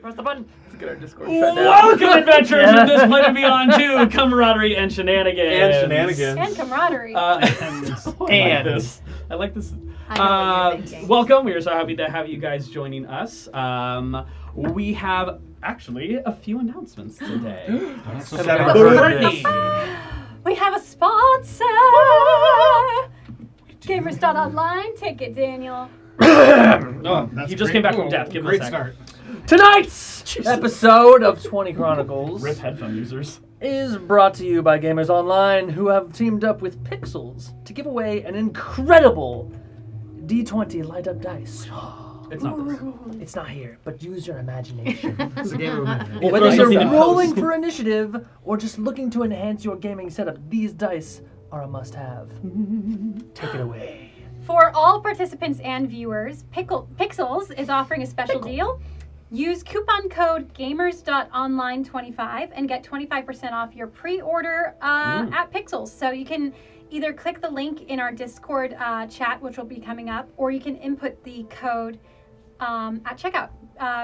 Press the button. Let's get our Discord shut down. Welcome, adventurers, in this Play to Beyond 2, Camaraderie and Shenanigans. And camaraderie. I like this. I know what you're thinking. Welcome. We are so happy to have you guys joining us. We have actually a few announcements today. Brittany. We have a sponsor. Gamers.online. Take it, Daniel. He just came back from death. Give him a Great sec. start. Tonight's episode of 20 Chronicles Rip headphone users. is brought to you by Gamers Online, who have teamed up with Pixels to give away an incredible D20 light-up dice. It's not this. It's not here, but use your imagination. It's a game of imagination. Whether Something you're in rolling post. for initiative or just looking to enhance your gaming setup, these dice are a must-have. Take it away. For all participants and viewers, Pixels is offering a special deal. Use coupon code gamers.online25 and get 25% off your pre-order at Pixels. So you can either click the link in our Discord chat, which will be coming up, or you can input the code at checkout.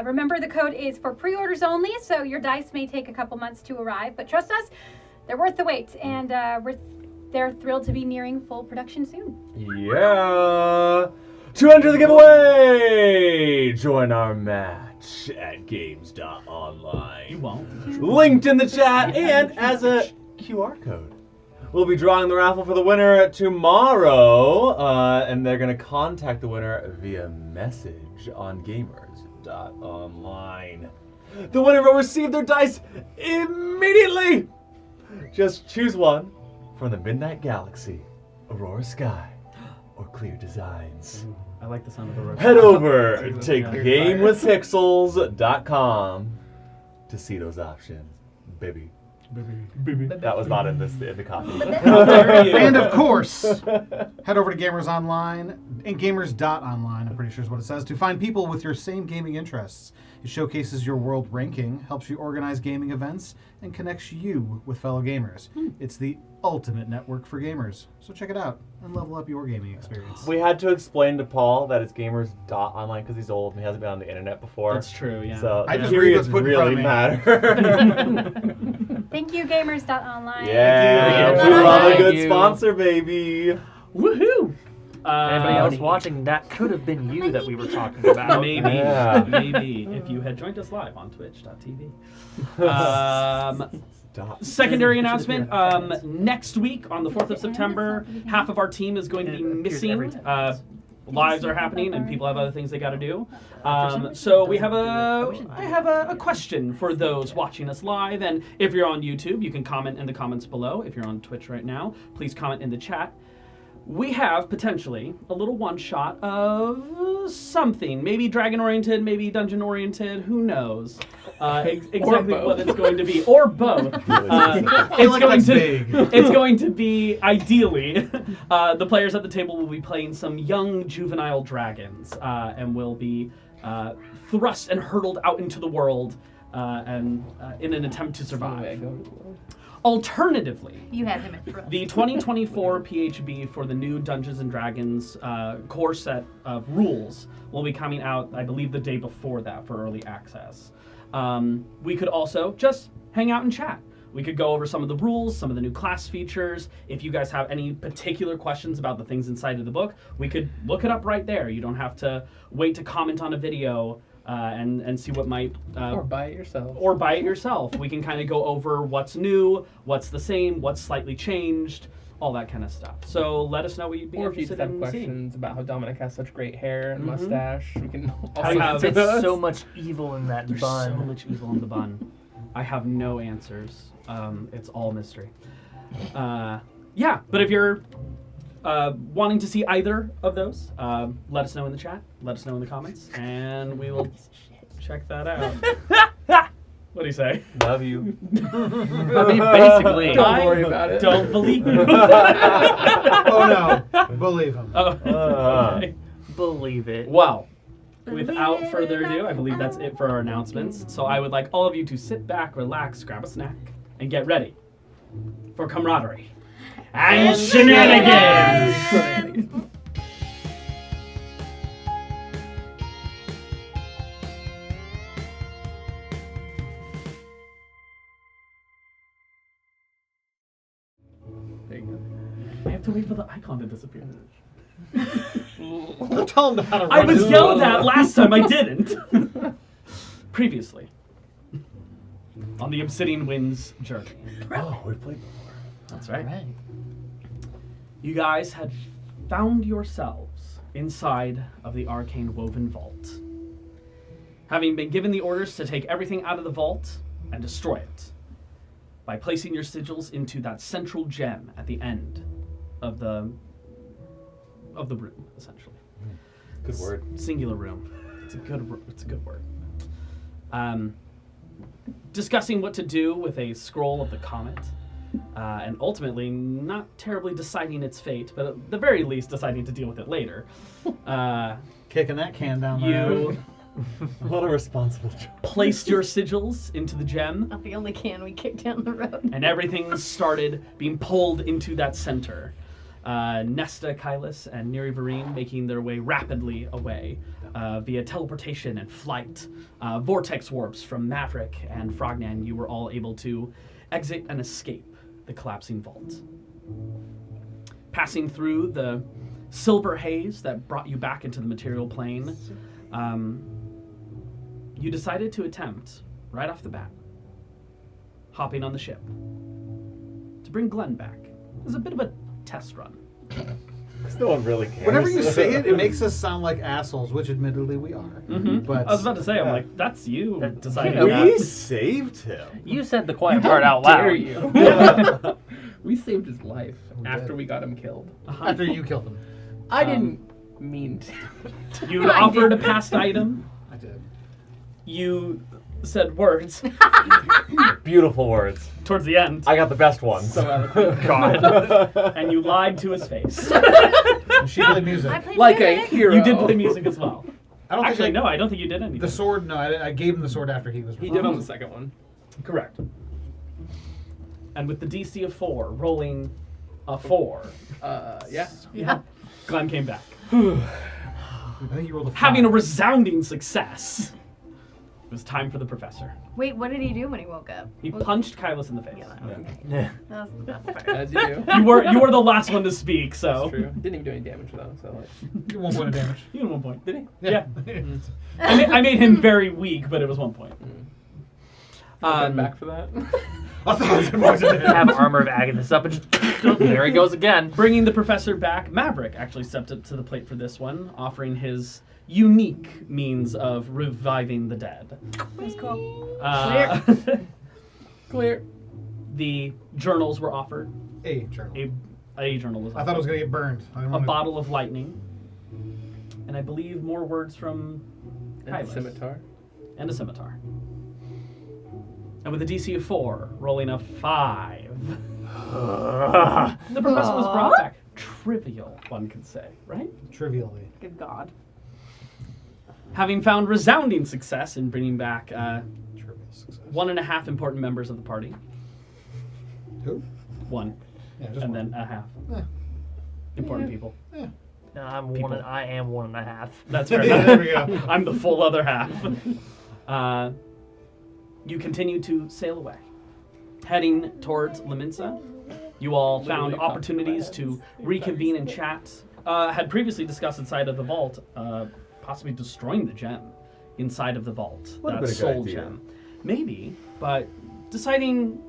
Remember, the code is for pre-orders only, so your dice may take a couple months to arrive, but trust us, they're worth the wait, and they're thrilled to be nearing full production soon. Yeah! To enter the giveaway, join our match at games.online. You won't. Linked in the chat and as a QR code. We'll be drawing the raffle for the winner tomorrow, and they're going to contact the winner via message on gamers.online. The winner will receive their dice immediately! Just choose one from the Midnight Galaxy, Aurora Sky, or Clear Designs. I like the sound of the road. Head over to gamewithpixels.com to see those options, baby. That was not in the copy. And of course, head over to Gamers Online and gamers.online, I'm pretty sure is what it says, to find people with your same gaming interests. It showcases your world ranking, helps you organize gaming events, and connects you with fellow gamers. It's the ultimate network for gamers. So check it out and level up your gaming experience. We had to explain to Paul that it's gamers.online because he's old and he hasn't been on the internet before. That's true, yeah. So I just periods read what's put in front really of matter. Thank you, gamers.online. Yeah, Thank we you. love a Thank good you. sponsor, baby. Woohoo! Anybody else watching, that could have been you that we were talking about. Maybe, Yeah. maybe if you had joined us live on twitch.tv. Stop. Secondary announcement, next week on the 4th of September, half of our team is going to be missing. Lives are happening and people have other things they got to do. So I have a question for those watching us live, and if you're on YouTube, you can comment in the comments below. If you're on Twitch right now, please comment in the chat. We have potentially a little one-shot of something, maybe dragon-oriented, maybe dungeon-oriented, who knows exactly what it's going to be, or both. It's going to be, ideally, the players at the table will be playing some young juvenile dragons, and will be thrust and hurtled out into the world and in an attempt to survive. Alternatively, You had him at thrill. the 2024 PHB for the new Dungeons & Dragons core set of rules will be coming out, I believe, the day before that for early access. We could also just hang out and chat. We could go over some of the rules, some of the new class features. If you guys have any particular questions about the things inside of the book, we could look it up right there. You don't have to wait to comment on a video and see what might... or buy it yourself. Or buy it yourself. We can kind of go over what's new, what's the same, what's slightly changed, all that kind of stuff. So let us know what you'd be Or if you just interested have in seeing. questions about how Dominic has such great hair and mustache, we can I also have- answer There's those. so much evil in that There's bun. so much evil in the bun. I have no answers. It's all mystery. Yeah, but if you're wanting to see either of those, let us know in the chat, let us know in the comments, and we will check that out. What do you say? Love you. I mean, basically. Don't worry about it. Don't believe you. Oh no, believe him. Oh, okay. Believe it. Well, without further ado, I believe that's it for our announcements. So I would like all of you to sit back, relax, grab a snack, and get ready for camaraderie and shenanigans. to wait for the icon to disappear. Tell him how to I run was his- yelled at last time. I didn't. Previously, on the Obsidian Winds journey. Oh, we played before. That's right. Right. You guys had found yourselves inside of the Arcane Woven Vault. Having been given the orders to take everything out of the vault and destroy it by placing your sigils into that central gem at the end of the room, essentially. Good word. Singular room. It's a good word. Discussing what to do with a scroll of the comet, and ultimately not terribly deciding its fate, but at the very least deciding to deal with it later. Kicking that can down the You road. What a responsible choice. placed your sigils into the gem, Not the only can we kicked down the road. and everything started being pulled into that center. Nesta, Kylus, and Neri Varine making their way rapidly away via teleportation and flight. Vortex warps from Maverick and Frognan, you were all able to exit and escape the collapsing vault. Passing through the silver haze that brought you back into the material plane, you decided to attempt, right off the bat, hopping on the ship to bring Glenn back. It was a bit of a test run. No one really cares. Whenever you say it, it makes us sound like assholes, which admittedly we are. But I was about to say, I'm Yeah. like, that's you That- deciding you know, We that. saved him. You said the quiet part out loud. Dare you? We saved his life after we got him killed. after you killed him, I didn't mean to. You offered a past item. I did. You said words Beautiful words. towards the end, I got the best ones. So eloquent. God, and you lied to his face. And she played music. I played Like a music. hero. You did play music as well. I don't Actually, think no, I don't think you did anything. The sword. No, I gave him the sword after he was. He did on the second one. Correct. And with the DC of 4, rolling a 4, Yeah. Yeah. Glenn came back. I think you rolled a 5. Having a resounding success. It was time for the professor. Wait, what did he do when he woke up? He Was- punched Kylus in the face. Yeah, that was okay. Yeah. That was the best part. As you do. You were the last one to speak, so. That's true. Didn't even do any damage though, so like. 1 point of damage. You had 1 point. Did he? Yeah. I made him very weak, but it was 1 point. I'm back for that. 1,000 points of damage. Have Armor of Agathis up and just there he goes again. Bringing the professor back, Maverick actually stepped up to the plate for this one, offering his unique means of reviving the dead. That's cool. Clear. The journals were offered. A journal. A journal was offered. I thought it was gonna get burned. I didn't A want to. bottle of lightning. And I believe more words from And the Kylus. scimitar. And a scimitar. And with a DC of 4, rolling a 5. The professor was brought back. Trivial, one could say, right? Trivially. Good God. Having found resounding success in bringing back Trivial success. 1.5 important members of the party. Who? 1. Yeah, just And one. then a half. Eh. Important people. Yeah. No, I am 1.5. That's fair Yeah, enough. there we go. I'm the full other half. You continue to sail away. Heading towards Laminsa, you all found Literally opportunities to reconvene and chat. Had previously discussed inside of the vault, possibly destroying the gem inside of the vault. Would've That been a good soul idea. gem. Maybe, but deciding,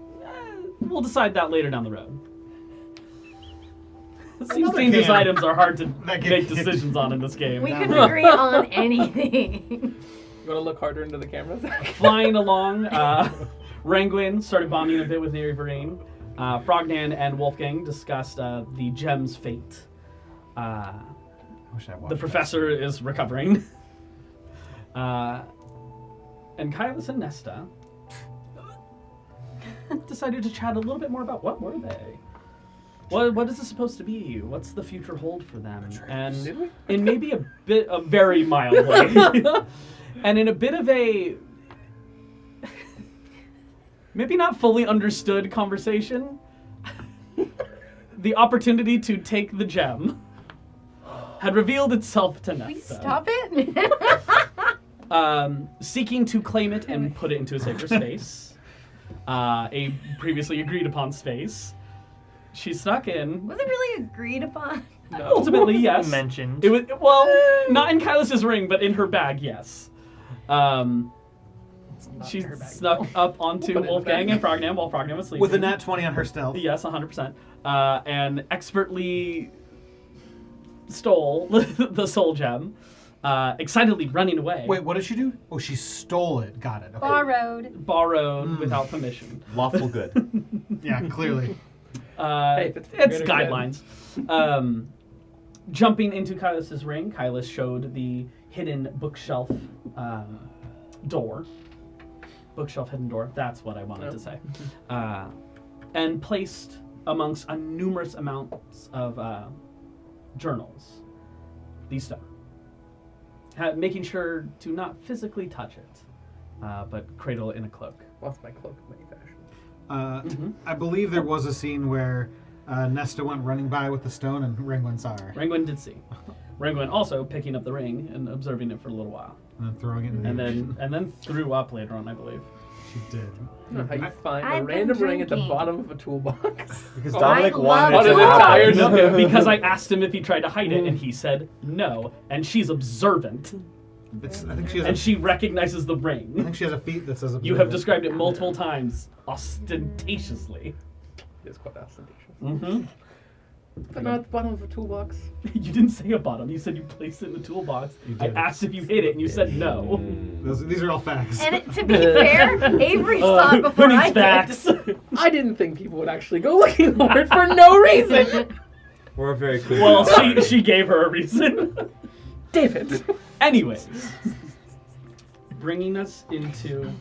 we'll decide that later down the road. It seems Another dangerous can. items are hard to That get make kicked. decisions on in this game. We couldn't agree on anything. You want to look harder into the camera? Flying along, Ranguin started bonding a bit with Neri Varine. Frognan and Wolfgang discussed the gem's fate. Wish I watched The that. professor is recovering. And Kylus and Nesta decided to chat a little bit more about what were they? What is this supposed to be? What's the future hold for them? And in maybe a very mild way. And in a bit of a maybe not fully understood conversation, the opportunity to take the gem had revealed itself to Please Nesta. stop it. Seeking to claim it and put it into a safer space, a previously agreed upon space, She snuck in. Was it really agreed upon? Ultimately, yes. Mentioned. It was not in Kylas's ring, but in her bag, yes. She in her bag, snuck up onto Put it in the Wolfgang bag. and Frognam while Frognam was sleeping. With a nat 20 on her stealth. Yes, 100%. And expertly stole the soul gem, excitedly running away. Wait, what did she do? Oh, she stole it. Got it. Okay. Borrowed. Borrowed without permission. Lawful good. Yeah, clearly. Hey, if it's It's good, guidelines. Jumping into Kylas's ring, Kylas showed the hidden bookshelf door. Bookshelf hidden door, that's what I wanted to say. And placed amongst a numerous amounts of journals these stone. Making sure to not physically touch it, but cradle it in a cloak. Lost my cloak in many fashions. I believe there was a scene where Nesta went running by with the stone and Ringwin saw her. Ringwin did see. Ringwin also picking up the ring and observing it for a little while. And then throwing it in the And then threw up later on, I believe. She did. I don't know how you find I've a been random ring at the drinking. bottom of a toolbox. Because Oh, Dominic I wanted love it to an entire happen. no- Because I asked him if he tried to hide it, and he said no. And she's observant, I think she has. and she recognizes the I ring. think she has a feat that says. You have observant. described it multiple times, ostentatiously. It's quite ostentatious. Mm-hmm. But not at the bottom of a toolbox. You didn't say a bottom. You said you placed it in the toolbox. You I did. asked if you hid it, and you said no. These are all facts. And to be fair, Avery saw it before Who I needs did. facts? I didn't think people would actually go looking for it for no reason. We're very clear. Well, about it. she gave her a reason. David. Anyways, bringing us into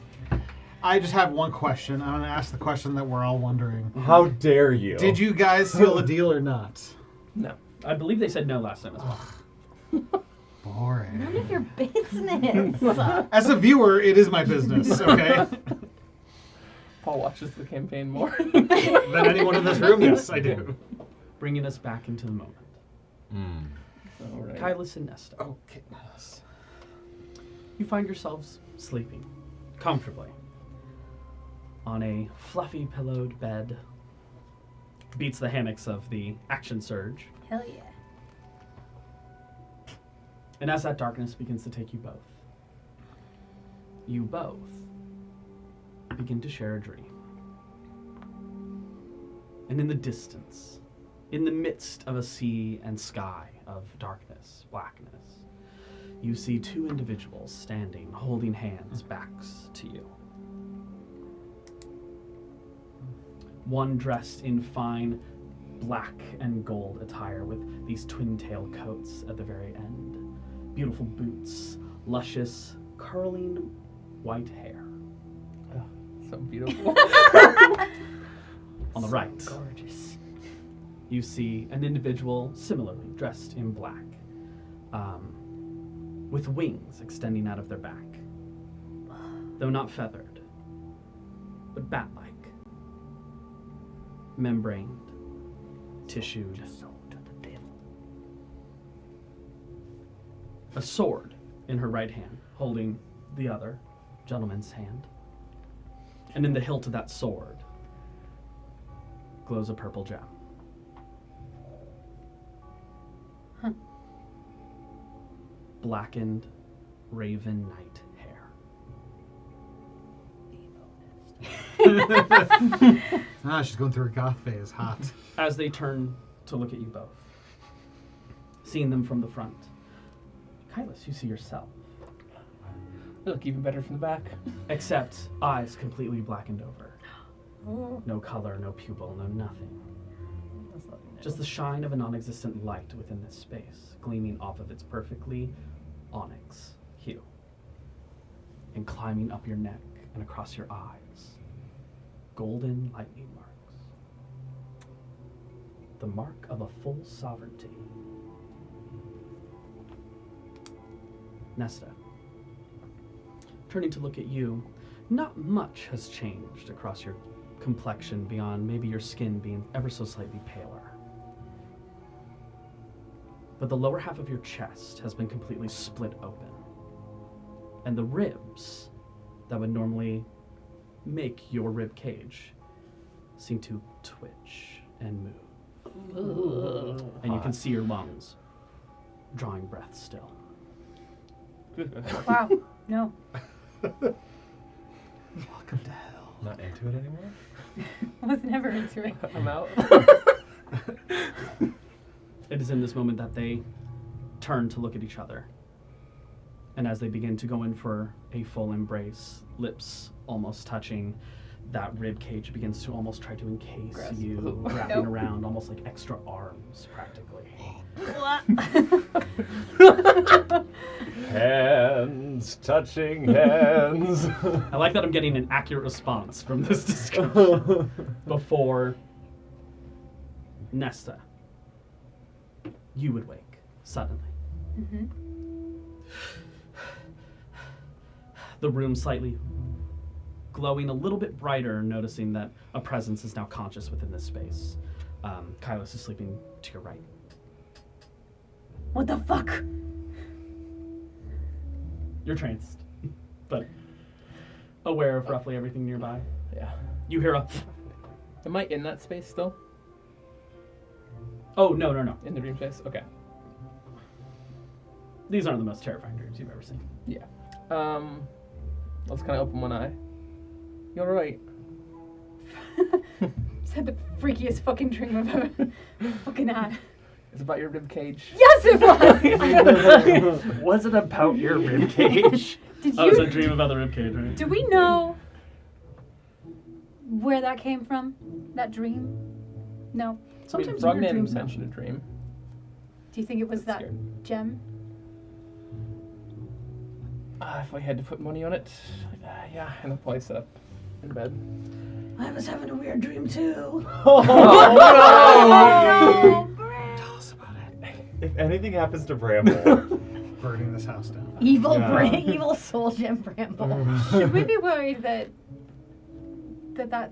I just have one question. I'm going to ask the question that we're all wondering. How dare you? Did you guys seal the deal or not? No. I believe they said no last time as well. Boring. None of your business. As a viewer, it is my business, okay? Paul watches the campaign more. Than anyone in this room, yes, I do. Bringing us back into the moment. All right. Kylas and Nesta. Okay. Nice. You find yourselves sleeping comfortably on a fluffy pillowed bed. Beats the hammocks of the action surge. Hell yeah. And as that darkness begins to take you both begin to share a dream. And in the distance, in the midst of a sea and sky of darkness, blackness, you see two individuals standing, holding hands, backs to you. One dressed in fine black and gold attire with these twin-tail coats at the very end. Beautiful boots, luscious, curling white hair. So beautiful. On the right, Gorgeous. you see an individual similarly dressed in black, with wings extending out of their back, though not feathered, but bat-like, membraned, tissued, a sword in her right hand, holding the other gentleman's hand, and in the hilt of that sword glows a purple gem. Blackened raven night hair. She's going through a goth phase. Hot. As they turn to look at you both, seeing them from the front, Kylas, you see yourself, They look even better from the back. except eyes completely blackened over. No color, no pupil, no nothing. Just the shine of a non-existent light within this space, gleaming off of its perfectly onyx hue, and climbing up your neck and across your eyes, golden lightning marks. The mark of a full sovereignty. Nesta, turning to look at you, not much has changed across your complexion beyond maybe your skin being ever so slightly paler. But the lower half of your chest has been completely split open. And the ribs that would normally make your rib cage seem to twitch and move. And you can see your lungs drawing breath still. Wow. No. Welcome to hell. Not into it anymore? I was never into it. I'm out. It is in this moment that they turn to look at each other. And as they begin to go in for a full embrace, lips almost touching, that rib cage begins to almost try to encase Gross. you, wrapping Nope. around almost like extra arms, practically. Hands touching hands. I like that I'm getting an accurate response from this discussion. Before Nesta, you would wake suddenly. Mm-hmm. The room slightly glowing a little bit brighter, noticing that a presence is now conscious within this space. Kylos is sleeping to your right. What the fuck? You're tranced, but aware of roughly everything nearby. Yeah. You hear a... Am I in that space still? Oh, no. In the dream space? Okay. These aren't the most terrifying dreams you've ever seen. Yeah. I'll just kind of open one eye. You alright? Said the freakiest fucking dream I've ever fucking had. It's about your rib cage. Yes, it was. Was it about your ribcage? Did Oh, it's a you? dream about the ribcage, right? Do we know where that came from? That dream? No. Sometimes Frogman weird dreams mentioned a dream. Do you think it was That's that scared. gem? If I had to put money on it, yeah, and I'll probably sit up in bed. I was having a weird dream too. Oh, no. Tell us about it. If anything happens to Bramble, Burning this house down. Evil Yeah. brain, evil soul gem Bramble. Should we be worried that that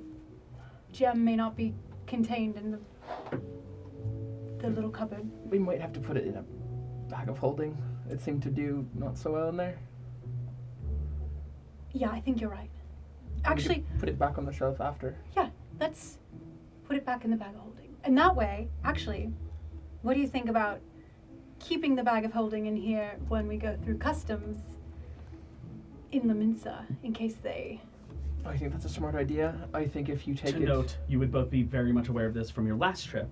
gem may not be contained in the little cupboard? We might have to put it in a bag of holding. It seemed to do not so well in there. Yeah, I think you're right. We could Actually, put it back on the shelf after. yeah, let's put it back in the bag of holding. And that way, actually, what do you think about keeping the bag of holding in here when we go through customs in the Minsa, in case they... I think that's a smart idea. I think if you take To it... note, you would both be very much aware of this from your last trip.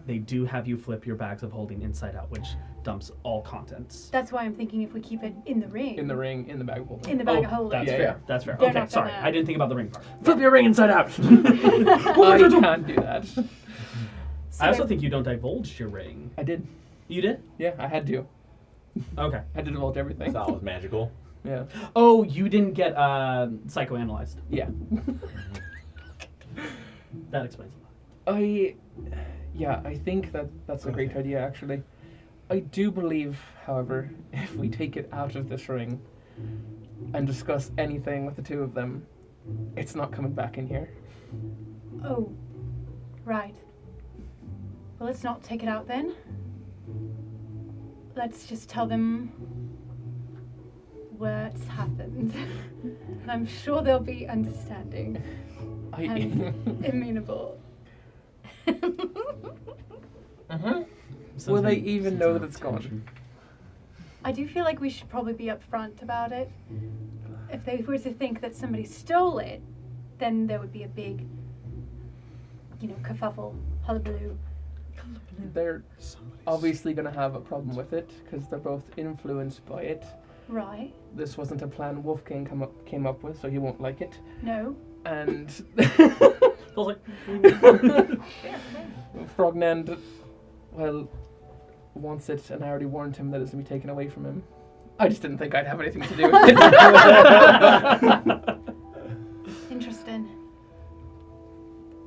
They do have you flip your bags of holding inside out, which dumps all contents. That's why I'm thinking if we keep it in the ring. In the ring, in the bag of holding. In the bag Oh, of holding. that's Yeah, fair. yeah. That's fair. They're Okay, not sorry. gonna- I didn't think about the ring part. Flip your ring inside out. I can't do that. So I also think you don't divulge your ring. I did. You did? Yeah, I had to. Okay. I had to divulge everything. that was magical. Yeah. Oh, you didn't get psychoanalyzed. Yeah. That explains a lot. I think that's a great idea, actually. I do believe, however, if we take it out of this ring and discuss anything with the two of them, it's not coming back in here. Oh, right. Well, let's not take it out then. Let's just tell them what's happened. And I'm sure they'll be understanding and amenable. Will they even know that it's gone? I do feel like we should probably be upfront about it. If they were to think that somebody stole it, then there would be a big, kerfuffle, hullabaloo. They're obviously going to have a problem with it because they're both influenced by it. Right? This wasn't a plan Wolfgang came up with, so he won't like it. No. And I was like, Frognand, well, wants it, and I already warned him that it's going to be taken away from him. I just didn't think I'd have anything to do with it. Interesting.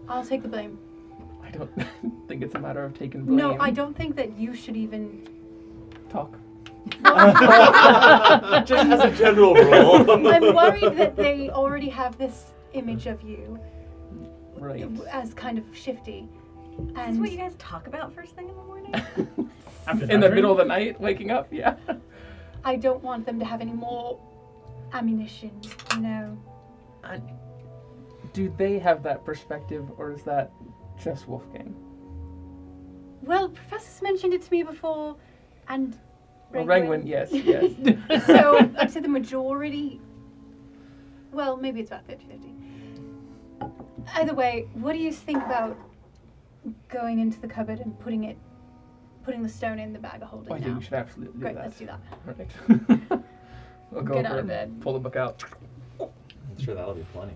I'll take the blame. I don't think it's a matter of taking blame. No, I don't think that you should even... Talk. Just as a general rule. I'm worried that they already have this image of you Right. as kind of shifty. Is this what you guys talk about first thing in the morning? after In that the dream? middle of the night, waking up, yeah. I don't want them to have any more ammunition, Do they have that perspective, or is that just Wolfgang? Well, Professor's mentioned it to me before, and Well, Rangwin, yes, yes. So I'd say the majority. Well, maybe it's about 50-50. Either way, what do you think about going into the cupboard and putting the stone in the bag of holding I now? think we should absolutely do Great, that. let's do that. Right. We'll go Get over out of and bed. pull the book out. I'm sure that'll be plenty.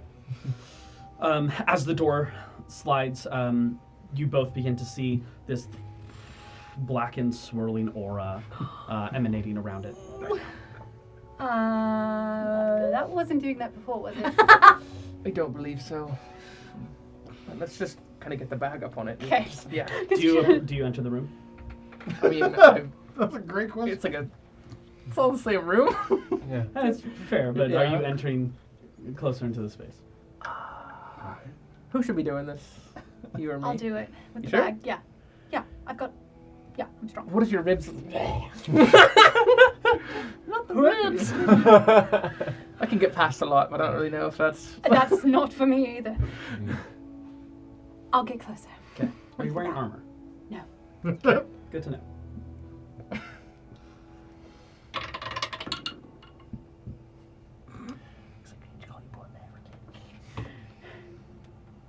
As the door slides, you both begin to see this blackened, swirling aura emanating around it. That wasn't doing that before, was it? I don't believe so. Let's just kind of get the bag up on it. Okay. Yeah. Do you enter the room? I mean, That's a great question. it's all the same room. Yeah. That's fair, but are Yeah. you entering closer into the space? Who should be doing this? You or me? I'll do it with You the sure? bag. Yeah. Yeah, I'm strong. What if your ribs? Not the ribs. I can get past a lot, but I don't really know if that's. That's not for me either. I'll get closer. Okay. Are you wearing armor? No. Good to know.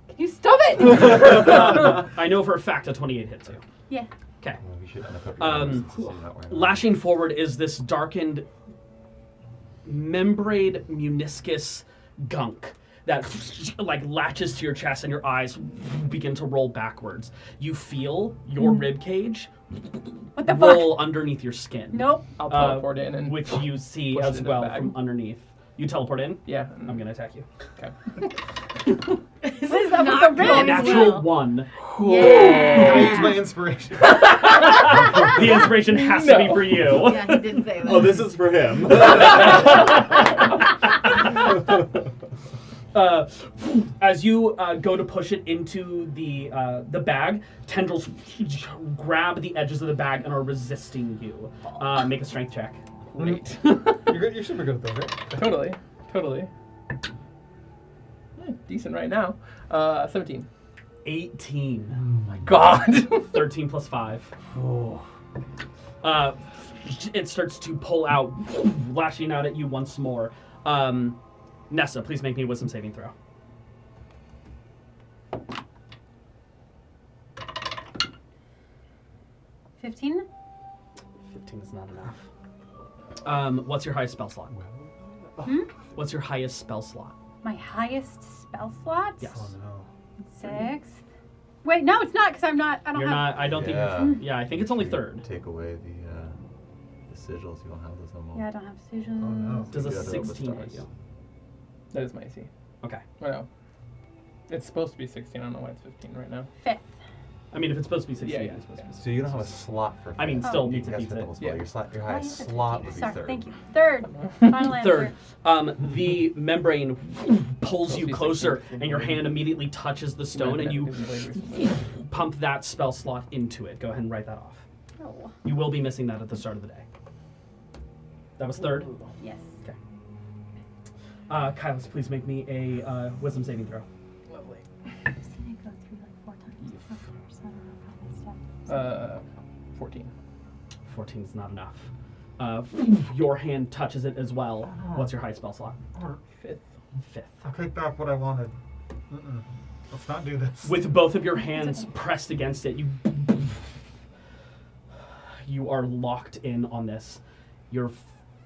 Can you stop it? I know for a fact a 28 hits you. Yeah. Okay. Well, we should uncover your armor since you're not wearing Lashing forward is this darkened, membrane meniscus gunk that like latches to your chest, and your eyes begin to roll backwards. You feel your rib cage What the fuck? roll underneath your skin. Nope. I'll teleport in and which you see push it as in the well bag. from underneath. You teleport in. Yeah. I'm gonna attack you. Okay. What is that Not with the going ribs? Natural well. 1. Can I Yeah. use my inspiration? The inspiration has to be No. for you. Yeah, he did say that. Oh, this is for him. As you go to push it into the bag, tendrils grab the edges of the bag and are resisting you. Make a strength check. Great. You're super good at those, right? Totally. Decent right now. 17. 18. Oh my god. 13 plus 5. It starts to pull out, lashing out at you once more. Nessa, please make me a wisdom saving throw. $15? 15 is not enough. What's your highest spell slot? What's your highest spell slot? My highest spell slot? Yes. Oh no. 6th. Wait, no, it's not, because I don't You're have... not. I don't Yeah. think. Yeah, I think it's only third. Take away the sigils. You don't have those no more. Yeah, I don't have decisions. Oh no. Does a You got it over 16 hit stars. you? That is my AC. Okay. Well, it's supposed to be 16. I don't know why it's 15 right now. 5th. I mean, if it's supposed to be 16, Yeah, it's supposed to be So you don't have a slot for. I mean, fifth. still you beats can a guess beats fifth it. level spell. Yeah. Your Why highest is it slot 15? would be Sorry, third. thank you. Third. Final answer. Third. The membrane pulls you closer, and your hand immediately touches the stone, and you pump that spell slot into it. Go ahead and write that off. Oh, You will be missing that at the start of the day. That was third. yes. Kylus, please make me a wisdom saving throw. Lovely. I've seen it go through like 4 times before, so I don't know how that's done. 14. 14 is not enough. Your hand touches it as well. What's your high spell slot? 5th. 5th. I take back what I wanted. Let's not do this. With both of your hands pressed against it, you are locked in on this. Your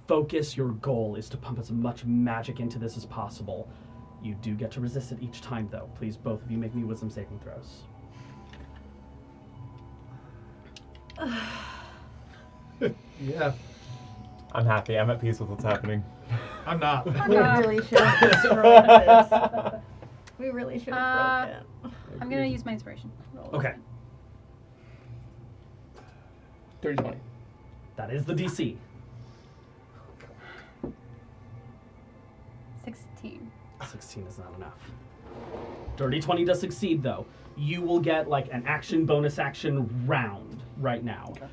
focus, your goal is to pump as much magic into this as possible. You do get to resist it each time, though. Please, both of you, make me wisdom saving throws. Yeah. I'm happy. I'm at peace with what's happening. I'm not. We really should have broke this. We really should have broke it. I'm going to use my inspiration. Okay, 30-20. that is the DC. 16. 16 is not enough. Dirty 20 does succeed, though. You will get like an action bonus action round right now. Okay.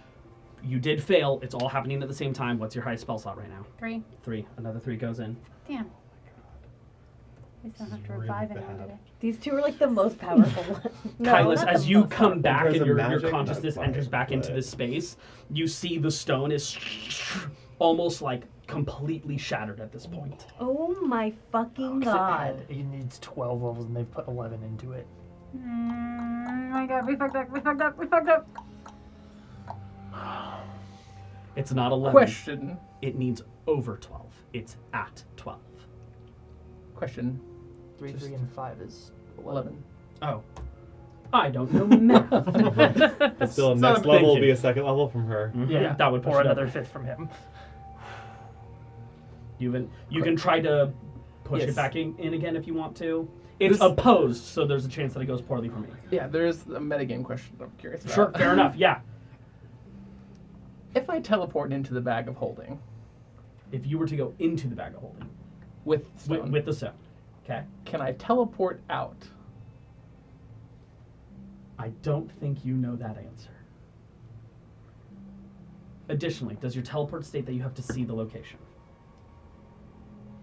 You did fail. It's all happening at the same time. What's your highest spell slot right now? 3. 3. Another 3 goes in. Damn. I don't have to revive anyone today. These two are like the most powerful ones. No, Kylus, not as the you most come back terms and of your magic, consciousness not enters quite, back into but- this space, you see the stone is almost like completely shattered at this point. Oh my fucking god. It needs 12 levels and they've put 11 into it. Oh my god, we fucked up. It's not 11. Question. It needs over 12. It's at 12. Question. 3, Just 3, and 5 is 11. Oh. I don't know math. But still, not next a level will thinking. be a second level from her. Yeah, that would push or it up. another 5th from him. You can try to push Yes. it back in again if you want to. It's This- opposed, so there's a chance that it goes poorly for me. Yeah, there's a metagame question I'm curious about. Sure, fair enough. Yeah. If I teleport into the bag of holding If you were to go into the bag of holding with stone, with the stone, okay. can I teleport out? I don't think you know that answer. Additionally, does your teleport state that you have to see the location?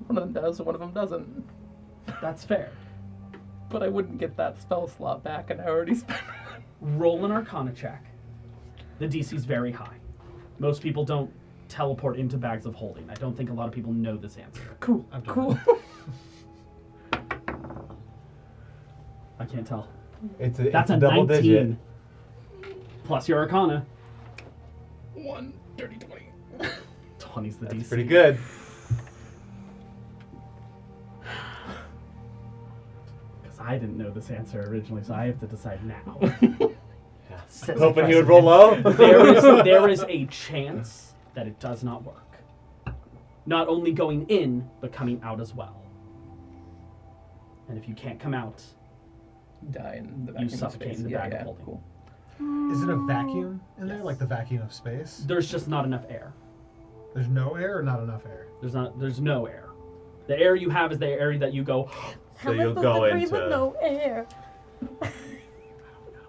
One of them does, one of them doesn't. That's fair. But I wouldn't get that spell slot back, and I already spent one. Roll an Arcana check. The DC's very high. Most people don't teleport into bags of holding. I don't think a lot of people know this answer. Cool. I've done Cool. I can't tell. It's That's a a double 19. digit. Plus your Arcana. 1, 30, 20. 20's the DC. Pretty good. Because I didn't know this answer originally, so I have to decide now. Yeah. Hoping he would roll low. there is a chance that it does not work. Not only going in, but coming out as well. And if you can't come out, Die in the You vacuum of suffocate space. in the Yeah, bag of yeah, holding. cool. Is it a vacuum in there, Yes. like the vacuum of space? there's just not enough air. There's no air or not enough air? There's no air. The air you have is the area that you go. So you'll go breathe with into. no air?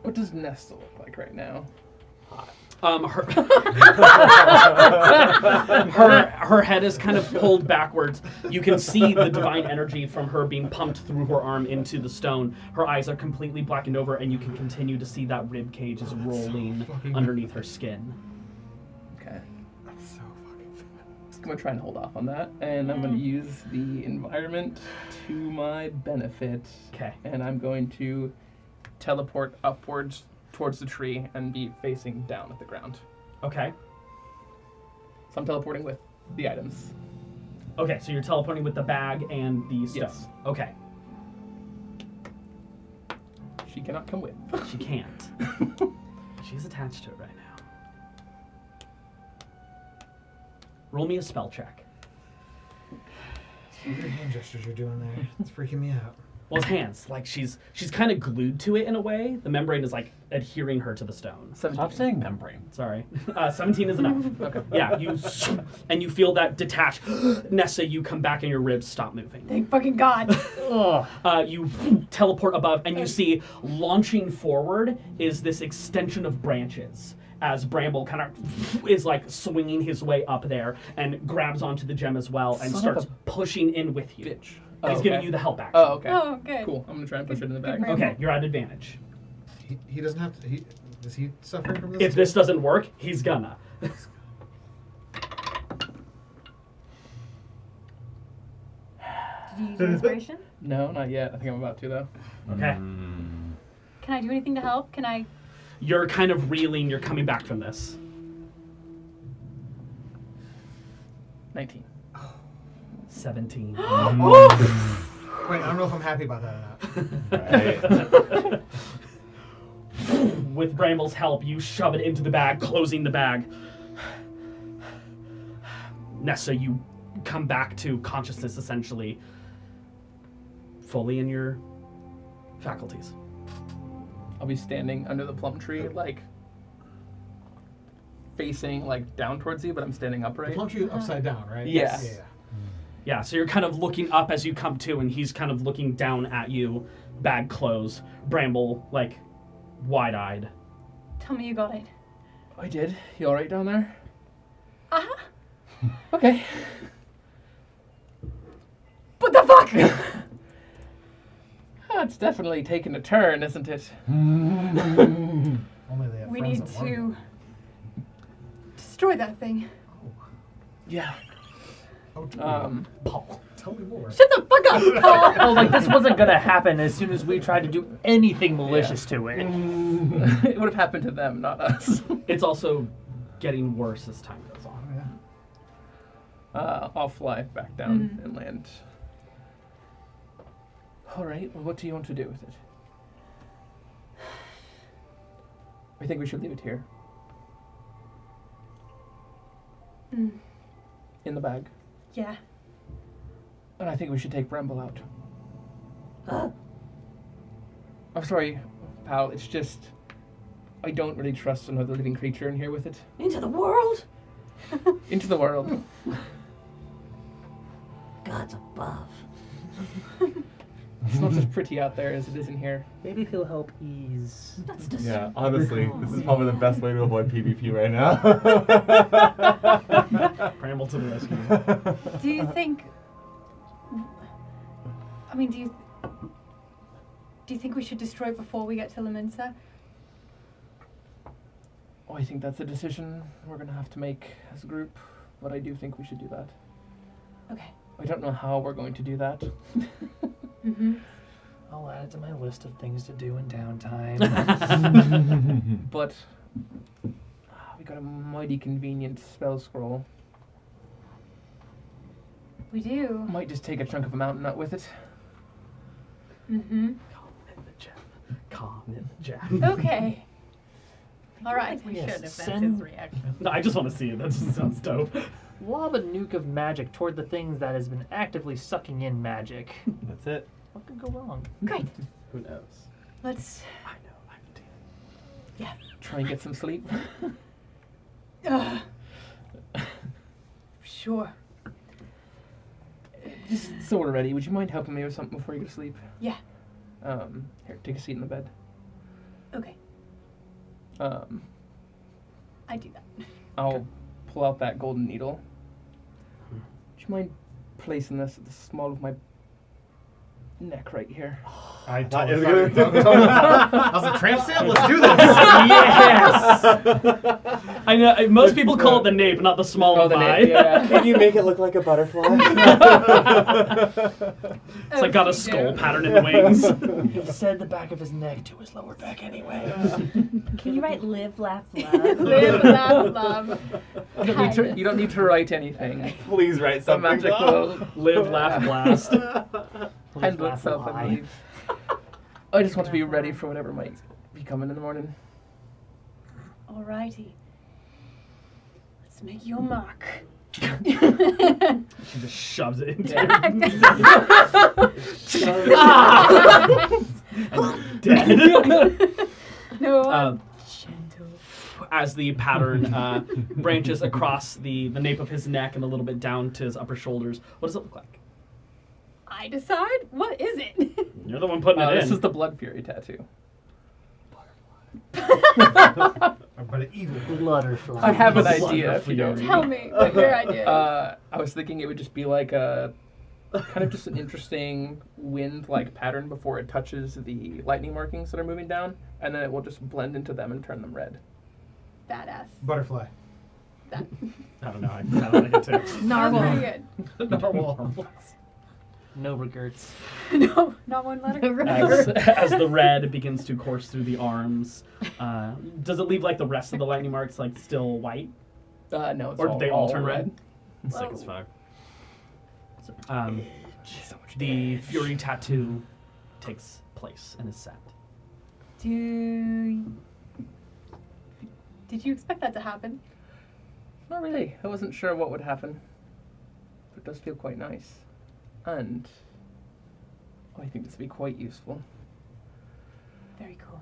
What does Nesta look like right now? Her her head is kind of pulled backwards. You can see the divine energy from her being pumped through her arm into the stone. Her eyes are completely blackened over, and you can continue to see that rib cage is rolling fucking- underneath her skin. Okay. That's so fucking fast. I'm gonna try and hold off on that, and I'm gonna use the environment to my benefit. Okay. And I'm going to teleport upwards towards the tree and be facing down at the ground. Okay. So I'm teleporting with the items. Okay, so you're teleporting with the bag and the stone. Yes. Okay. She cannot come with. She can't. She's attached to it right now. Roll me a spell check. Weird hand gestures you're doing there. It's freaking me out. Well, his hands, like she's kind of glued to it in a way. The membrane is like adhering her to the stone. 17. Stop saying membrane. Sorry, 17 is enough. Okay. Yeah, you feel that detach. Nessa, you come back and your ribs stop moving. Thank fucking God. You teleport above, and you see launching forward is this extension of branches. As Bramble kind of is like swinging his way up there and grabs onto the gem as well and Son of starts a pushing in with you. Bitch. He's giving you the help action. Oh, okay. Oh, good. Cool. I'm gonna try and push it in the Good bag. for Okay, you're at advantage. He doesn't have to. Is he suffering from this? If this doesn't work, he's gonna. Did you use your inspiration? No, not yet. I think I'm about to though. Okay. Can I do anything to help? Can I? You're kind of reeling, you're coming back from this. 19. 17. Wait, I don't know if I'm happy about that or not. Right. With Bramble's help, you shove it into the bag, closing the bag. Nessa, you come back to consciousness essentially, fully in your faculties. I'll be standing under the plum tree, like facing like down towards you, but I'm standing The upright. plum tree upside down, right? Yes. Yeah. Yeah, so you're kind of looking up as you come to, and he's kind of looking down at you, bag closed, Bramble, like, wide-eyed. Tell me you got it. I did. You all right down there? Uh-huh. Okay. What the fuck? definitely taken a turn, isn't it? Only they have We friends need that weren't. to destroy that thing. Yeah. Oh, Paul. tell me more. Shut the fuck up, Paul! Oh, like this wasn't gonna happen as soon as we tried to do anything malicious to it. It would have happened to them, not us. It's also getting worse as time goes on. I'll fly back down and land. All right. Well, what do you want to do with it? I think we should leave it here. In the bag. Yeah. And I think we should take Bramble out. I'm sorry, pal. It's just I don't really trust another living creature in here with it. Into the world? Into the world. God's above. It's not as pretty out there as it is in here. Maybe he'll help ease. That's just Yeah, honestly, this is probably the best way to avoid PvP right now. Bramble to the rescue. Do you think... I mean, do you think we should destroy it before we get to Laminsa? Oh, I think that's a decision we're gonna have to make as a group, but I do think we should do that. Okay. I don't know how we're going to do that. Mm-hmm. I'll add it to my list of things to do in downtime. But we got a mighty convenient spell scroll. We do. Might just take a chunk of a mountain nut with it. Mm-hmm. Calm and Jack. Okay. All right. We Yes, should if that's send- his reaction. No, I just want to see it. That just sounds dope. Lob a nuke of magic toward the things that has been actively sucking in magic. That's it. What could go wrong? Great. Who knows? Let's... I know. I'm a demon. Yeah. Try and get some sleep. Sure. Just so we're ready, would you mind helping me with something before you go to sleep? Yeah. Here, take a seat in the bed. Okay. I do that. I'll pull out that golden needle. Would you mind placing this at the small of my neck right here? I thought totally you were fucking- gonna- I was like, tramp stamp? Let's do this! Yes! I know. Most people call it the nape, not the small of the my. nape, yeah. Can you make it look like a butterfly? It's like got a skull pattern in the wings. He said the back of his neck to his lower back anyway. Can you write live, laugh, love? Live, laugh, love. You don't need to write anything. Please write The something. magic will Live, laugh, blast. handle itself, I believe. I just want to be ready for whatever might be coming in the morning. Alrighty. Let's make your mark. She just shoves it into and dead. No. As the pattern branches across the nape of his neck and a little bit down to his upper shoulders, what does it look like? I decide. What is it? You're the one putting it in. This is the Blood Fury tattoo. But evil. Butterfly. I have an Blood idea if you don't. Tell me what your idea is. I was thinking it would just be like a kind of just an interesting wind-like pattern before it touches the lightning markings that are moving down, and then it will just blend into them and turn them red. Badass. Butterfly. That. I don't know. I kind of like it too. Sounds Narwhal. pretty good. Narwhal. No regrets. No, not one letter. As the red begins to course through the arms, does it leave like the rest of the lightning marks like still white, No, it's or all, they all turn red? Whoa. Sick as fuck. The fury tattoo takes place and is set. Did you expect that to happen? Not really. I wasn't sure what would happen. But it does feel quite nice. And I think this would be quite useful. Very cool.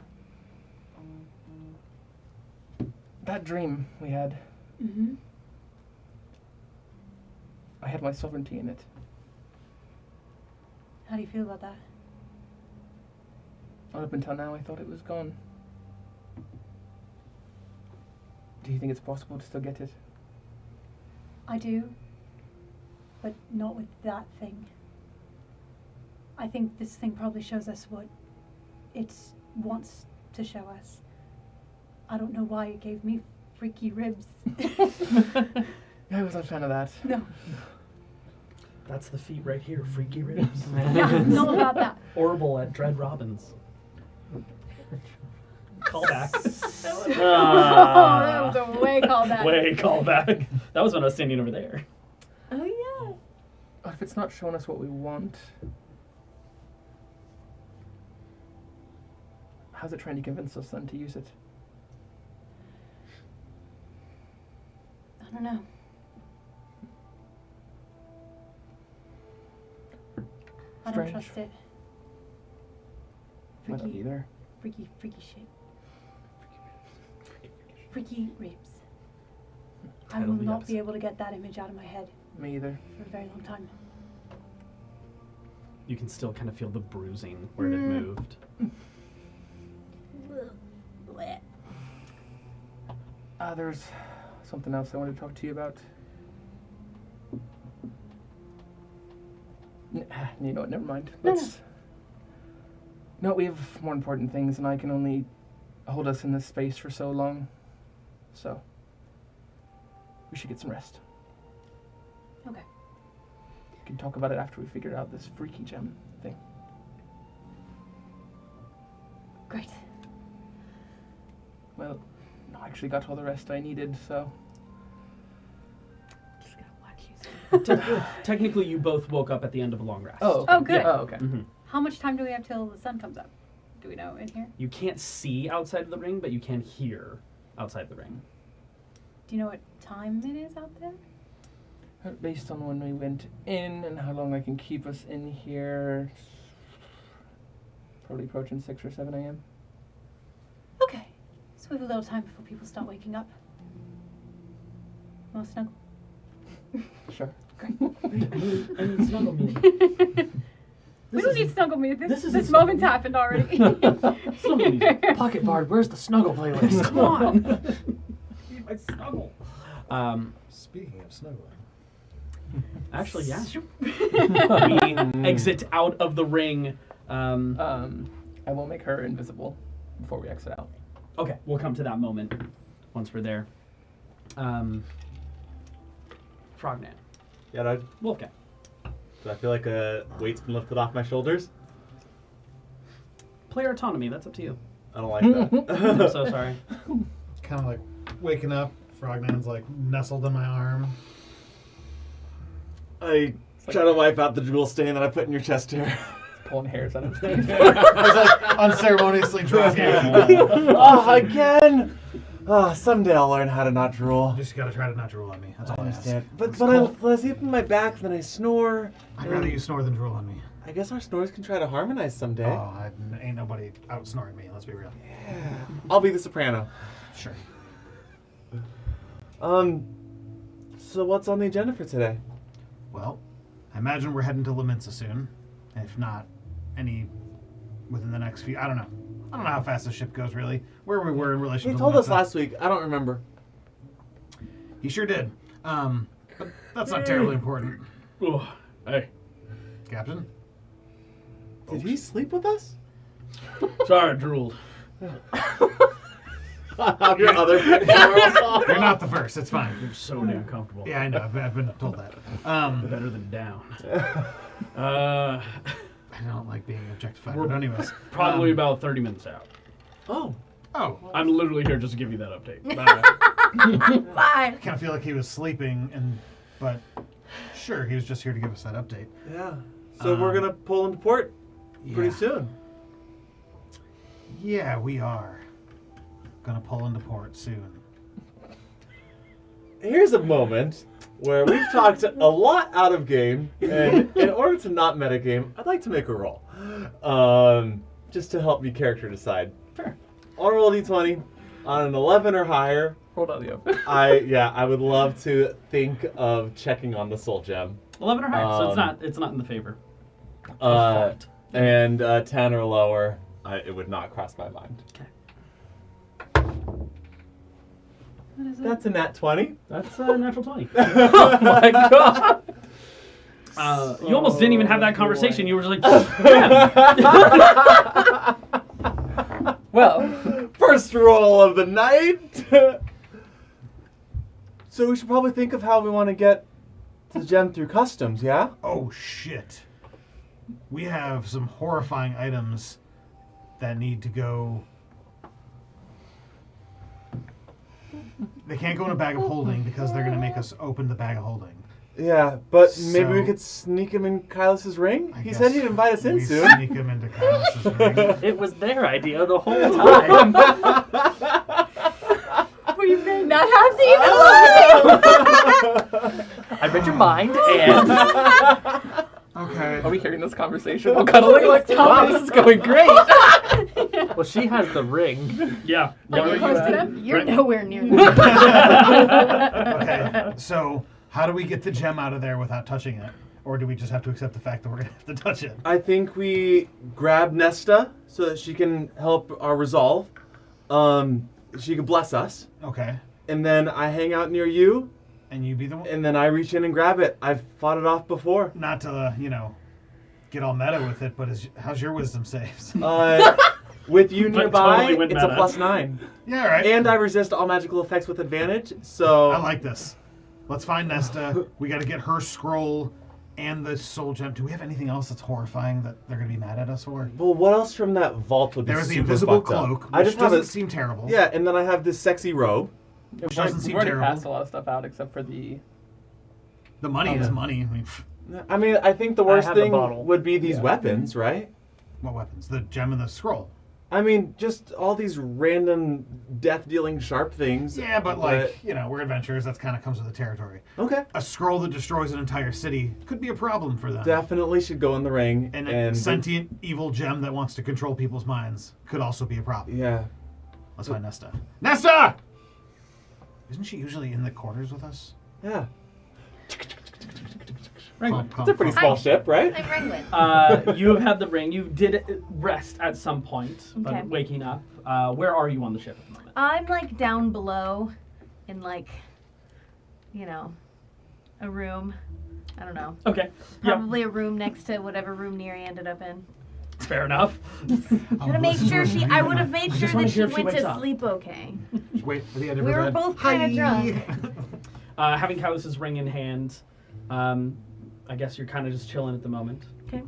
That dream we had, Mm-hmm. I had my sovereignty in it. How do you feel about that? Up until now, I thought it was gone. Do you think it's possible to still get it? I do. But not with that thing. I think this thing probably shows us what it wants to show us. I don't know why it gave me freaky ribs. I wasn't a fan of that. No. That's the feat right here, freaky ribs. Yeah, know about that. Orbital at Dread Robbins. Callback. Oh, that was a way callback. Way callback. That was when I was standing over there. Oh yeah. But if it's not showing us what we want, how's it trying to convince us then to use it? I don't know. I don't Strange. trust it. I don't Freaky, either. freaky shit. Freaky ribs. I Title will of the not be episode. able to get that image out of my head Me either. for a very long time. You can still kind of feel the bruising where it had moved. There's something else I wanted to talk to you about. You know what? Never mind. No, No, we have more important things, and I can only hold us in this space for so long. So, we should get some rest. Okay. We can talk about it after we figure out this freaky gem thing. Great. Well, I actually got all the rest I needed, so Just gonna watch you. Technically, you both woke up at the end of a long rest. Oh, Oh, good. Oh, okay. Mhm. How much time do we have till the sun comes up? Do we know in here? You can't see outside of the ring, but you can hear outside the ring. Do you know what time it is out there? Based on when we went in and how long I can keep us in here, probably approaching 6 or 7 a.m. Okay. So we have a little time before people start waking up. Want to snuggle? Sure. I need snuggle me. We don't need snuggle me. this isn't This moment's happened already. Snuggle me. Pocket Bard, where's the snuggle playlist? Come on. Need my snuggle. Speaking of snuggling. Actually, yeah. We exit out of the ring. I will make her invisible before we exit out. Okay, we'll come to that moment once we're there. Frogman. Yeah, Wolfgang. do I feel like a weight's been lifted off my shoulders? Player autonomy, that's up to you. I don't like that. I'm so sorry. Kind of like waking up. Frogman's like nestled in my arm. I try to wipe out the jewel stain that I put in your chest hair. Pulling hairs out of his face. I was like unceremoniously dropping Oh, again! Oh, someday I'll learn how to not drool. Just gotta try to not drool on me. That's all I ask. Understand. But It's when I cold. sleep in my back, then I snore. I'd rather you snore than drool on me. I guess our snores can try to harmonize someday. Oh, ain't nobody out snoring me. Let's be real. I'll be the soprano. Sure. So what's on the agenda for today? Well, I imagine we're heading to Laminsa soon. If not, any within the next few. I don't know. I don't know how fast the ship goes, really. Where we were in relation He to told us Laminsa. last week. I don't remember. He sure did. But that's not terribly important. Oh, hey. Captain? Did he sleep with us? Sorry, I drooled. Your other You're not the first. It's fine. You're so damn comfortable. Yeah, I know. I've been told that. Better than down. I don't like being objectified. But anyways. Probably about 30 minutes out. Oh. Oh. I'm literally here just to give you that update. Bye. Bye. I kind of feel like he was sleeping, but sure, he was just here to give us that update. Yeah. So we're gonna pull into port pretty Yeah. soon. Yeah, we are. Gonna pull into port soon. Here's a moment where we've talked a lot out of game, and in order to not metagame, I'd like to make a roll. Just to help me character decide. Fair. I'll roll a d20 on an 11 or higher. Hold on, yo. I would love to think of checking on the soul gem. 11 or higher, so Um, it's not in the favor. And 10 or lower, it would not cross my mind. Okay. What is it? That's a nat 20. That's a natural 20. Oh my god! You almost didn't even have that conversation. You were just like, Well, First roll of the night. So we should probably think of how we want to get the gem through customs, yeah? Oh shit. We have some horrifying items that need to go. They can't go in a bag of holding because they're going to make us open the bag of holding. Yeah, but maybe we So- could sneak him in Kylus's ring? I He guess said he'd invite us in we soon. Sneak him into Kyle's ring. It was their idea the whole time. We may not have seen it. I read your mind, and Okay. are we hearing this conversation while cuddling? Like, wow, this is going great. well, she has the ring. Yeah. Where are you at? You're nowhere near me. Okay. So, how do we get the gem out of there without touching it? Or do we just have to accept the fact that we're going to have to touch it? I think we grab Nesta so that she can help our resolve. She can bless us. Okay. And then I hang out near you, And you be the one? and then I reach in and grab it. I've fought it off before. Not to, get all meta with it, but how's your wisdom saves? With you But nearby, totally went it's a meta. +9. Yeah, all right. And I resist all magical effects with advantage, so... I like this. Let's find Nesta. We got to get her scroll and the soul gem. Do we have anything else that's horrifying that they're going to be mad at us for? Well, what else from that vault would be There was the super invisible fucked up? cloak, which I just have doesn't a... seem terrible. Yeah, and then I have this sexy robe. Which doesn't We've seem already terrible. passed a lot of stuff out except for the... The money is money. I mean, I mean, I think the worst have the thing bottle. would be these weapons, right? what weapons? The gem and the scroll. I mean, just all these random death-dealing sharp things. Yeah, but we're adventurers. That kind of comes with the territory. Okay. A scroll that destroys an entire city could be a problem for them. Definitely should go in the ring. And a sentient evil gem that wants to control people's minds could also be a problem. Yeah. Let's find Nesta. Nesta! Isn't she usually in the quarters with us? Yeah. Calm, It's a pretty calm. small ship, right? I'm Ringwood. You have had the ring. You did rest at some point, Okay. but waking up. Where are you on the ship at the moment? I'm like down below in a room. I don't know. Okay. Yeah. Probably a room next to whatever room Neri ended up in. Fair enough. Gonna make sure I would have made sure just wanna that she hear if she went wakes to up. sleep okay. Just wait for the end of We her were bed. both kind of drunk. Having Kylus's ring in hand, I guess you're kind of just chilling at the moment. Okay.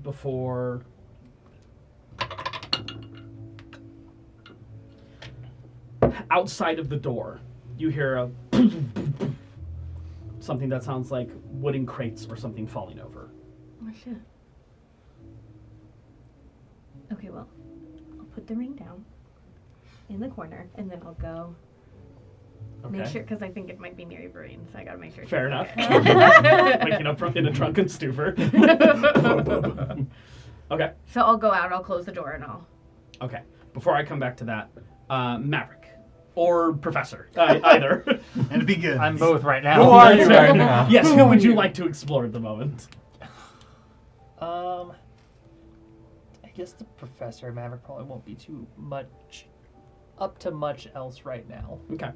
Before outside of the door, you hear a something that sounds like wooden crates or something falling over. Oh shit. Okay, well, I'll put the ring down in the corner, and then I'll go make Okay. sure, because I think it might be Neri Vereen, so I gotta make sure. Fair she's enough. okay. Waking up in a drunken stupor. Okay. So I'll go out, I'll close the door, and I'll. Okay. Before I come back to that, Maverick or Professor, either. And be good. I'm both right now. Who are you right now? Yes. Who would you like to explore at the moment? I guess the Professor Maverick probably won't be too much up to much else right now. Okay.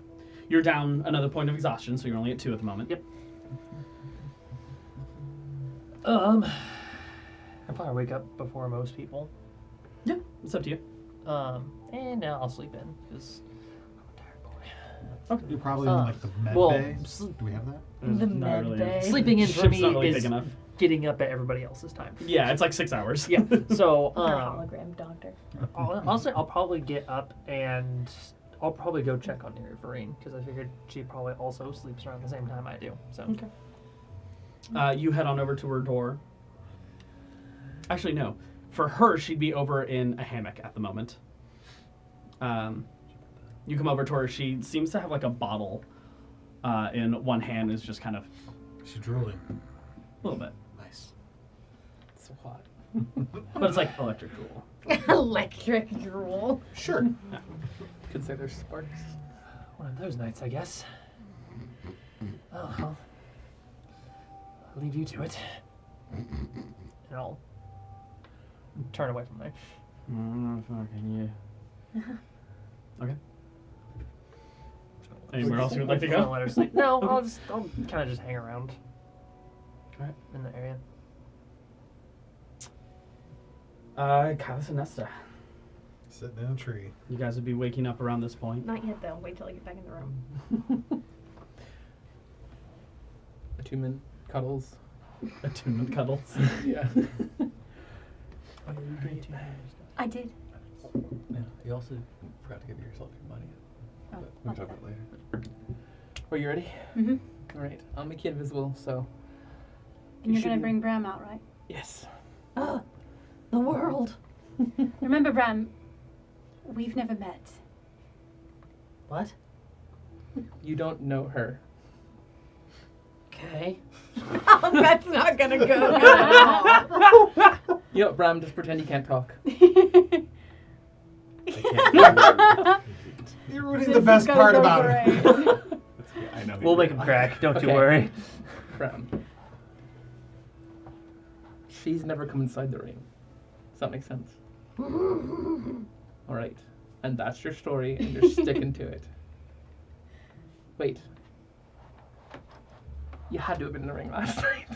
You're down another point of exhaustion, so you're only at 2 at the moment. Yep. I'll probably wake up before most people. Yeah, it's up to you. And I'll sleep in because I'm a tired boy. You're probably in like the med well, bay. Do we have that? The Not med really. bay. Sleeping in for Ship's me not really is big enough. getting up at everybody else's time. Yeah, it's like 6 hours. Yeah. So Her hologram doctor. honestly, I'll probably get up and I'll probably go check on Neri Vereen because I figured she probably also sleeps around the same time I do. So Okay. You head on over to her door. Actually, no. For her, she'd be over in a hammock at the moment. You come over to her. She seems to have like a bottle in one hand. Is just kind of She's drooling. a little bit, Nice. It's so hot. but it's like electric drool. Electric drool. Sure. Could say there's sparks. one of those nights, I guess. Oh, I'll leave you to it, and I'll turn away from there. Okay. Anywhere else you would like to Just wanna go? let her sleep. No, I'll kind of just hang around Alright. in the area. Kylis and Nesta. Sitting in a tree. You guys would be waking up around this point. Not yet, though. Wait till I get back in the room. Attunement cuddles. Attunement cuddles. Yeah. I did. Yeah, you also forgot to give yourself your money. Oh, But we can talk about it later. Are you ready? Mm-hmm. All right. I'll make you invisible. So. And you're should gonna be- bring Bram out, right? Yes. The world. Remember, Bram, we've never met. What? You don't know her. Okay. Oh, that's not gonna go good. You know, Bram, just pretend you can't talk. You're ruining the best part about it. I know. We'll make him crack. Don't you Okay. worry. Bram. She's never come inside the ring. Does that make sense? All right. And that's your story, and you're sticking to it. Wait. You had to have been in the ring last night.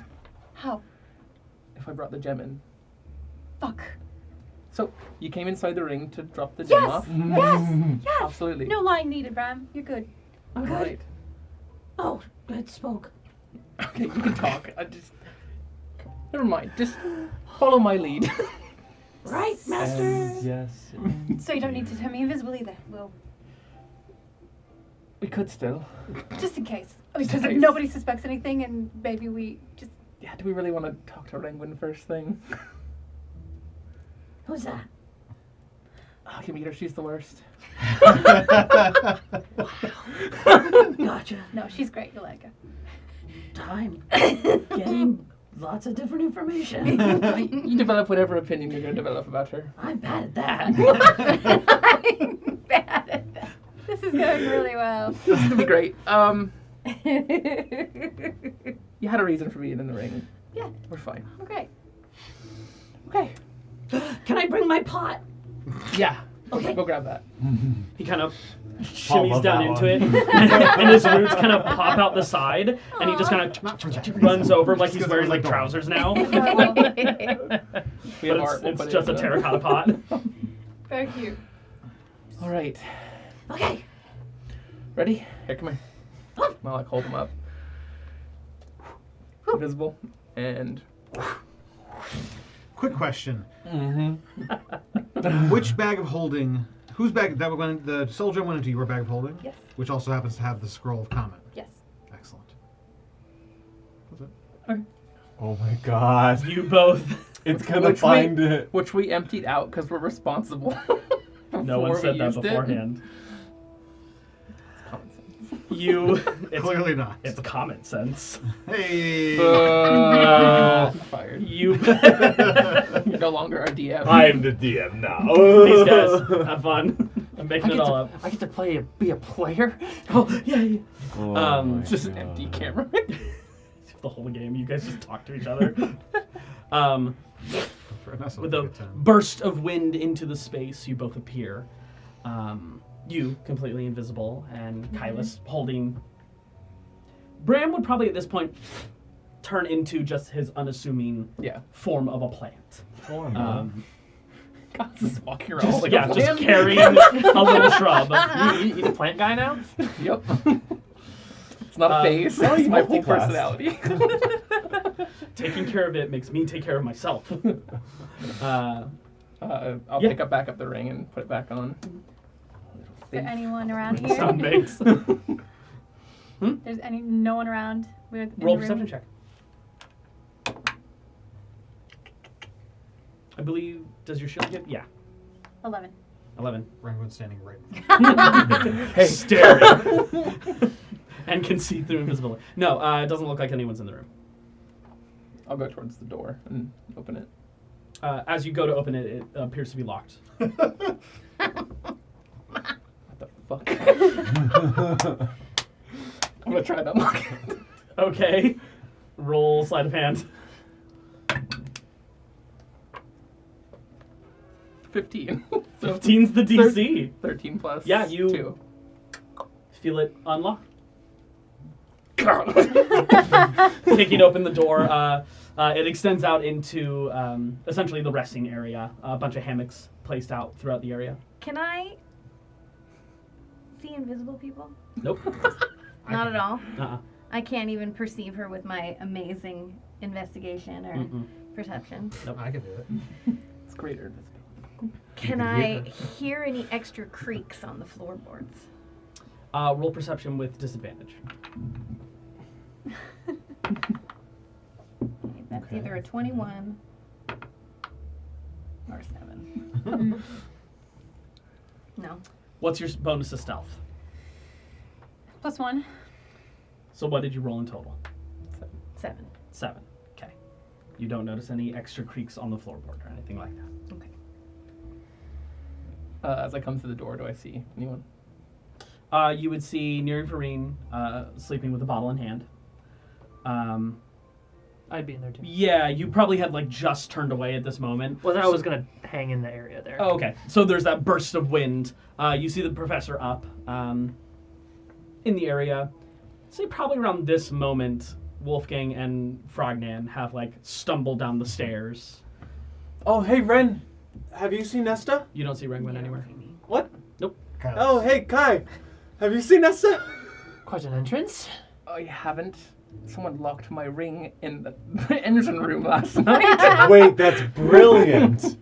How? If I brought the gem in. Fuck. So, you came inside the ring to drop the gem Yes! off? Yes! Yes! Absolutely. No lying needed, Bram. You're good. All right. Oh, good spoke. Okay, you can talk. I just... Never mind. Just follow my lead. Right, master? And yes. So you don't need to turn me invisible either. Well, We could still. just in case. Just Because in if case. nobody suspects anything and maybe we just... Yeah, do we really want to talk to Renwin first thing? Who's that? I can meet her. She's the worst. Gotcha. No, she's great. You'll like her. Time. Getting lots of different information. You develop whatever opinion you're going to develop about her. I'm bad at that. I'm bad at that. This is going really well. This is going to be great. You had a reason for being in the ring. Yeah. We're fine. Oh, great. Okay. Can I bring my pot? Yeah. Okay. Go grab that. He kind of love shimmies down that into one. it, and his roots kind of pop out the side, and he just kind Not for that. of runs over like he's Just wearing goes like like trousers now. Adorable. We have But art. We'll it's put it just a in the- terracotta pot. Very cute. All right. Okay. Ready? Here, come here. I'll like hold him up. Invisible. And Quick question. Mm-hmm. Which bag of holding... Whose bag... That went, the soldier went into your bag of holding? Yes. Which also happens to have the scroll of comment. Yes. Excellent. That's it. Oh my god. You both. It's gonna Which find we- it. which we emptied out because we're responsible. No one before we said that used it. beforehand. It's common sense. You. It's, Clearly not. it's common sense. Hey! Fired. You. You're no longer our DM. I'm the DM now. These guys have fun. I'm making it all up. I get to be a player. Oh yeah. Oh Um, my It's just an God. empty camera. The whole game, you guys just talk to each other. For us, it'll With be a good time. burst of wind into the space, you both appear. You completely invisible, and Kylus holding. Bram would probably at this point turn into just his unassuming Yeah. form of a plant. God, just walking around. Just, like yeah, a just plant. carrying a little shrub. You the plant guy now? Yep. It's not a phase. no, It's you my full multiclass. personality. Taking care of it makes me take care of myself. I'll Yeah. back up the ring and put it back on. Is there anyone around here? Sound makes. There's no one around. We're in Roll the perception room. check. I believe. Does your shield get? Yeah. 11. 11. Renwood standing right. Hey, staring. And can see through invisibility. No, it doesn't look like anyone's in the room. I'll go towards the door and open it. As you go to open it, it appears to be locked. What the fuck? I'm gonna try to unlock it. Okay. Roll sleight of hand. 15. 15's the DC. 13 plus Yeah, you- 2. Feel it unlock. Kicking open the door, it extends out into essentially the resting area. A bunch of hammocks placed out throughout the area. Can I see invisible people? Nope. Not at all. Uh-uh. I can't even perceive her with my amazing investigation or perception. I can do it. It's greater invisibility. Can I hear any extra creaks on the floorboards? Roll perception with disadvantage. That's Okay. either a 21 or 7. No. What's your bonus to stealth? +1. So what did you roll in total? 7. 7. Okay. You don't notice any extra creaks on the floorboard or anything like that. Okay. As I come through the door, do I see anyone? You would see Neri Vereen sleeping with a bottle in hand. I'd be in there too. Yeah, you probably had like just turned away at this moment. Well, I was gonna hang in the area there. Oh, okay. So there's that burst of wind. You see the professor up in the area. Say probably around this moment, Wolfgang and Frognan have like stumbled down the stairs. Oh, hey, Ren. Have you seen Nesta? You don't see Ringwin anywhere. What? Kyle. Oh, hey, Kai. Have you seen Nesta? Quite an entrance. I haven't. Someone locked my ring in the engine room last night. Wait, that's brilliant.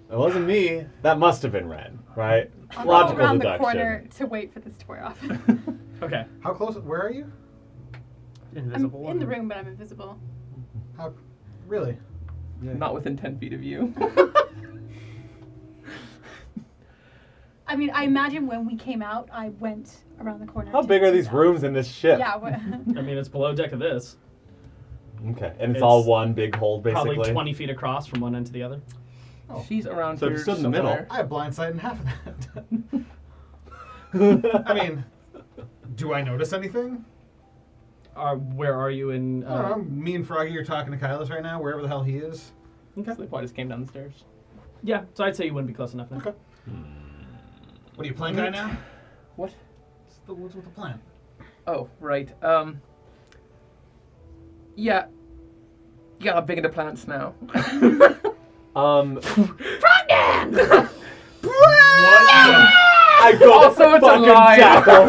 That wasn't me. That must have been Ren, right? I'll go Logical around deduction. the corner to wait for this to wear off. Okay. How close? Where are you? Invisible. I'm in the room, but I'm invisible. How? Really? Not within 10 feet of you. I mean, I imagine when we came out, I went around the corner. How to big are do these that. rooms in this ship? Yeah. I mean, it's below deck of this. Okay, and it's It's all one big hold, basically. Probably 20 feet across from one end to the other. Oh. She's around So here stood in the middle. somewhere. I have blind sight in half of that. I mean, do I notice anything? Where are you in? I don't know. Me and Froggy are talking to Kylos right now, wherever the hell he is. So they probably just came down the stairs. Yeah, so I'd say you wouldn't be close enough now. Okay. What are you playing guy now? What? What's with the plan? Oh, right. Yeah. Yeah, I'm big into plants now. I go Also, it's a fucking lie. tackle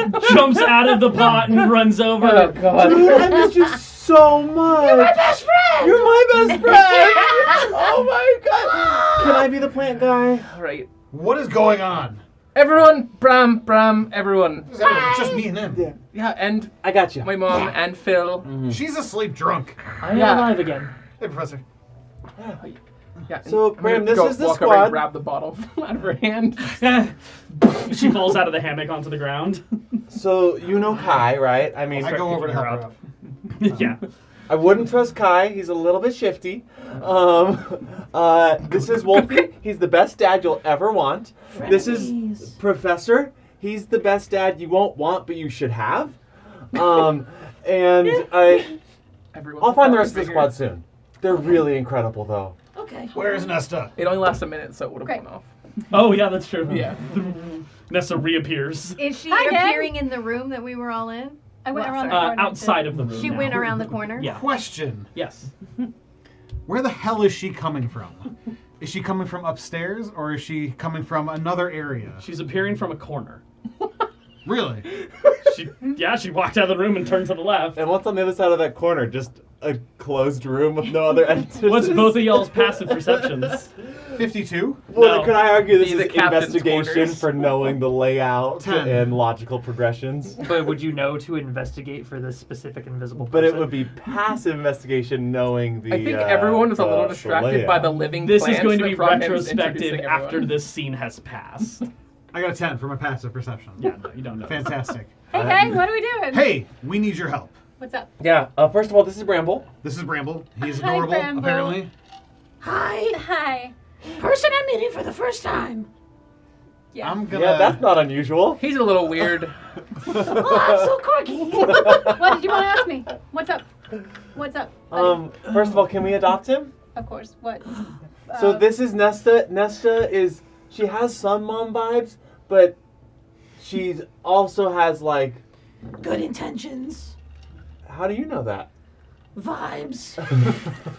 him. Jumps out of the pot and runs over. Oh, God. I miss you so much. You're my best friend. You're my best friend. Oh my god. Can I be the plant guy? All right. What is going on? Everyone, Bram, everyone. It's just me and him. Yeah, and I got you. my mom and Phil. She's asleep drunk. I'm Yeah. alive again. Hey, Professor. Yeah. So, I'm Bram, gonna this is the walk over squad. and grab the bottle out of her hand. She falls out of the hammock onto the ground. So you know Kai, right? I mean, I go over to picking help her her up. Yeah. I wouldn't trust Kai. He's a little bit shifty. This is Wolfie. He's the best dad you'll ever want. This is Professor. He's the best dad you won't want, but you should have. And Everyone's I'll find the rest of the bigger. squad soon. They're really incredible, though. Okay. Where's Nesta? It only lasts a minute, so it would have Okay. gone off. Oh, yeah, that's true. Yeah. Nessa reappears. Is she Hi, Dad. appearing in the room that we were all in? I went Well, around the sorry. corner. Outside of the room. She now. went around the corner? Yeah. Question. Yes. Where the hell is she coming from? Is she coming from upstairs or is she coming from another area? She's appearing from a corner. Really? She walked out of the room and turned to the left. And what's on the other side of that corner? Just a closed room with no other entrances? What's both of y'all's passive perceptions? 52? Well, No. could I argue this Be the is captain's investigation quarters. for knowing the layout 10. and logical progressions? But would you know to investigate for this specific invisible person? But it would be passive investigation knowing the I think everyone is a little the distracted by the layout. living This is plants going to that be Frogman's retrospective introducing after everyone. this scene has passed. I got a 10 for my passive perception. Yeah, no, you don't know. Fantastic. Hey, what are we doing? Hey, we need your help. What's up? Yeah, first of all, this is Bramble. This is Bramble. He's Hi, adorable, Bramble. apparently. Hi. Hi. Person I'm meeting for the first time. Yeah. I'm gonna. Yeah, that's not unusual. He's a little weird. Oh, I'm so quirky. What did you want to ask me? What's up? What's up? buddy? First of all, can we adopt him? Of course. What? So this is Nesta. Nesta she has some mom vibes, but she also has like good intentions. How do you know that? Vibes.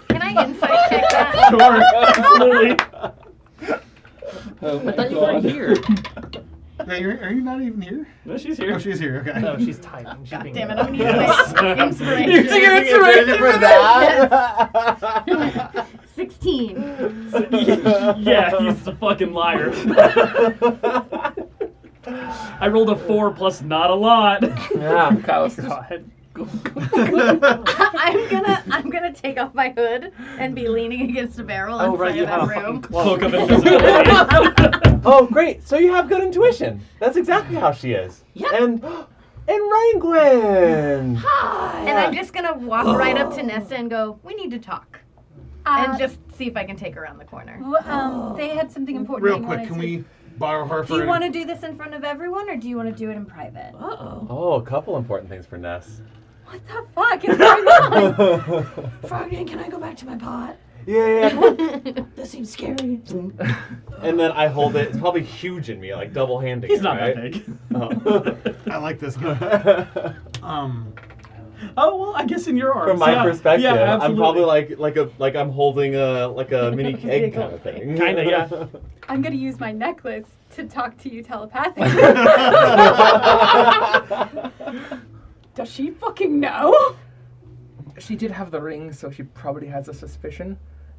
Can I insight check that? Sure, absolutely. Oh my I thought you God. weren't here. Yeah, are you not even here? No, she's here. Oh, she's here. Okay. No, she's typing. She's God being damn it, real. I'm gonna use my inspiration. Using your inspiration for that? 16. Yeah, he's a fucking liar. I rolled a 4 plus not a lot. Yeah. Kyle's God. I'm gonna take off my hood and be leaning against a barrel Oh, right, inside you of have that a fucking room. cloak of invisibility. Oh, great. So you have good intuition. That's exactly how she is. Yep. And Raingwin. Hi. And I'm just gonna walk right up to Nesta and go, we need to talk. And just see if I can take her around the corner. They had something important. Real they quick, wanted can to- we borrow her Do for? you want to do this in front of everyone, or do you want to do it in private? Uh-oh. Oh, a couple important things for Ness. What the fuck is going on? Frogman, can I go back to my pot? Yeah. Come on. That seems scary. And then I hold it. It's probably huge in me, like double-handing. He's it, not right? that big. Oh. I like this guy. Oh well, I guess in your arms. From my yeah. perspective, yeah, I'm absolutely. probably like I'm holding a mini keg kind of thing. Kinda, yeah. I'm gonna use my necklace to talk to you telepathically. Does she fucking know? She did have the ring, so she probably has a suspicion.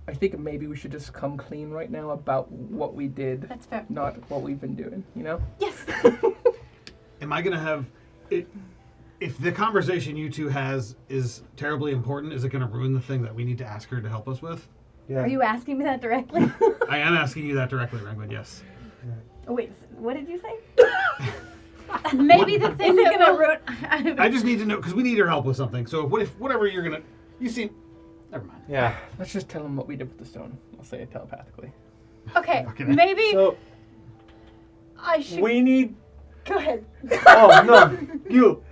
I think maybe we should just come clean right now about what we did, That's fair. not what we've been doing, you know? Yes. Am I gonna have it? If the conversation you two is terribly important, is it gonna ruin the thing that we need to ask her to help us with? Yeah. Are you asking me that directly? I am asking you that directly, Rangwood. Yes. Oh, wait, what did you say? Maybe the thing Is it that gonna will. ruin? I just need to know because we need her help with something. So what if whatever you're gonna, you seem, never mind. Yeah. Let's just tell him what we did with the stone. I'll say it telepathically. Okay, Fucking- maybe So I should. we need. Go ahead. Oh no, you.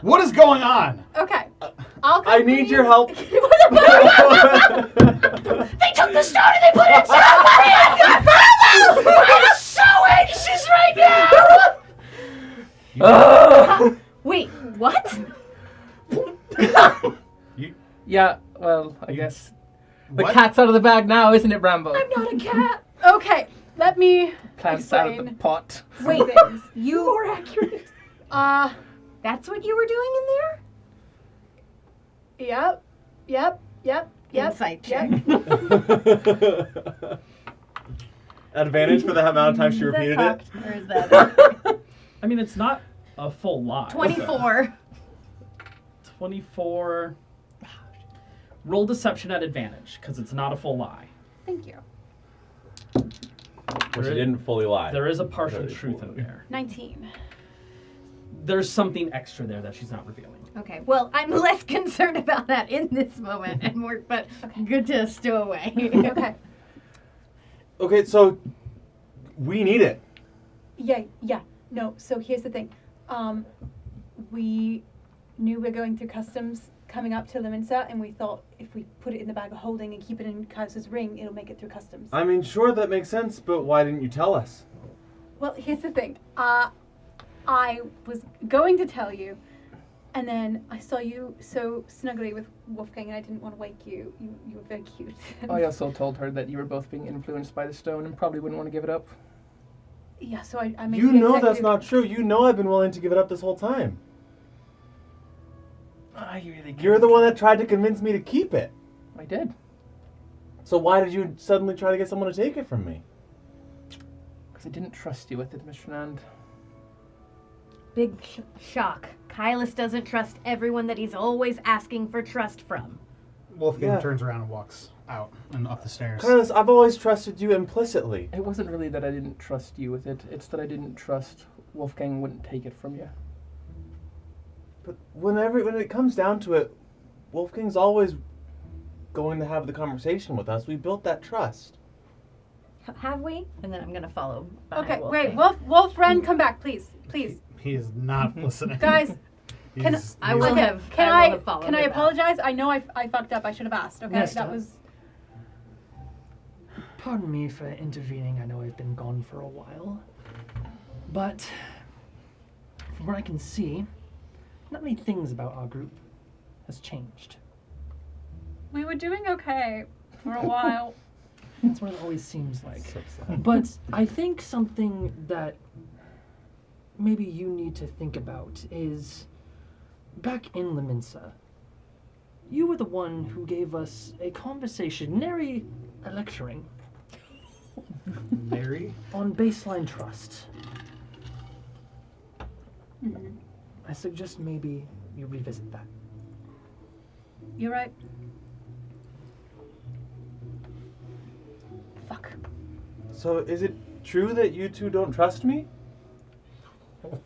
What is going on? Okay. I'll I come need to your you. help. They took the stone and they put it inside my hand! I'm so anxious right now! Wait, what? Yeah, well, I guess the What? cat's out of the bag now, isn't it, Brambo? I'm not a cat. Okay, let me Plants out of the explain. pot. Wait, things. you More accurate. That's what you were doing in there? Yep. Insight check. Advantage for the amount of time she Is that repeated it. cocked, or is that I mean, it's not a full lie. 24? 24. Roll deception at advantage, because it's not a full lie. Thank you. Well, she didn't fully lie. There is a partial Very truth cool. in there. 19. There's something extra there that she's not revealing. Okay, well, I'm less concerned about that in this moment, and more, but good to stow away. Okay. Okay, so we need it. Yeah. No, so here's the thing. We knew we're going through customs coming up to Leminsa, and we thought if we put it in the bag of holding and keep it in Kaiser's ring, it'll make it through customs. I mean, sure, that makes sense, but why didn't you tell us? Well, here's the thing. I was going to tell you, and then I saw you so snugly with Wolfgang, and I didn't want to wake you. You were very cute. I also told her that you were both being influenced by the stone and probably wouldn't want to give it up. Yeah, so I made You the know that's executive- not true. You know I've been willing to give it up this whole time. I really You're the one that tried to convince me to keep it. I did. So why did you suddenly try to get someone to take it from me? Because I didn't trust you with it, Mr. Nand. Big shock. Kylus doesn't trust everyone that he's always asking for trust from. Wolfgang Yeah. turns around and walks out and up the stairs. Carlos, I've always trusted you implicitly. It wasn't really that I didn't trust you with it. It's that I didn't trust Wolfgang wouldn't take it from you. But when it comes down to it, Wolfgang's always going to have the conversation with us. We built that trust. Have we? And then I'm gonna follow. behind Okay, Wolfgang. wait, Wolf, Ren, come back, please. He is not listening. Guys, He's- I he's- will okay, have. can I will have followed can I him back. apologize? I know I fucked up. I should have asked. Okay, Nesta. that was. Pardon me for intervening. I know I've been gone for a while. But what I can see, not many things about our group has changed. We were doing okay for a while. That's what it always seems like. So sad. But I think something that maybe you need to think about is back in Leminsa, you were the one who gave us a conversation, nary a lecturing, Mary? on baseline trust. Mhm. I suggest maybe you revisit that. You're right. Fuck. So is it true that you two don't trust me?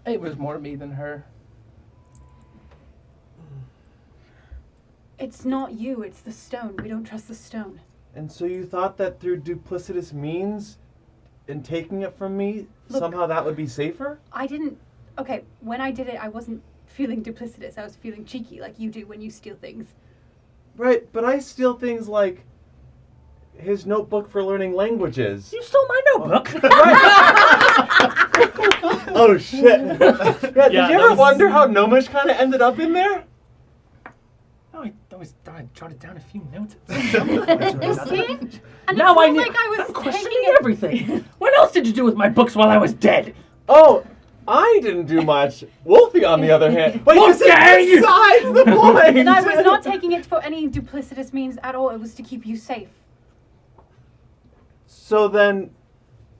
It was more me than her. It's not you, it's the stone. We don't trust the stone. And so you thought that through duplicitous means in taking it from me, Look. somehow that would be safer? I didn't. Okay, when I did it, I wasn't feeling duplicitous. I was feeling cheeky, like you do when you steal things. Right, but I steal things like his notebook for learning languages. You stole my notebook! Oh shit. Yeah, did Yeah, you that ever was- wonder how Gnomish kind of ended up in there? Oh, I jotted down a few notes. You see? And Now it's I not knew. like I was I'm questioning taking it. everything. What else did you do with my books while I was dead? Oh, I didn't do much. Wolfie, on the other hand. Wait, this is Wolfgang! besides the point! And I was not taking it for any duplicitous means at all. It was to keep you safe. So then,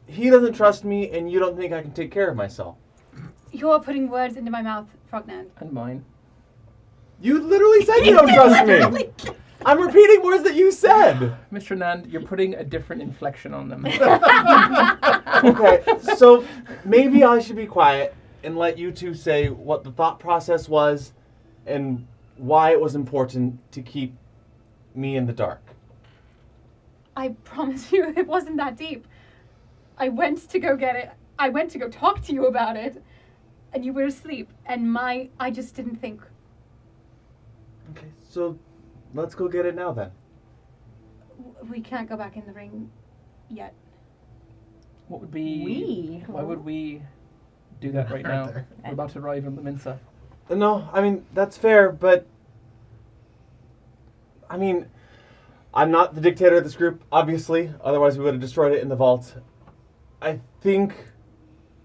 he doesn't trust me, and you don't think I can take care of myself. You're putting words into my mouth, Frognan. And mine. You literally said you don't trust me. I'm repeating words that you said. Mr. Nand, you're putting a different inflection on them. Okay, so maybe I should be quiet and let you two say what the thought process was and why it was important to keep me in the dark. I promise you, it wasn't that deep. I went to go get it. I went to go talk to you about it, and you were asleep. And I just didn't think. Okay, so let's go get it now then. We can't go back in the ring yet. What would be... We? Why would we do that right now? there. We're about to arrive in Leminsa. No, I mean, that's fair, but... I mean, I'm not the dictator of this group, obviously. Otherwise, we would have destroyed it in the vault. I think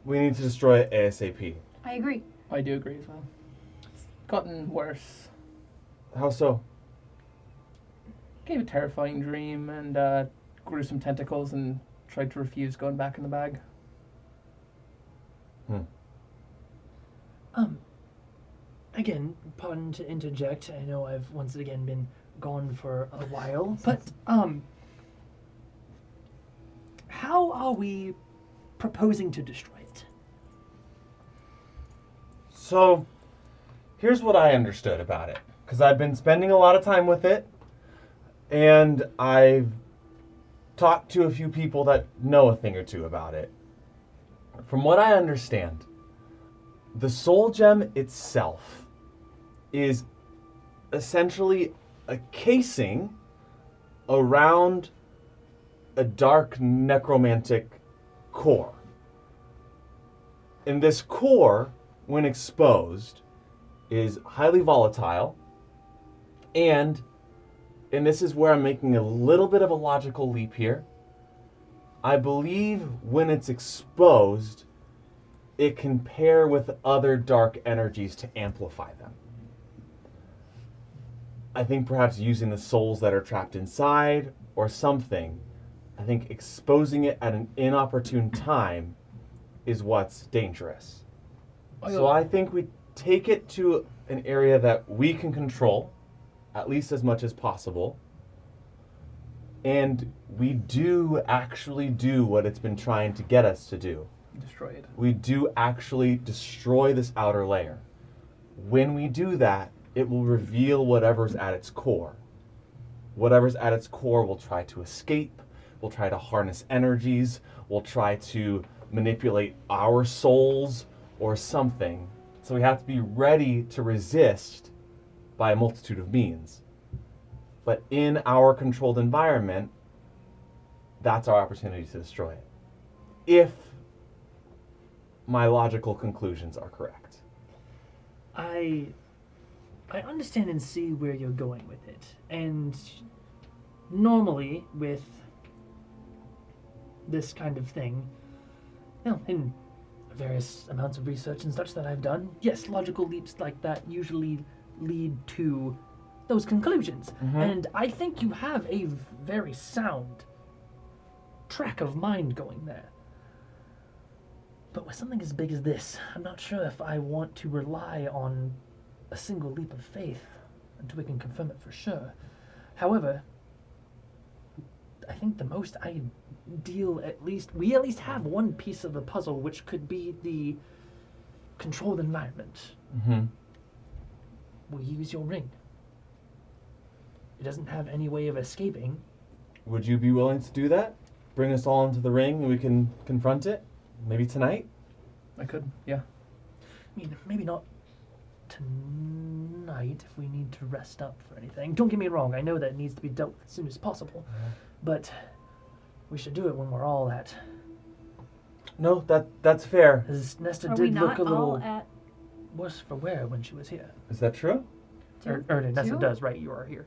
we need to destroy it ASAP. I agree. I do agree as well. It's gotten worse. How so? Gave a terrifying dream and gruesome tentacles and tried to refuse going back in the bag. Again, pardon to interject. I know I've once again been gone for a while, but how are we proposing to destroy it? So, here's what I understood about it. Because I've been spending a lot of time with it, and I've talked to a few people that know a thing or two about it. From what I understand, the soul gem itself is essentially a casing around a dark necromantic core. And this core, when exposed, is highly volatile, and this is where I'm making a little bit of a logical leap here. I believe when it's exposed, it can pair with other dark energies to amplify them. I think perhaps using the souls that are trapped inside or something. I think exposing it at an inopportune time is what's dangerous. So I think we take it to an area that we can control, at least as much as possible, and we do actually do what it's been trying to get us to do. Destroy it. We do actually destroy this outer layer. When we do that, it will reveal whatever's at its core. Whatever's at its core will try to escape, will try to harness energies, will try to manipulate our souls or something. So we have to be ready to resist by a multitude of means. But in our controlled environment, that's our opportunity to destroy it. If my logical conclusions are correct. I understand and see where you're going with it. And normally with this kind of thing, in various amounts of research and such that I've done, yes, logical leaps like that usually lead to those conclusions. And I think you have a very sound track of mind going there. But with something as big as this, I'm not sure if I want to rely on a single leap of faith until we can confirm it for sure. However, I think the most we at least have one piece of the puzzle, which could be the controlled environment. We'll use your ring. It doesn't have any way of escaping. Would you be willing to do that? Bring us all into the ring and we can confront it? Maybe tonight? I could, yeah. I mean, maybe not tonight if we need to rest up for anything. Don't get me wrong, I know that it needs to be dealt with as soon as possible. But we should do it when we're all at... No, that's fair. As Nesta Are we did not look a little all at... worse for wear when she was here. Is that true? Nesta Two? does, right? You are here.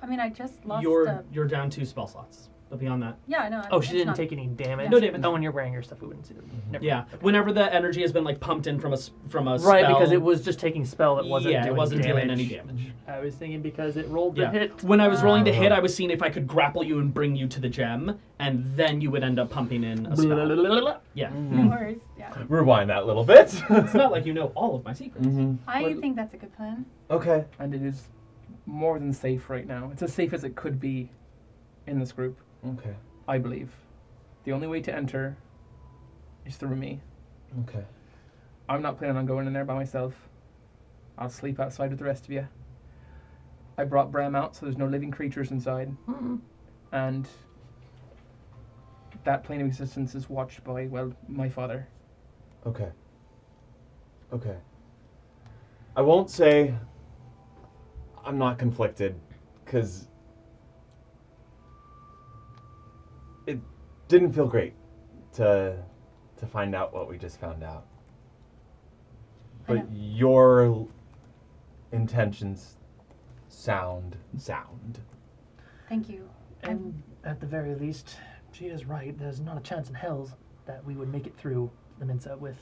I mean, I just lost You're down 2 spell slots. But beyond that, Yeah, no. Oh, she it's didn't not- take any damage? No damage. Oh, when you're wearing your stuff, we wouldn't see them. Never yeah. mind. Okay. Whenever the energy has been like pumped in from a spell, Right, because it was just taking spell. It wasn't doing it wasn't damage. doing any damage. I was thinking because it rolled the Yeah. hit. When I was rolling to hit, I was seeing if I could grapple you and bring you to the gem, and then you would end up pumping in a spell. Yeah. No worries. Yeah. Rewind that little bit. It's not like you know all of my secrets. I think that's a good plan. Okay. And it is more than safe right now. It's as safe as it could be in this group, Okay. I believe. The only way to enter is through me. Okay. I'm not planning on going in there by myself. I'll sleep outside with the rest of you. I brought Bram out, so there's no living creatures inside. And that plane of existence is watched by, well, my father. Okay. Okay. I won't say I'm not conflicted, because it didn't feel great to find out what we just found out. I know. But your intentions sound sound. Thank you. And at the very least, she is right. There's not a chance in hell that we would make it through the Mensa with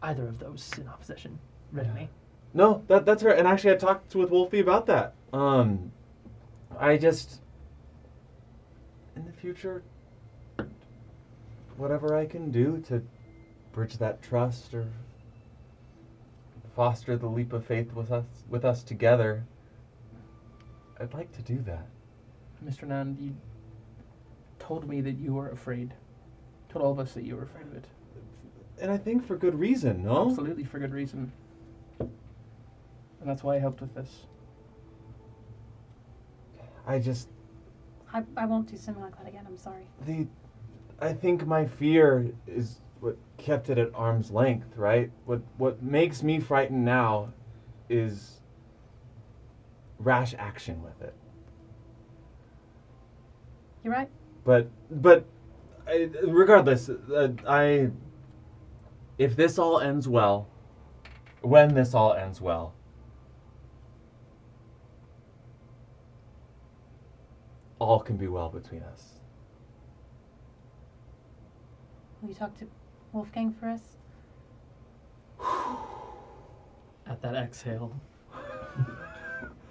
either of those in opposition. Readily. No, that's right. And actually, I talked with Wolfie about that. I just, in the future, whatever I can do to bridge that trust or foster the leap of faith with us together, I'd like to do that. Mr. Nand, you told me that you were afraid. Told all of us that you were afraid of it. And I think for good reason, no? Absolutely for good reason. And that's why I helped with this. I won't do something like that again. I'm sorry. I think my fear is what kept it at arm's length, right? What makes me frightened now is rash action with it. You're right. But regardless, if this all ends well, when this all ends well, all can be well between us. Will you talk to Wolfgang for us? At that exhale,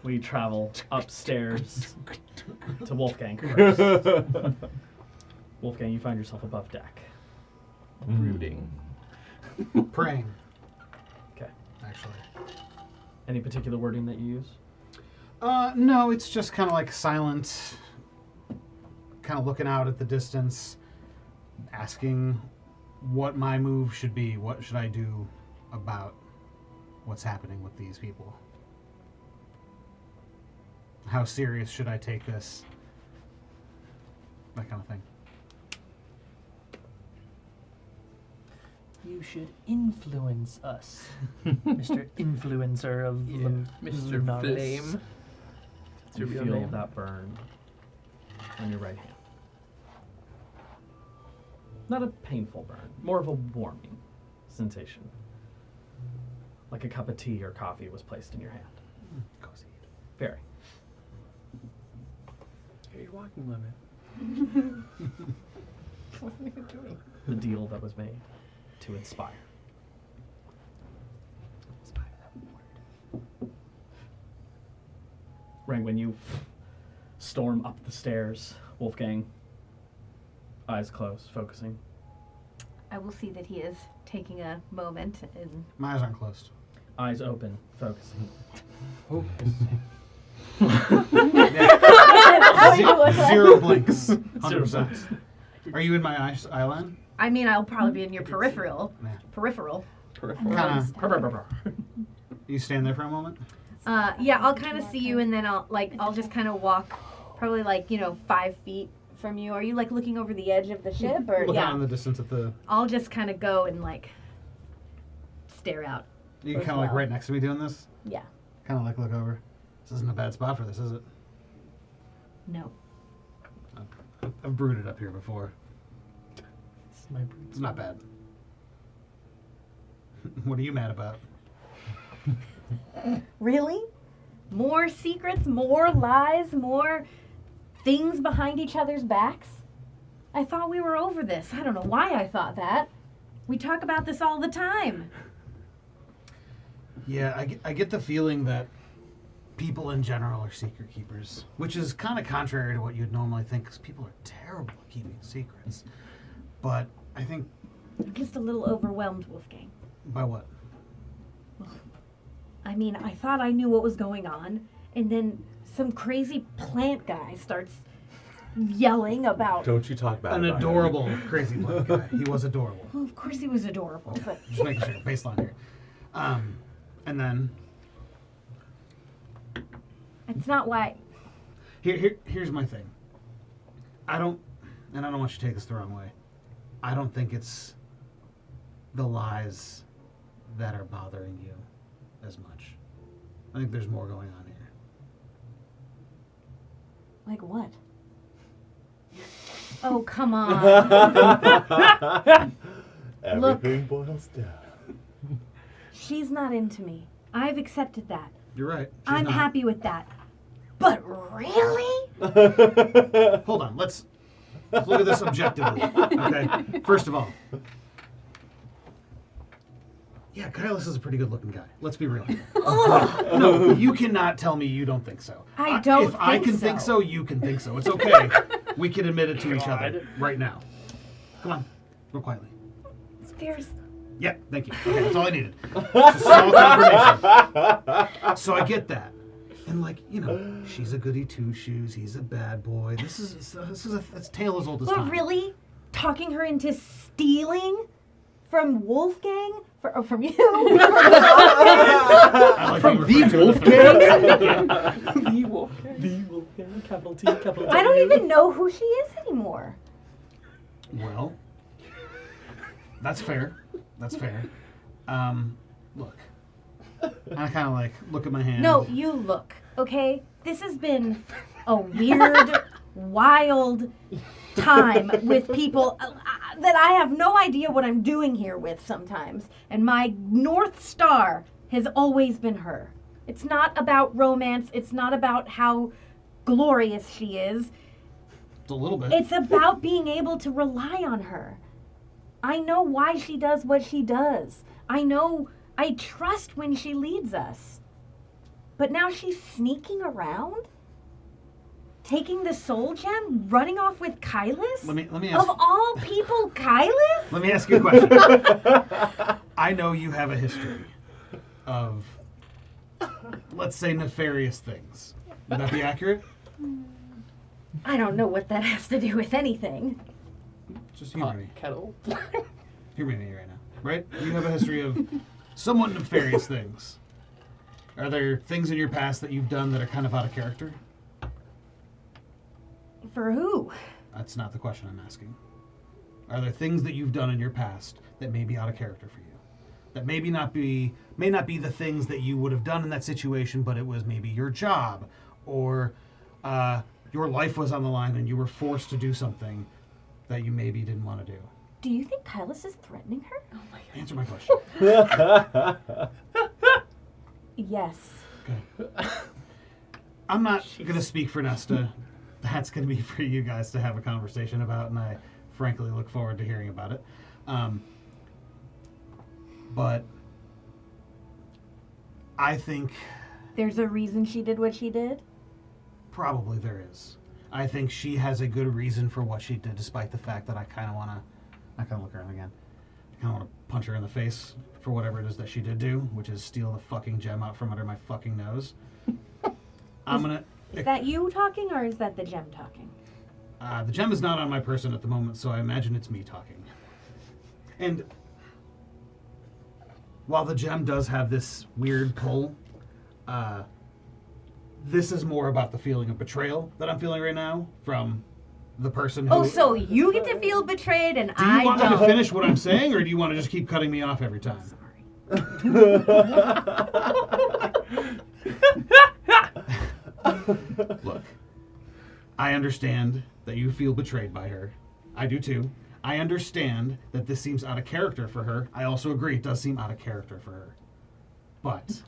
we travel upstairs to Wolfgang first. Wolfgang, you find yourself above deck. Brooding. Praying, Okay. actually. Any particular wording that you use? No, it's just kind of like silent, kind of looking out at the distance, asking what my move should be. What should I do about what's happening with these people? How serious should I take this? That kind of thing. You should influence us, Mr. Influencer of Mr. Lunaris. Flame. That's You your real feel name. that burn on your right hand. Not a painful burn, more of a warming sensation. like a cup of tea or coffee was placed in your hand. Cozy. Very. Here's your walking limit. Wasn't even doing. The deal that was made to inspire. Right when you storm up the stairs, Wolfgang, eyes closed, focusing. I will see that he is taking a moment and My eyes aren't closed. Eyes open, focusing. Zero blinks. Zero 100%. blinks. Are you in my eye line? I mean, I'll probably be in your peripheral. Yeah. Peripheral. Kinda. You stand there for a moment? Yeah, I'll kind of see you, and then I'll just kind of walk, probably 5 feet from you. Are you looking over the edge of the ship, or Look yeah? out in the distance at the. I'll just kind of go and stare out. You as kind of well. right next to me doing this? Yeah. Kind of look over. This isn't a bad spot for this, is it? No. I've brewed it up here before. This is my breed. It's not bad. What are you mad about? Really? More secrets, more lies, more things behind each other's backs? I thought we were over this. I don't know why I thought that. We talk about this all the time. Yeah, I get the feeling that people in general are secret keepers, which is kind of contrary to what you'd normally think, because people are terrible at keeping secrets. But I think... I'm just a little overwhelmed, Wolfgang. By what? I mean, I thought I knew what was going on, and then some crazy plant guy starts yelling about... Don't you talk about An it. adorable crazy black guy. He was adorable. Well, of course he was adorable, but... Just making sure, baseline here. And then... It's not why... Here's my thing. I don't want you to take this the wrong way. I don't think it's the lies that are bothering you as much. I think there's more going on here. Like what? Oh, come on. Everything boils down. She's not into me. I've accepted that. You're right. She's I'm not. happy with that. But really? Hold on. Let's look at this objectively. Okay. First of all, yeah, Kylus is a pretty good-looking guy. Let's be real. No, you cannot tell me you don't think so. I don't If I think can so. think so, you can think so. It's okay. We can admit it to each other right now. Come on, real quietly. There's... Yeah, thank you. Okay, that's all I needed. Just solid confirmation. So I get that. And she's a goody two-shoes. He's a bad boy. That's tale as old as time. But really? Talking her into stealing from Wolfgang? From you? From the Wolfgang? The Wolfgang. The Wolfgang, capital T, capital T. I don't even know who she is anymore. Well, that's fair. That's fair. Look. I kind of look at my hand. No, you look, okay? This has been a weird, wild time with people that I have no idea what I'm doing here with sometimes. And my North Star has always been her. It's not about romance. It's not about how glorious she is. It's a little bit. It's about being able to rely on her. I know why she does what she does. I trust when she leads us. But now she's sneaking around? Taking the soul gem? Running off with Kylus? Let me ask. Of all people, Kylus? Let me ask you a question. I know you have a history of, let's say, nefarious things. Would that be accurate? I don't know what that has to do with anything. Just humor me. Kettle. Humor me right now. Right? You have a history of somewhat nefarious things. Are there things in your past that you've done that are kind of out of character? For who? That's not the question I'm asking. Are there things that you've done in your past that may be out of character for you? That may not be the things that you would have done in that situation, but it was maybe your job, or your life was on the line and you were forced to do something that you maybe didn't want to do. Do you think Kylus is threatening her? Oh my god. Answer my question. Yes. Okay. I'm not going to speak for Nesta. That's going to be for you guys to have a conversation about, and I frankly look forward to hearing about it. But I think There's a reason she did what she did? probably there is. I think she has a good reason for what she did, despite the fact that I kind of want to... I kind of look around again. I kind of want to punch her in the face for whatever it is that she did do, which is steal the fucking gem out from under my fucking nose. I'm going to... Is that you talking or is that the gem talking? The gem is not on my person at the moment, so I imagine it's me talking. And while the gem does have this weird pull, this is more about the feeling of betrayal that I'm feeling right now from the person who... Oh, so you get to feel betrayed and Do you I want me don't. to finish what I'm saying, or do you want to just keep cutting me off every time? Look, I understand that you feel betrayed by her. I do too. I understand that this seems out of character for her. I also agree it does seem out of character for her. But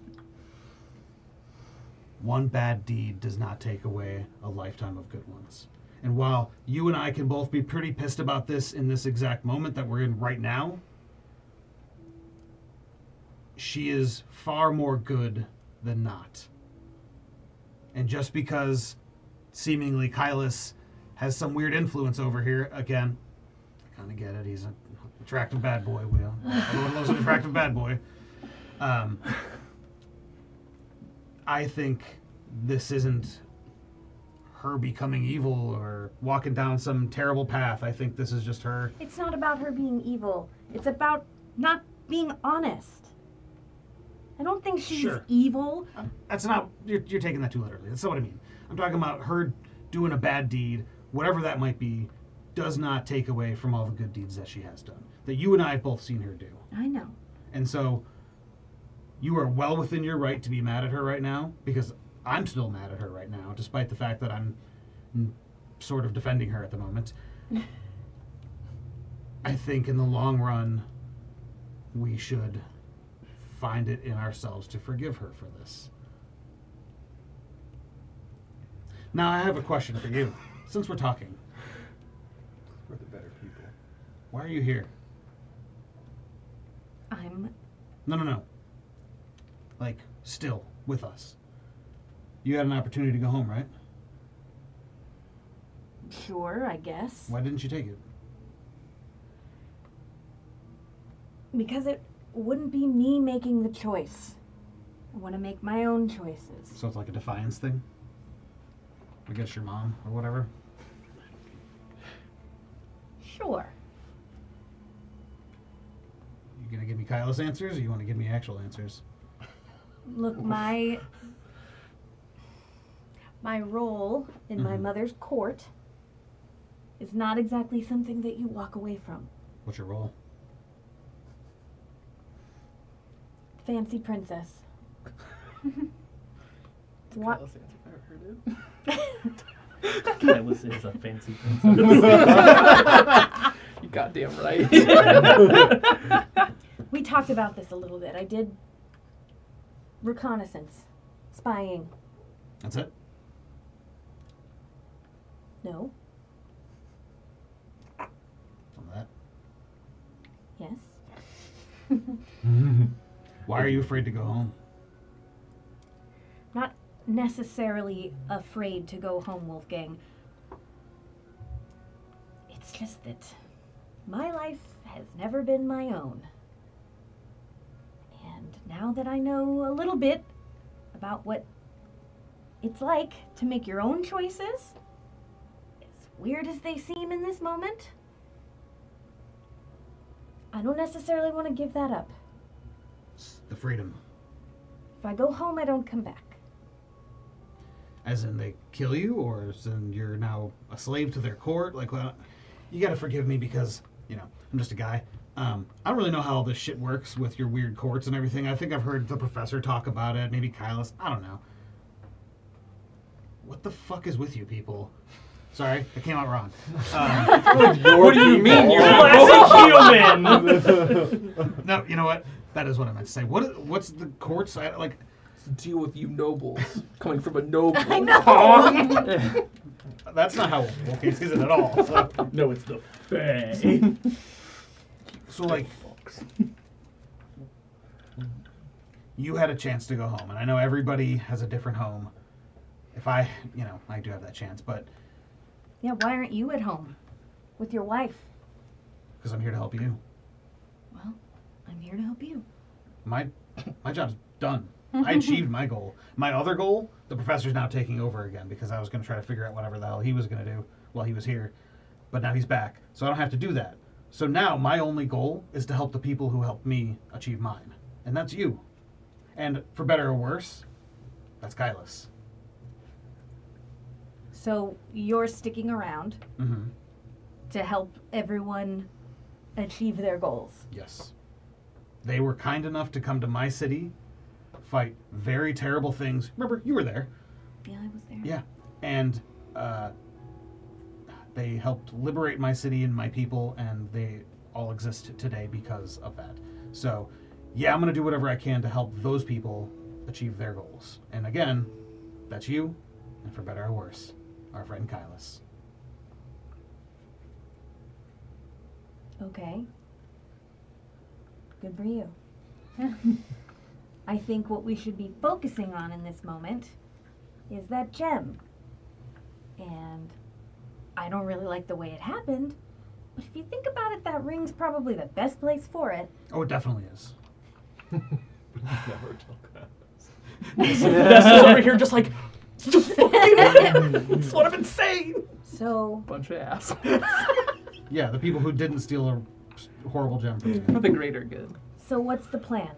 one bad deed does not take away a lifetime of good ones. And while you and I can both be pretty pissed about this in this exact moment that we're in right now, she is far more good than not. And just because seemingly Kylus has some weird influence over here, again, I kind of get it. He's an attractive bad boy. Everyone loves an attractive bad boy. I think this isn't her becoming evil or walking down some terrible path. I think this is just her. It's not about her being evil. It's about not being honest. I don't think she's Sure. evil. That's not, you're taking that too literally. That's not what I mean. I'm talking about her doing a bad deed, whatever that might be, does not take away from all the good deeds that she has done. That you and I have both seen her do. I know. And so, you are well within your right to be mad at her right now, because I'm still mad at her right now, despite the fact that I'm sort of defending her at the moment. I think in the long run, we should find it in ourselves to forgive her for this. Now, I have a question for you. Since we're talking, We're the better people. why are you here? I'm. No. Like, still with us. You had an opportunity to go home, right? Sure, I guess. Why didn't you take it? Because it wouldn't be me making the choice. I want to make my own choices. So it's like a defiance thing? Against your mom or whatever? Sure. You gonna give me Kyle's answers, or you want to give me actual answers? Look, my role in my Mhm. mother's court is not exactly something that you walk away from. What's your role? Fancy princess. What? Coolest answer I've ever heard it. Kylus is a fancy princess. You goddamn right. We talked about this a little bit. I did reconnaissance, spying. That's it? No. Some of that. Yes. Why are you afraid to go home? Not necessarily afraid to go home, Wolfgang. It's just that my life has never been my own. And now that I know a little bit about what it's like to make your own choices, as weird as they seem in this moment, I don't necessarily want to give that up. The freedom. If I go home, I don't come back. As in they kill you, or as in you're now a slave to their court? Like, well, you gotta forgive me because, you know, I'm just a guy. I don't really know how all this shit works with your weird courts and everything. I think I've heard the professor talk about it, maybe Kylus. I don't know. What the fuck is with you people? Sorry, I came out wrong. What do you mean? You're classic human. No, you know what? That is what I meant to say. What's the courts? deal with you nobles coming from a noble. I know. That's not how Wolfgang sees it at all. So, No, it's the Fae. so like, you had a chance to go home, and I know everybody has a different home. If I do have that chance, but Yeah, why aren't you at home with your wife? because I'm here to help you. Well, I'm here to help you. My job's done. I achieved my goal. My other goal, the professor's now taking over again because I was going to try to figure out whatever the hell he was going to do while he was here. But now he's back, so I don't have to do that. So now my only goal is to help the people who helped me achieve mine. And that's you. And for better or worse, that's Kylus. So you're sticking around Mm-hmm. to help everyone achieve their goals. Yes. They were kind enough to come to my city, fight very terrible things. Remember, you were there. Yeah, I was there. Yeah. And they helped liberate my city and my people, and they all exist today because of that. So, yeah, I'm going to do whatever I can to help those people achieve their goals. And again, that's you, and for better or worse, our friend Kylus. Okay. Good for you. I think what we should be focusing on in this moment is that gem. And I don't really like the way it happened, but if you think about it, that ring's probably the best place for it. Oh, it definitely is. Never talk about This is over here just like, it's sort of insane. So, Bunch of ass. Yeah, the people who didn't steal a horrible gem from For you. the greater good. so what's the plan?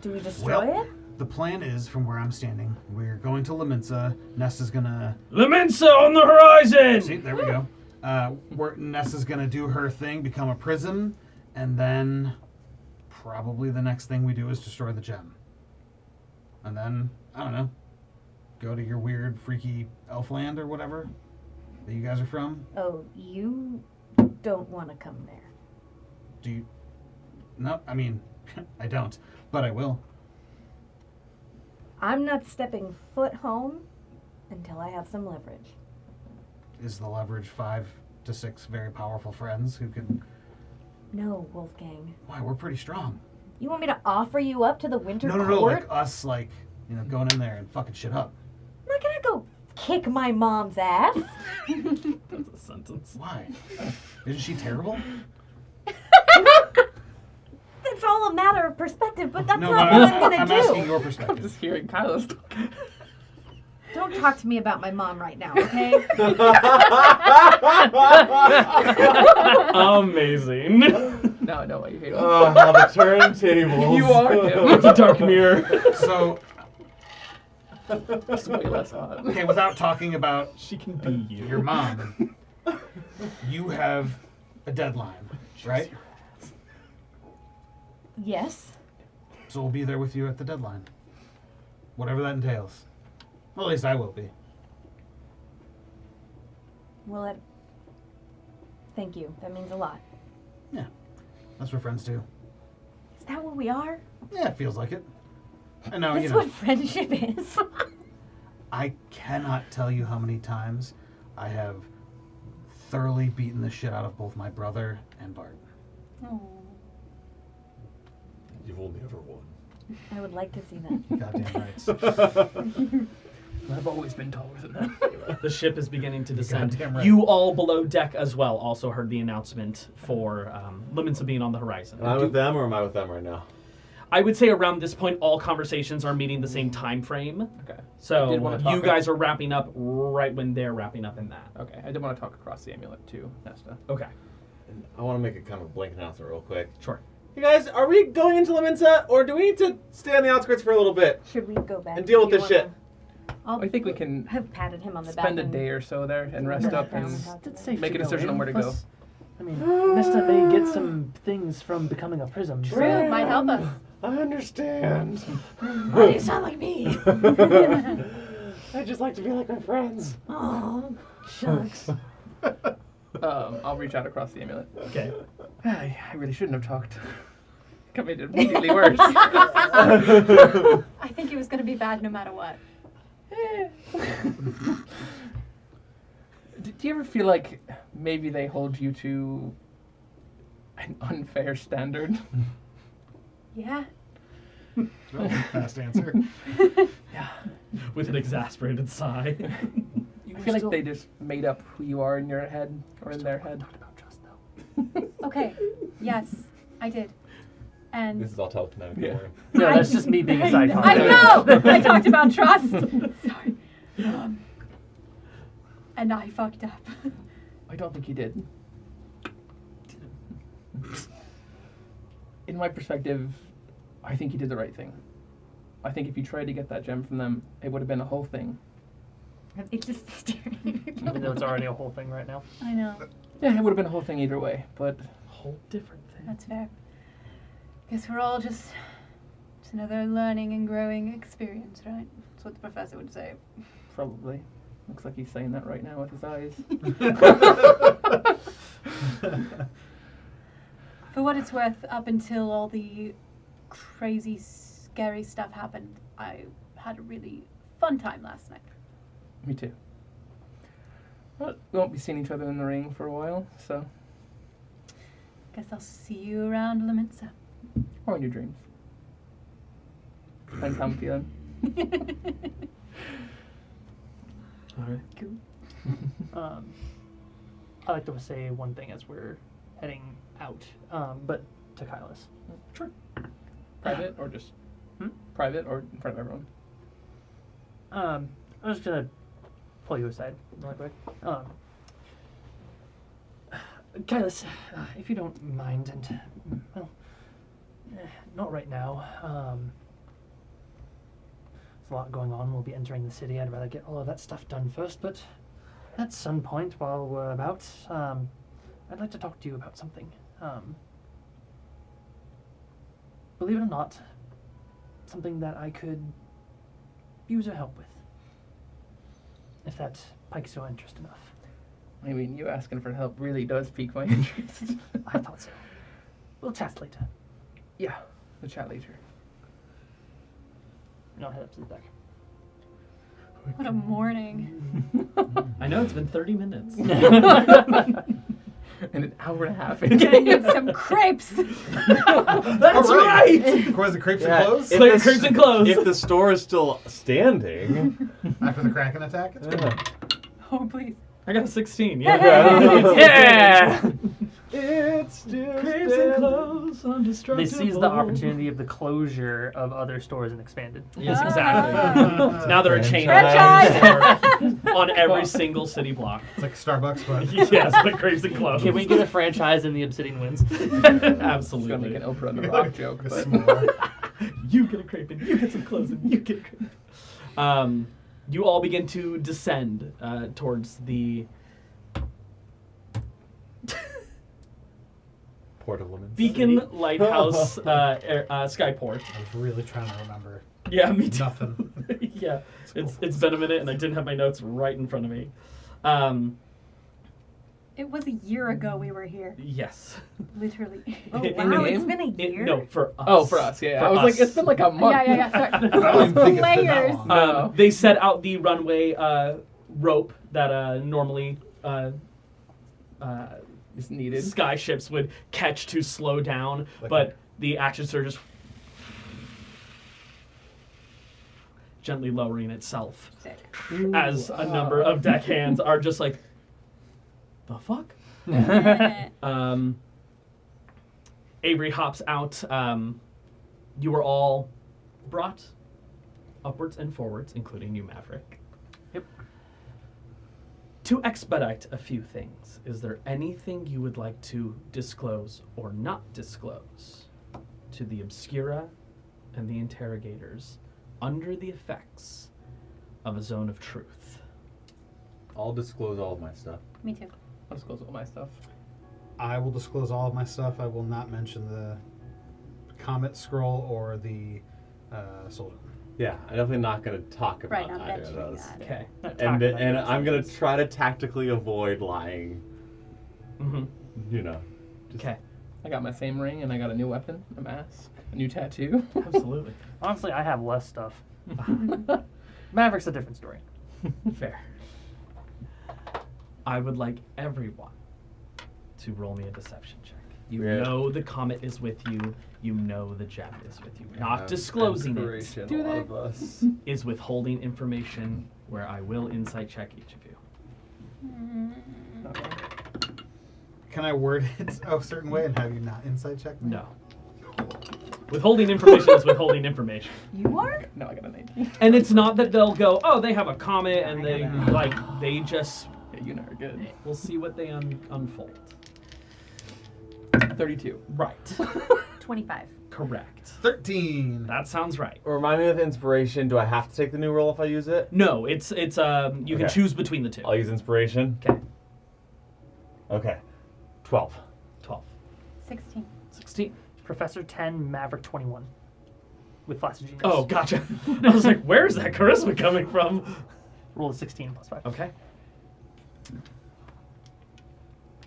Do we destroy it? The plan is, from where I'm standing, we're going to Leminsa. Nesta's gonna... Leminsa on the horizon! See, there we go. Nessa's gonna do her thing, become a prism, and then probably the next thing we do is destroy the gem. And then, I don't know, go to your weird, freaky elf land or whatever that you guys are from. Oh, you don't want to come there. Do you... No, I mean, I don't, but I will. I'm not stepping foot home until I have some leverage. Is the leverage 5 to 6 very powerful friends who can... No, Wolfgang. Why, we're pretty strong. You want me to offer you up to the Winter No, Court? like us, like, going in there and fucking shit up. I'm not gonna go kick my mom's ass. That's a sentence. Why? Isn't she terrible? It's all a matter of perspective, but that's No, not but what I'm gonna I'm do. asking your I'm perspective. just hearing Kylo's talk. Don't talk to me about my mom right now, okay? Amazing. Now I know why you hate him. Oh, how the turntables. You are him. It's a dark mirror. So, It's way less hot. okay, without talking about She can be you. your mom, you have a deadline, right? Yes. So we'll be there with you at the deadline. Whatever that entails. Well, at least I will be. Well, thank you. That means a lot. Yeah. That's what friends do. Is that what we are? Yeah, it feels like it. I know, That's what friendship is. I cannot tell you how many times I have thoroughly beaten the shit out of both my brother and Bart. You've only ever won. I would like to see that. Goddamn right. I've always been taller than that. The ship is beginning to descend. goddamn right. You all below deck as well also heard the announcement for Leminsa being on the horizon. Am I with them or am I with them right now? I would say around this point, all conversations are meeting the same time frame. Okay. So I did wanna talk you guys are wrapping up right when they're wrapping up in that. Okay, I did want to talk across the amulet too, Nesta. Okay, And I want to make a kind of a blanket announcement real quick. sure. Hey guys, are we going into Leminsa or do we need to stay on the outskirts for a little bit Should we go back? and deal with Do you this shit? wanna- I'll I think we can have patted him on the back. spend a and- day or so there and rest up and It's safe make to a decision go on where to in. go. Plus, I mean, Nesta may get some things from becoming a prism. so- True, might help us. I understand. Why do you sound like me? I just like to be like my friends. Oh, shucks. I'll reach out across the amulet. Okay. I really shouldn't have talked. That made it immediately worse. I think it was going to be bad no matter what. Do you ever feel like maybe they hold you to an unfair standard? Yeah. Fast answer. Yeah. With an exasperated sigh. I feel like they just made up who you are in your head or in their head. Okay. Yes, I did. And This is all telekinetic. Yeah. Don't worry. No, that's just me being a side I know. I talked about trust. Sorry. And I fucked up. I don't think you did. In my perspective, I think you did the right thing. I think if you tried to get that gem from them, it would have been a whole thing. It's just staring. Even though it's already a whole thing right now. I know. Yeah, it would have been a whole thing either way, but Whole different thing. That's fair. Guess we're all just another learning and growing experience, right? That's what the professor would say. probably. Looks like he's saying that right now with his eyes. For what it's worth, up until all the crazy, scary stuff happened, I had a really fun time last night. Me too. Well, we won't be seeing each other in the ring for a while, so. Guess I'll see you around Laminsa. Or in your dreams. Depends how I'm feeling. Alright. I'd like to say one thing as we're heading out, but to Kylas. Sure. Private or just private or in front of everyone? I'm just gonna pull you aside really quick. Kylas, if you don't mind, and well, not right now. There's a lot going on. We'll be entering the city. I'd rather get all of that stuff done first, but at some point while we're about, I'd like to talk to you about something. Believe it or not, something that I could use your help with. If that piques your interest enough. I mean, you asking for help really does pique my interest. I thought so. We'll chat later. Yeah, we'll chat later. And I'll head up to the deck. What a morning. I know it's been 30 minutes. And an hour and a half. Gonna need some crepes. That's right! Was the crepes Yeah, are closed? if Clear the- curtains and closed. If the store is still standing, After the Kraken attack? It's good. Oh, please. I got a 16. Yeah. Yeah. it's still Crepes and clothes, undestructible. They seized the opportunity of the closure of other stores and expanded. Yes, exactly. Now they're a chain Franchise. on every single city block. It's like Starbucks, but Yes, but crepes and clothes. Can we get a franchise and the Obsidian wins? I was gonna make Absolutely. an Oprah on the Rock joke, a but smaller. You get a crepe and you get some clothes and you get a crepe. You all begin to descend towards the Port of Lemon Beacon City. Lighthouse Skyport. I was really trying to remember. Yeah, me too. Nothing. Yeah, it's been a minute and I didn't have my notes right in front of me. It was a year ago we were here. Yes. Literally. Oh, In wow, the it's game? been a year? No, for us. oh, for us, yeah. For I was us. like, it's been like a month. Yeah. Sorry. I don't even think it's been that Layers. long. No. They set out the runway rope that normally It's needed. sky ships would catch to slow down, Like but the action surge is gently lowering itself Sick. as a number of deckhands are just like, the fuck? Avery hops out. You were all brought upwards and forwards, including you, Maverick. Yep. To expedite a few things, is there anything you would like to disclose or not disclose to the Obscura and the Interrogators under the effects of a zone of truth? I'll disclose all of my stuff. Me too. I'll disclose all my stuff. I will disclose all of my stuff. I will not mention the Comet Scroll or the Soldier. Yeah, I'm definitely not going to talk about Right, not either of mentioning those. that. Okay. And I'm going to try to tactically avoid lying, Mm-hmm. you know. Just Okay. I got my same ring, and I got a new weapon, a mask, a new tattoo. Absolutely. Honestly, I have less stuff. Maverick's a different story. Fair. I would like everyone to roll me a deception check. You Yeah. know the comet is with you. You know the gem is with you. Not disclosing it Do they? Of us. is withholding information where I will insight check each of you. Can I word it a certain way and have you not insight check me? No. Withholding information is withholding information. You are? No, I got a 19. And it's not that they'll go, oh, they have a comet, and they just, Yeah, you know are good. we'll see what they unfold. 32. Right. 25. Correct. 13. That sounds right. Remind me of inspiration. Do I have to take the new roll if I use it? No, it's you can Okay. choose between the two. I'll use inspiration. Okay. Okay. 12. 12. 16. 16. Professor 10, Maverick 21. With Flash of Genius. Oh, gotcha. I was like, where's that charisma coming from? Roll a 16 plus 5. Okay.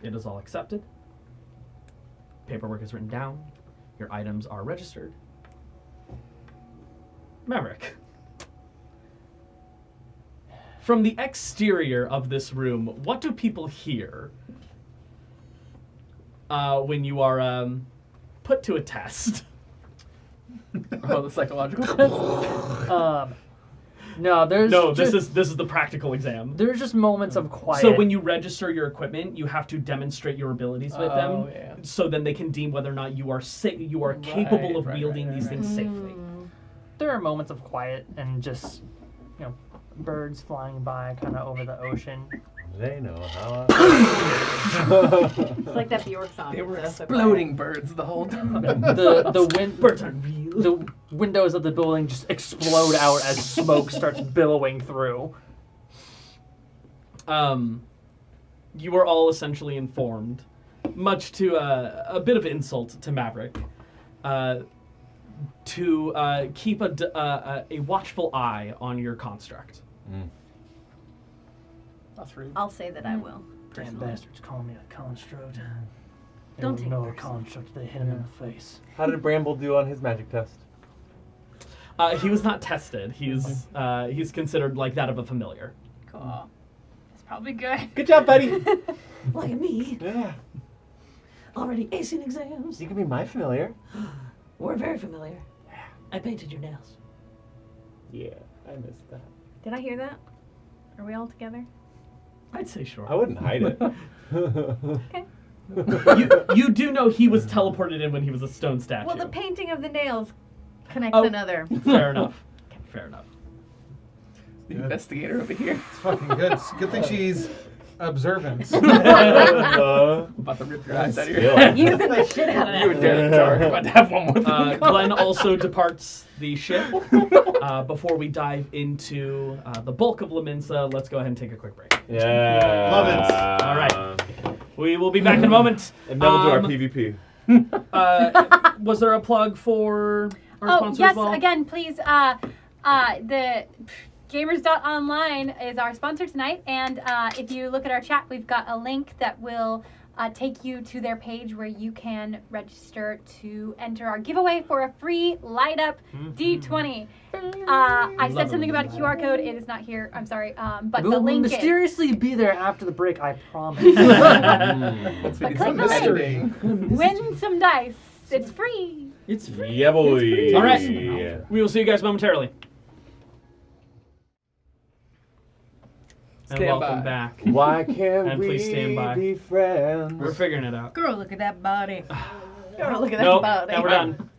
It is all accepted. Paperwork is written down. Your items are registered. Maverick. From the exterior of this room, what do people hear when you are put to a test? Oh, the psychological test. No, there's No, just, this is the practical exam. there's just moments of quiet. So when you register your equipment, you have to demonstrate your abilities with Oh, them, yeah. so then they can deem whether or not you are capable of right, wielding right, these right. things safely. there are moments of quiet and just, birds flying by kind of over the ocean. They know how It's like that Bjork song. They were It's so exploding birds the whole time. Birds are real. The windows of the building just explode out as smoke starts billowing through. You are all essentially informed, much to a bit of insult to Maverick, to keep a watchful eye on your construct. That's rude. I'll say that I will. Damn bastards call me a construct. They Don't don't take know it a construct. They hit him in the face. How did Bramble do on his magic test? He was not tested. He's considered like that of a familiar. Cool. It's probably good. Good job, buddy. Look at me, Yeah. already acing exams. You can be my familiar. We're very familiar. I painted your nails. Yeah, I missed that. Did I hear that? Are we all together? I'd say sure. I wouldn't hide it. Okay. You do know he was teleported in when he was a stone statue. Well, the painting of the nails connects Oh. another. Fair enough. Fair enough. The investigator over here. It's fucking good. It's a good thing she's observant. About to rip your eyes out of your head. Using the shit out of You that. and Derek are about to have one more thing. Glenn also departs the ship. Before we dive into the bulk of Laminsa, let's go ahead and take a quick break. Yeah. Love it. All right. We will be back in a moment. And then we'll do our PvP. Was there a plug for our Oh, sponsor yes, as well? again, please. The Gamers.online is our sponsor tonight. And if you look at our chat, we've got a link that will take you to their page where you can register to enter our giveaway for a free light up D20. I said something about a QR code. It is not here. I'm sorry. But the We'll link mysteriously be there after the break, I promise. Let's But finish click this the editing. is win some dice. It's free. It's free. Yeah, boy. All right. Yeah. We will see you guys momentarily. And Stand welcome by. back. Why can't And we please stand by. be friends? We're figuring it out. Girl, look at that body. Girl, look at that Nope. body. And we're done.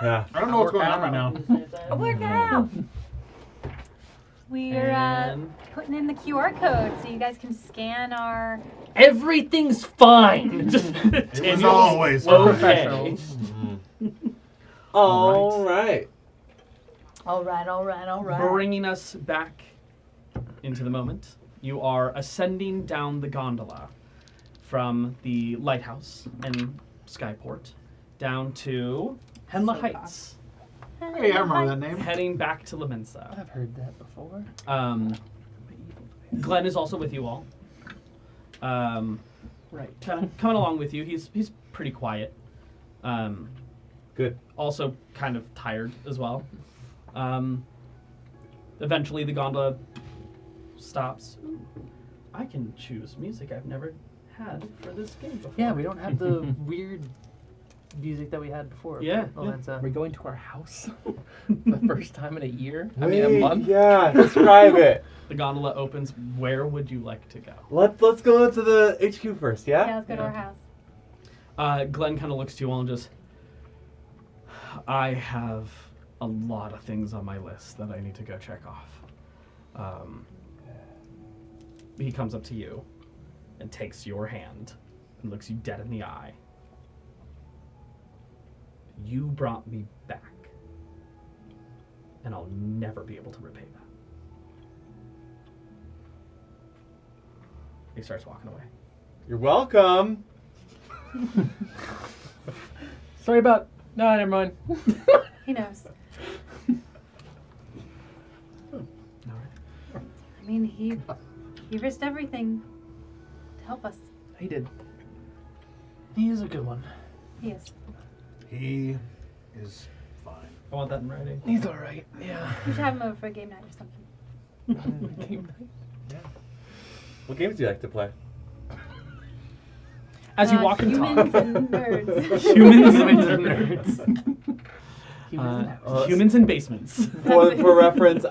Yeah. I don't know what's going on right now. Work out. We're And- putting in the QR code so you guys can scan our. Everything's fine. It was always Okay. Professionals. All right. All right, all right, all right. Bringing us back into the moment, you are ascending down the gondola from the lighthouse and Skyport down to Henla Heights, Hey, I remember that name. heading back to Laminsa. I've heard that before. Glenn is also with you all. Right. Kind of coming along with you. He's pretty quiet. Good. Also kind of tired as well. Eventually the gondola stops. I can choose music I've never had for this game before. Yeah, we don't have the weird music that we had before. Yeah, Oh, yeah. that's We're going to our house for the first time in a year. I mean, a month. Yeah, describe it. The gondola opens. Where would you like to go? Let's go to the HQ first, Yeah, yeah? let's go to our house. Glenn kind of looks to you all and just, I have a lot of things on my list that I need to go check off. He comes up to you and takes your hand and looks you dead in the eye. You brought me back, and I'll never be able to repay that. He starts walking away. You're welcome. Sorry about. No, never mind. He knows. All right. I mean, he risked everything to help us. He did. He is a good one. He is. He is fine. I want that in writing. He's all right. Yeah. We should have him over for a game night or something. Game night. What games do you like to play? As you walk and humans talk. and nerds. Humans and nerds. Humans in basements. For reference,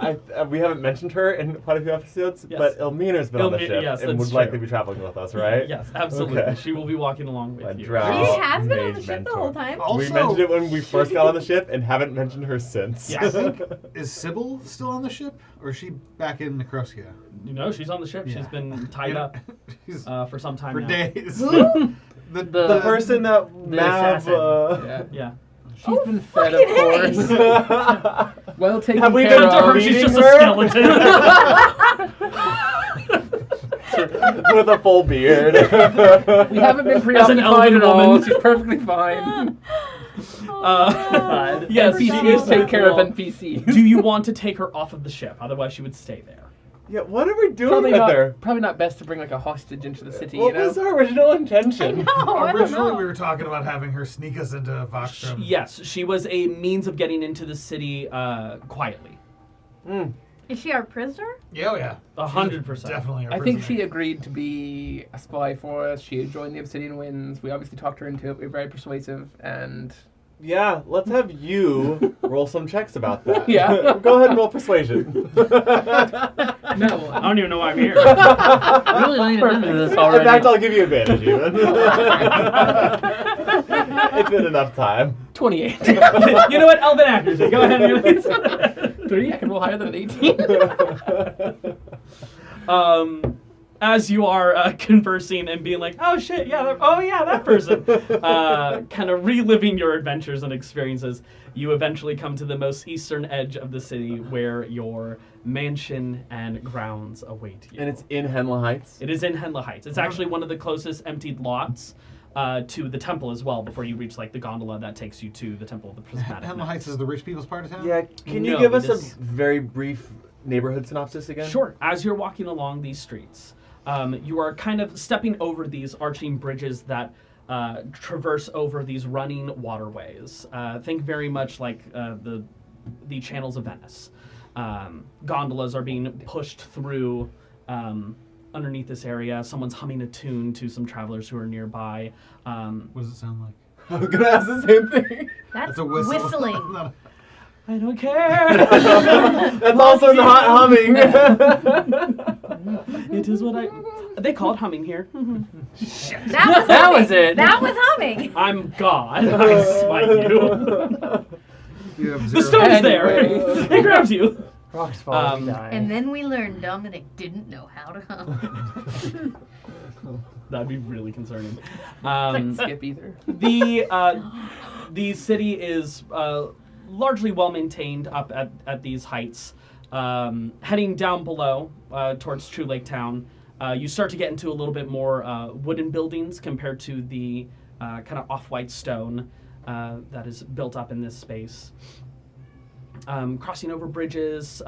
we haven't mentioned her in quite a few episodes, Yes. but Ilmina's been on the ship yes, and that's would true. likely be traveling with us, right? Yes, absolutely. Okay. She will be walking along with A you. drow She has been on the mage ship the mentor. whole time. Also, We mentioned it when we first got on the ship and haven't mentioned her since. Yes. is Sybil still on the ship, or is she back in Necrosia? You know, she's on the ship. Yeah. She's been tied up She's for some time for now. days. Who? The person that Mav. assassin. Yeah. Yeah. She's been fed, of course. Well taken Have we care been to To her, of. she's Feeding just a her? skeleton. With a full beard. We haven't been As an preoccupied elven at all. woman. She's perfectly fine. Yes, she NPCs is take care of well. NPCs. Do you want to take her off of the ship? Otherwise, she would stay there. Yeah, what are we doing Probably with not. her? Probably not best to bring like a hostage into the city. What you know. was our original intention? I don't Originally, know. we were talking about having her sneak us into Voxstrom. Yes, she was a means of getting into the city quietly. Is she our prisoner? Yeah, oh yeah. 100%. Definitely our I think prisoner. she agreed to be a spy for us. She had joined the Obsidian Winds. We obviously talked her into it. We were very persuasive, and Yeah, let's have you roll some checks about that. Yeah. Go ahead and roll persuasion. no, I don't even know why I'm here. really leaning into this In already. fact, I'll give you advantage even. It's been enough time. 28. You know what? Elven accuracy. Go ahead and release 3. I can roll higher than an 18. As you are conversing and being like, oh shit, yeah, that person, kind of reliving your adventures and experiences, you eventually come to the most eastern edge of the city where your mansion and grounds await you. And it's in Henla Heights. It is in Henla Heights. It's actually one of the closest emptied lots to the temple as well before you reach like the gondola that takes you to the Temple of the Prismatic Henla Knights. Heights is the rich people's part of town? Yeah, can you No, give us it a is- very brief neighborhood synopsis again? Sure. As you're walking along these streets, you are kind of stepping over these arching bridges that traverse over these running waterways. Think very much like the channels of Venice. Gondolas are being pushed through underneath this area. Someone's humming a tune to some travelers who are nearby. What does it sound like? I was gonna ask the same thing. That's It's a whistle. whistling. Not I don't care. That's also not humming. It is what they call it humming here. That was it. That was humming. I'm God. I smite you. you have The zero- stone's there. Anyways. It grabs you. Rocks fall, we die. And then we learned Dominic didn't know how to hum. That'd be really concerning. Skip either. The city is largely well maintained up at these heights. Heading down below towards True Lake Town, you start to get into a little bit more wooden buildings compared to the kind of off-white stone that is built up in this space. Crossing over bridges,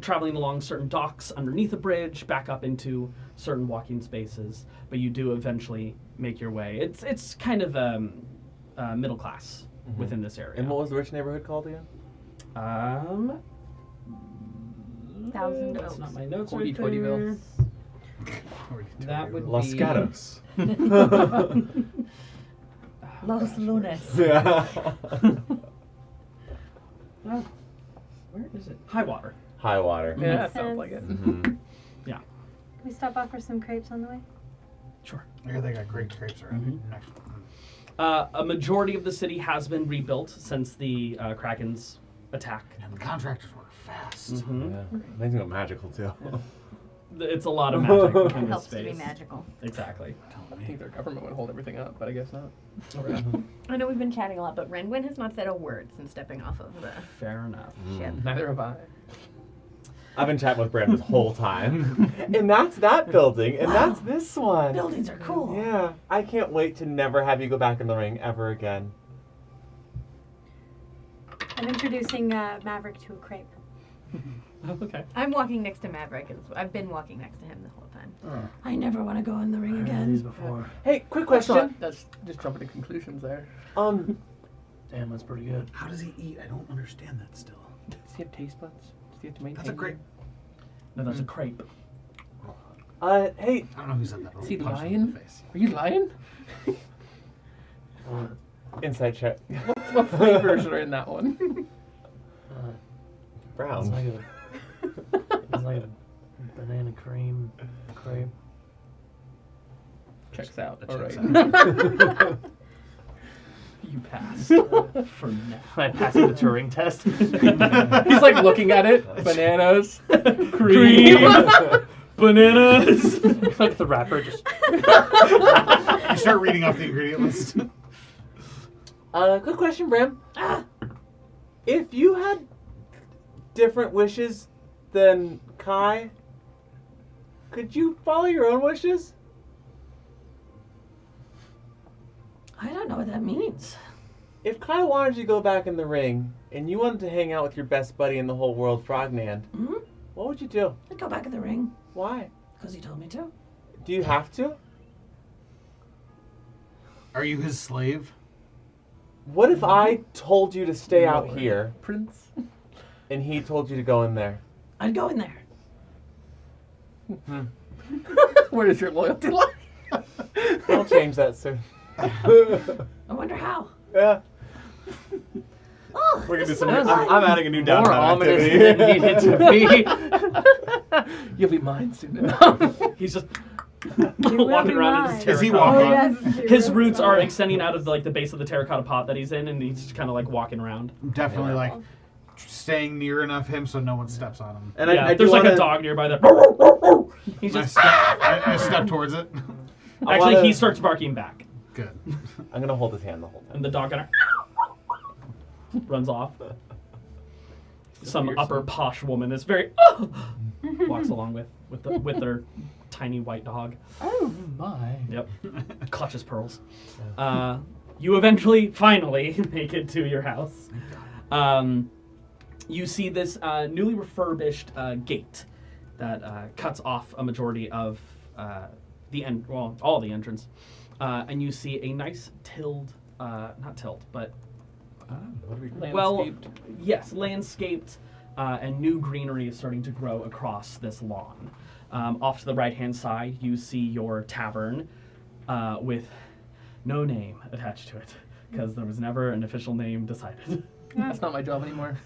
traveling along certain docks underneath a bridge, back up into certain walking spaces, but you do eventually make your way. It's kind of middle class within this area. And what was the rich neighborhood called again? 1,000 That's Oaks. not my notes. Hoity Right Toityville. there. That would Los be Gatos. Los Lunas. Yeah. Oh, where is it? High water. High water. Yeah, that Makes sounds sense. like it. Mhm. Can we stop off for some crepes on the way? Sure. Yeah, they got great grapes around. Next. A majority of the city has been rebuilt since the Kraken's attack. And the contractors work fast. Yeah. They can go magical too. It's a lot of magic in this Helps to be space. magical. Exactly. I think their government would hold everything up, but I guess not. I know we've been chatting a lot, but Renwin has not said a word since stepping off of the Fair enough. ship. Neither have I. I've been chatting with Brand this whole time. And that's that building, and that's this one. Buildings are cool. Yeah. I can't wait to never have you go back in the ring ever again. I'm introducing Maverick to a crepe. Oh, okay. I'm walking next to Maverick, and I've been walking next to him the whole time. Oh, I never want to go in the ring I've again. these before. Hey, quick That's question. that's just jumping to conclusions there. Damn, that's pretty good. How does he eat? I don't understand that still. Does he have taste buds? Does he have to maintain That's a great. them? No, that's a crepe. Hey, I don't know who said that. Is he Punch him in lying? the face. Are you lying? insight check. What flavors are in that one? It's Brown. like it's like a banana cream crepe. Checks out. That All checks right. You pass for now. Am I passing the Turing test? He's like looking at it. Bananas. Cream. Bananas. Like the rapper just. You start reading off the ingredient list. Good question, Bram. If you had different wishes than Kai, could you follow your own wishes? I don't know what that means. If Kai wanted you to go back in the ring and you wanted to hang out with your best buddy in the whole world, Frognand, what would you do? I'd go back in the ring Why? because he told me to. Do you have to? Are you his slave? What if I told you to stay out Lord. here Prince. and he told you to go in there? I'd go in there. Where does your loyalty lie? I'll change that soon. I wonder how. Yeah. Oh, We're gonna do this some. is I'm adding a new More downtime ominous activity. than it needed to be. You'll be mine soon enough. He's just will walking be around in mine. his Is he terracotta walking? pot. His roots are extending out of the base of the terracotta pot that he's in, and he's just kind of like walking around. Definitely like staying near enough him so no one steps on him. And Yeah, I do there's like wanna, a dog nearby that. He's I just I step towards it. actually wanna- he starts barking back, Good. I'm gonna hold his hand the whole time. and the dog kind of runs off. Some Weird upper sound. posh woman is very walks along with their tiny white dog. Oh my. Yep, clutches pearls. You eventually, finally, make it to your house. You see this newly refurbished gate that cuts off a majority of all the entrance, and you see a nice not tilled, but Landscaped. yes, landscaped, and new greenery is starting to grow across this lawn. Off to the right-hand side, you see your tavern with no name attached to it, because there was never an official name decided. That's not my job anymore.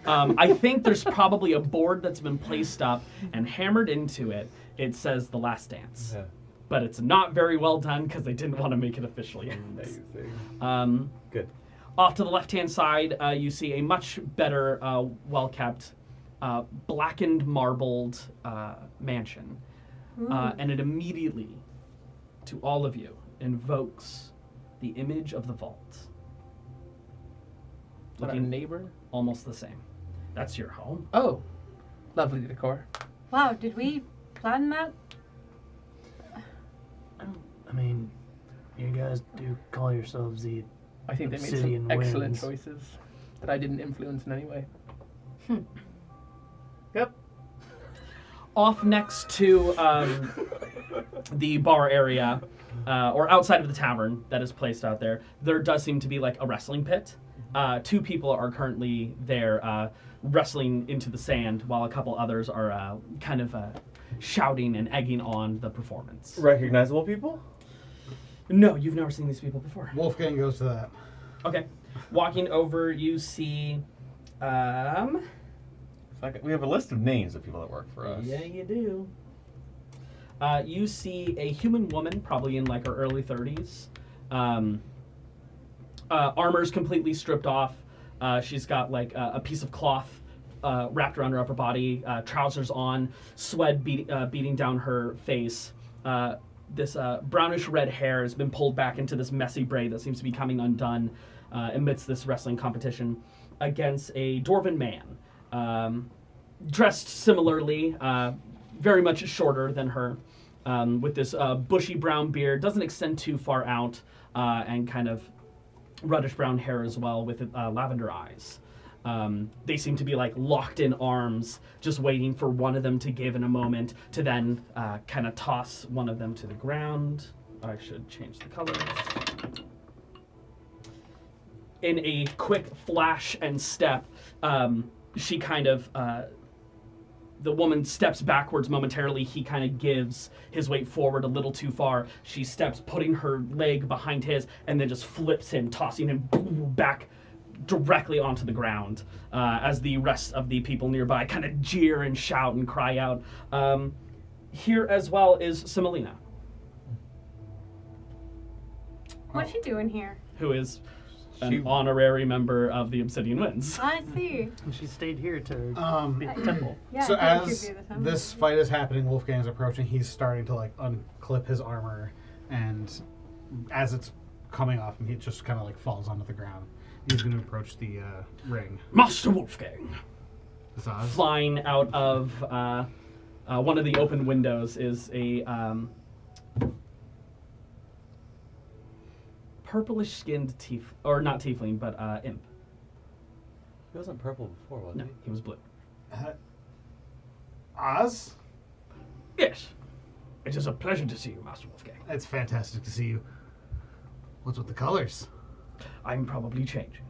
I think there's probably a board that's been placed up and hammered into it. It says The Last Dance. Yeah. But it's not very well done because they didn't want to make it official yet. Amazing. Good. Off to the left-hand side, you see a much better, well-kept, blackened, marbled mansion. And it immediately, to all of you, invokes the image of the vault. Is that a Looking neighbor? almost the same. That's your home. Oh, lovely decor. Wow, did we plan that? I mean, you guys do call yourselves the. I think they made Obsidian some excellent winds. choices that I didn't influence in any way. Off next to the bar area, or outside of the tavern that is placed out there, there does seem to be like a wrestling pit. 2 people are currently there wrestling into the sand, while a couple others are kind of shouting and egging on the performance. Recognizable people? No, you've never seen these people before. Wolfgang goes to that. Okay. Walking over, you see... We have a list of names of people that work for us. Yeah, you do. You see a human woman, probably in like her early 30s. Armor's completely stripped off. She's got like a piece of cloth wrapped around her upper body, trousers on, sweat beating down her face. This brownish red hair has been pulled back into this messy braid that seems to be coming undone amidst this wrestling competition against a dwarven man. Dressed similarly, very much shorter than her, with this bushy brown beard, doesn't extend too far out, and kind of reddish brown hair as well, with lavender eyes. They seem to be like locked in arms, just waiting for one of them to give in a moment to then kind of toss one of them to the ground. I should change the colors. In a quick flash and step, she kind of, the woman steps backwards momentarily. He kind of gives his weight forward a little too far. She steps, putting her leg behind his, and then just flips him, tossing him back directly onto the ground, as the rest of the people nearby kind of jeer and shout and cry out. Here as well is Simelina, What's she doing here? who is an honorary member of the Obsidian Winds. I see. She stayed here to Um, the temple. Yeah, so I thought she'd as be the temple. this fight is happening, Wolfgang's approaching. He's starting to like unclip his armor, and as it's coming off him, he just kind of like falls onto the ground. He's going to approach the ring. Master Wolfgang. Zaz. Flying out of one of the open windows is a purplish-skinned or not tiefling, but imp. He wasn't purple before, was No, he? he was blue. Oz? Yes. It is a pleasure to see you, Master Wolfgang. It's fantastic to see you. What's with the colors? I'm probably changing.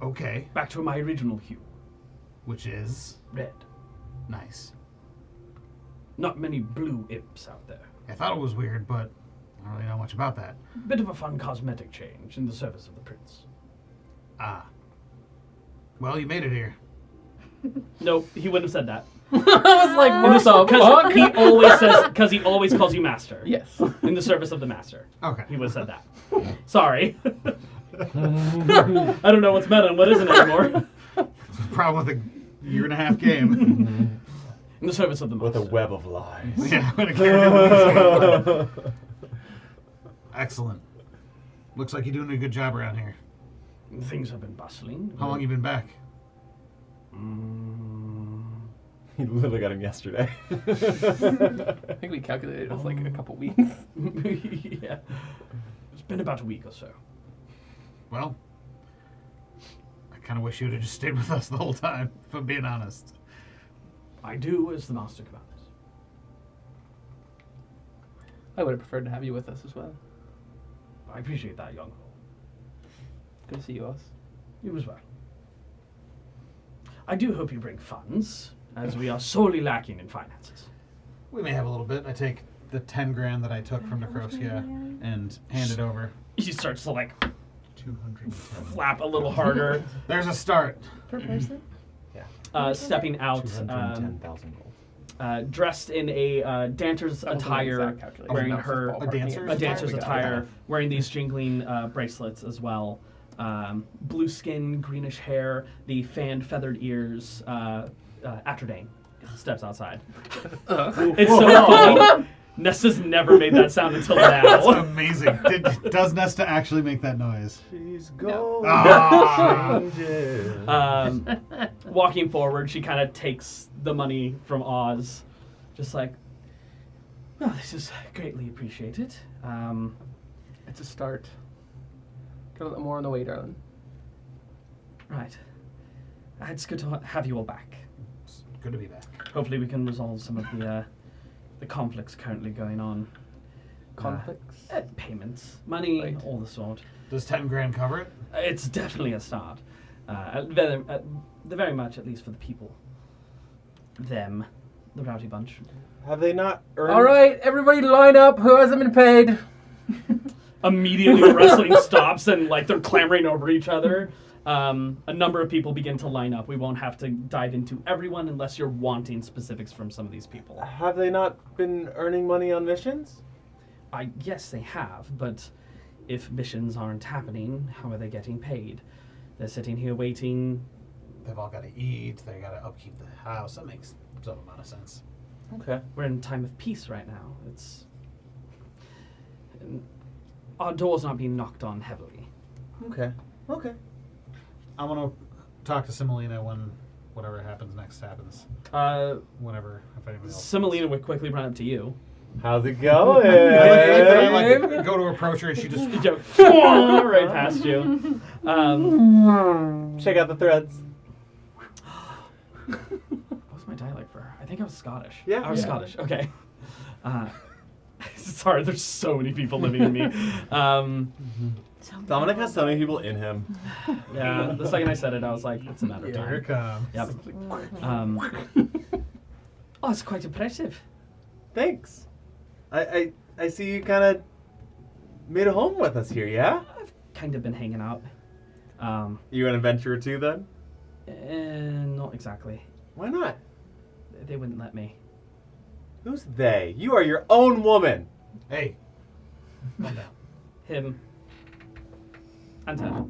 Okay. Back to my original hue, Which is? red. Nice. Not many blue imps out there. I thought it was weird, but I don't really know much about that. Bit of a fun cosmetic change in the service of the prince. Ah. Well, you made it here. Nope, he wouldn't have said that. I was like, what the fuck? Because he always calls you master. Yes. In the service of the master. Okay. He would have said that. Sorry. I don't know what's meta and what isn't anymore. Problem with a year-and-a-half game. In the service of the master. With a web of lies. Yeah, I'm gonna Excellent. Looks like you're doing a good job around here. Things have been bustling. How long you been back? He literally got him yesterday. I think we calculated it was like a couple weeks. Yeah. It's been about a week or so. Well, I kind of wish you would have just stayed with us the whole time, if I'm being honest. I do as the master commands. I would have preferred to have you with us as well. I appreciate that, young. Good to see you, Oz. You as well. I do hope you bring funds, as we are sorely lacking in finances. We may have a little bit. I take the 10 grand that I took from Necroskia and hand it over. He starts to like 210. flap a little harder, There's a start. Per person? stepping out, 210,000 gold. dressed in a dancer's That was an attire, exact calculation. wearing That was her just ballparking dancer's it. a dancer's Yeah. attire, wearing these jingling bracelets as well. Blue skin, greenish hair, the fanned feathered ears. Atrodane steps outside. It's so funny. Nesta's never made that sound until That's now. amazing. Does Nesta actually make that noise? She's gold. Ah. Walking forward, she kind of takes the money from Oz, just like, oh, this is greatly appreciated. It's a start. Got a little more on the way, darling. Right. It's good to have you all back. Good to be back. Hopefully we can resolve some of the conflicts currently going on. Conflicts? Payments, money, Right. all the sort. Does 10 grand cover it? It's definitely a start. At the very much, at least for the people. Them, the rowdy bunch. Have they not earned? All right, everybody line up. Who hasn't been paid? Immediately the wrestling stops and like they're clamoring over each other. A number of people begin to line up. We won't have to dive into everyone unless you're wanting specifics from some of these people. Have they not been earning money on missions? Yes, they have, but if missions aren't happening, how are they getting paid? They're sitting here waiting. They've all got to eat. They got to upkeep the house. That makes some amount of sense. Okay. We're in time of peace right now. Our door's not being knocked on heavily. Okay. Okay. I'm going to talk to Similina when whatever happens next happens. Whenever, if anybody else. Similina would quickly run up to you. How's it going? I like go to approach her and she just Right past you. Check out the threads. What was my dialect for her? I think I was Scottish. Yeah. I was Yeah. Scottish. Okay. Sorry, there's so many people living in me. Dominic has so many people in him. Yeah, the second I said it, I was like, it's a matter of here it time. comes. Yep. Oh, it's quite impressive. Thanks. I see you kind of made a home with us here, yeah? I've kind of been hanging out. You an adventurer too, then? Not exactly. Why not? They wouldn't let me. Who's they? You are your own woman. Hey, calm down. Him. And her.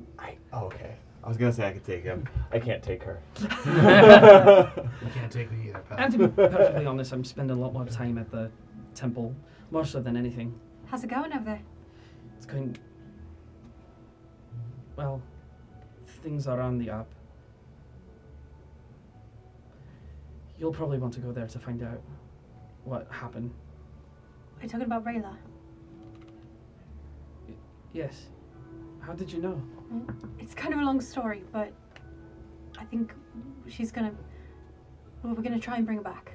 Okay. I was gonna say I could take him. I can't take her. You can't take me either, pal. And to be perfectly honest, I'm spending a lot more time at the temple, more so than anything. How's it going over there? It's going... Well, things are on the up. You'll probably want to go there to find out what happened. Are you talking about Rayla? Yes. How did you know? It's kind of a long story, but I think she's gonna... Well, we're gonna try and bring her back.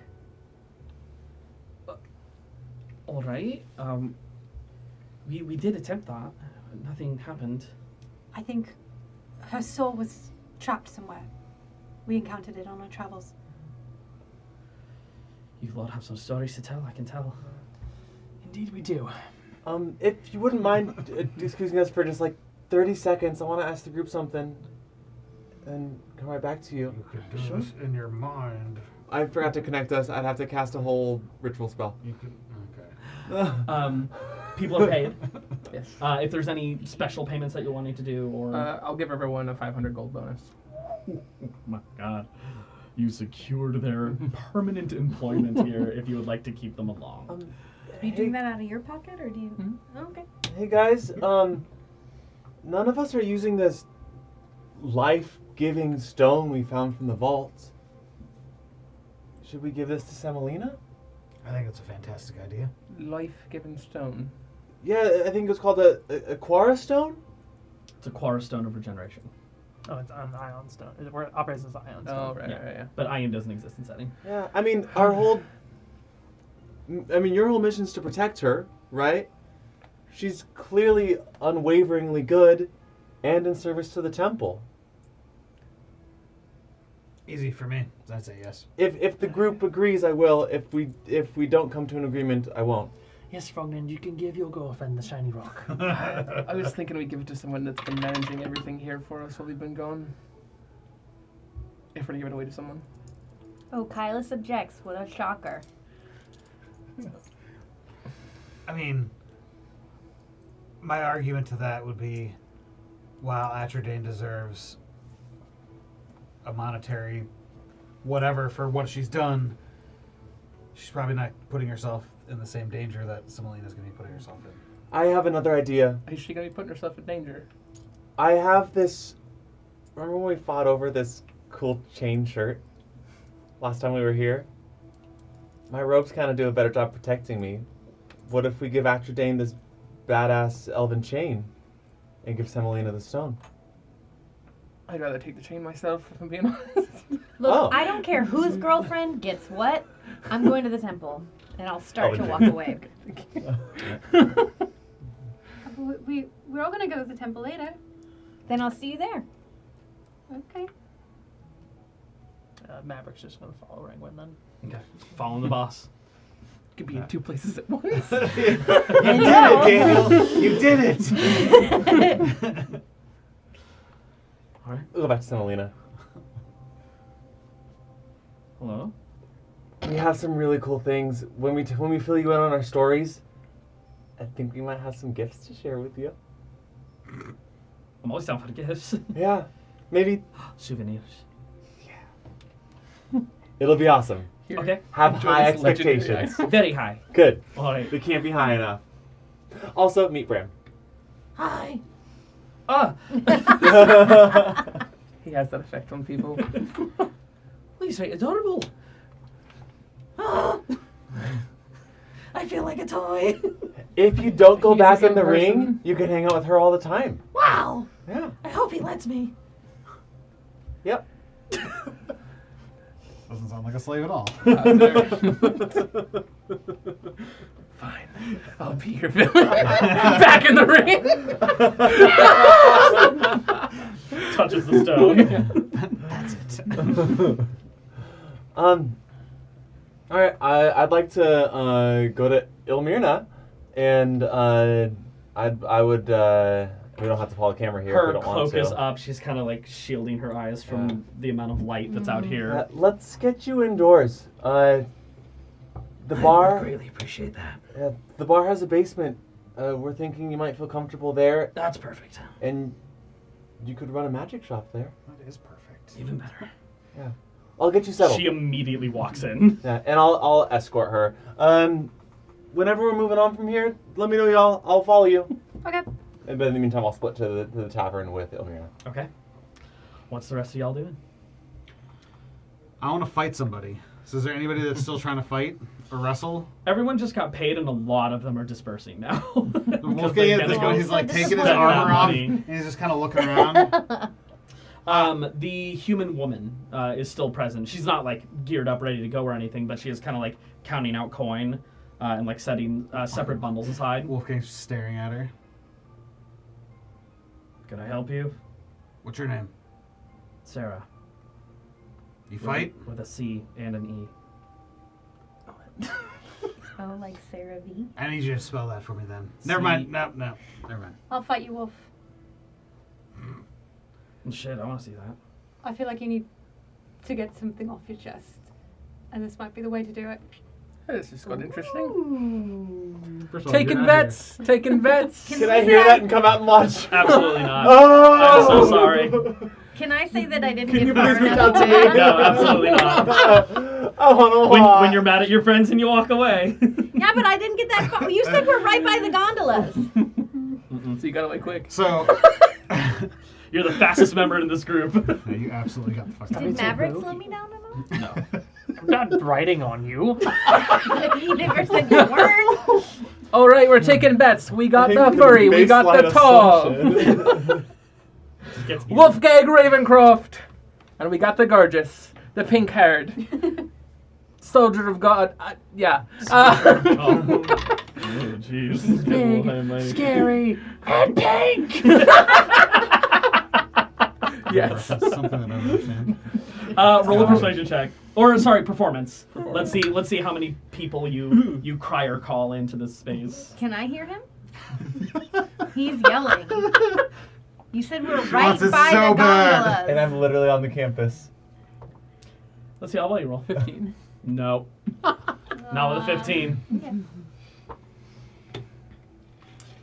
All right. We did attempt that. Nothing happened. I think her soul was trapped somewhere. We encountered it on our travels. You lot have some stories to tell, I can tell. Indeed, we do. If you wouldn't mind excusing us for just like 30 seconds, I want to ask the group something, and come right back to you. You could do this in your mind. I forgot to connect us. I'd have to cast a whole ritual spell. You could. Okay. People are paid. Yes. If there's any special payments that you're wanting to do, or... I'll give everyone a 500 gold bonus. Oh my god. You secured their permanent employment here if you would like to keep them along. Are you doing that out of your pocket, or do you? Mhm. Oh, okay. Hey guys, none of us are using this life-giving stone we found from the vault. Should we give this to Semolina? I think it's a fantastic idea. Life-giving stone. Yeah, I think it was called a Quara stone? It's a Quara Stone of Regeneration. Oh, it's an ion stone. It operates as ion stone. Oh, right, yeah. But Iron doesn't exist in setting. Yeah, I mean, your whole mission's to protect her, right? She's clearly unwaveringly good and in service to the temple. Easy for me. I'd say yes. If the group agrees, I will. If we don't come to an agreement, I won't. Yes, Frogman, you can give your girlfriend the shiny rock. I was thinking we'd give it to someone that's been managing everything here for us while we've been gone. If we're to give it away to someone. Oh, Kylus objects. What a shocker. I mean, my argument to that would be, while Atrodane deserves a monetary whatever for what she's done, she's probably not putting herself in the same danger that Semolina's going to be putting herself in. I have another idea. Is she going to be putting herself in danger? I have this... Remember when we fought over this cool chain shirt? Last time we were here? My robes kind of do a better job protecting me. What if we give Atrodane this badass elven chain and give Semolina the stone? I'd rather take the chain myself, if I'm being honest. Look, Oh. I don't care whose girlfriend gets what. I'm going to the temple, and I'll start to walk away. We're all gonna go to the temple later. Then I'll see you there. Okay. Maverick's just gonna follow Rangwin then. Okay. Following the boss. Could be in 2 places at once. You did it, Daniel. You did it. All right. We'll go back to Senalina. Hello. We have some really cool things. When we fill you in on our stories, I think we might have some gifts to share with you. I'm always down for the gifts. Yeah, maybe Souvenirs. it'll be awesome. Here, Okay. Have enjoy high this legendary expectations. ice. Very high. Good. All right. They can't be high enough. Also, meet Bram. Hi. Ah. He has that effect on people. He's very adorable. I feel like a toy. If you don't go He's back the in the same ring, person. you can hang out with her all the time. Wow. Yeah. I hope he lets me. Yep. Doesn't sound like a slave at all. Fine. I'll be your villain. Back in the ring. Touches the stone. That's it. All right. I'd like to go to Ilmirna, and I would. We don't have to follow the camera here if we Her don't want cloak to. is up. She's kind of like shielding her eyes from the amount of light that's out here. Let's get you indoors. The I bar. would greatly appreciate that. The bar has a basement. We're thinking you might feel comfortable there, That's perfect. and you could run a magic shop there. That is perfect. Even better. I'll get you settled. She immediately walks in. Yeah, and I'll escort her. Whenever we're moving on from here, let me know, y'all. I'll follow you. Okay. And but in the meantime, I'll split to the tavern with Ilmira. Okay. What's the rest of y'all doing? I want to fight somebody. So is there anybody that's still trying to fight or wrestle? Everyone just got paid, and a lot of them are dispersing now. Wolfgang at this point, he's like taking his spend armor that off, money. and he's just kind of looking around. The human woman is still present. She's not like geared up, ready to go or anything, but she is kind of like counting out coin and like setting separate bundles aside. Wolfgang's just staring at her. Could I help you, What's your name? Sarah? You fight? With a C and an E. Oh, like Sarah V. I need you to spell that for me then. Never mind. No. Never mind. I'll fight you, Wolf. Shit, I want to see that. I feel like you need to get something off your chest, and this might be the way to do it. This just got interesting. First of all, Taking you're not bets. Taking bets. Can I hear that and come out and watch? Absolutely not. Oh! I'm so sorry. Can I say that I didn't Can get you far please reach enough? out to me? No, absolutely not. I want to watch. When you're mad at your friends and you walk away. Yeah, but I didn't get that far. You said we're right by the gondolas. So you got away quick. So, You're the fastest member in this group. yeah, you absolutely got the fuck out. Did Maverick slow me down at all? No. I'm not riding on you. You never said you weren't. All right, we're taking bets. We got I the think furry. We got baseline the tall. assumption. Just gets eaten. Wolfgang Ravencroft. And we got the gorgeous. The pink-haired. Soldier of God. Yeah. Oh, jeez. Big, scary, and pink. Yes. That's something that I don't understand. Roll a persuasion check, or sorry, performance. Let's see how many people you cry or call into this space. Can I hear him? He's yelling. You said we're right wants it by so the bad. gondolas. And I'm literally on the campus. Let's see how well you roll. 15. No, not with a 15.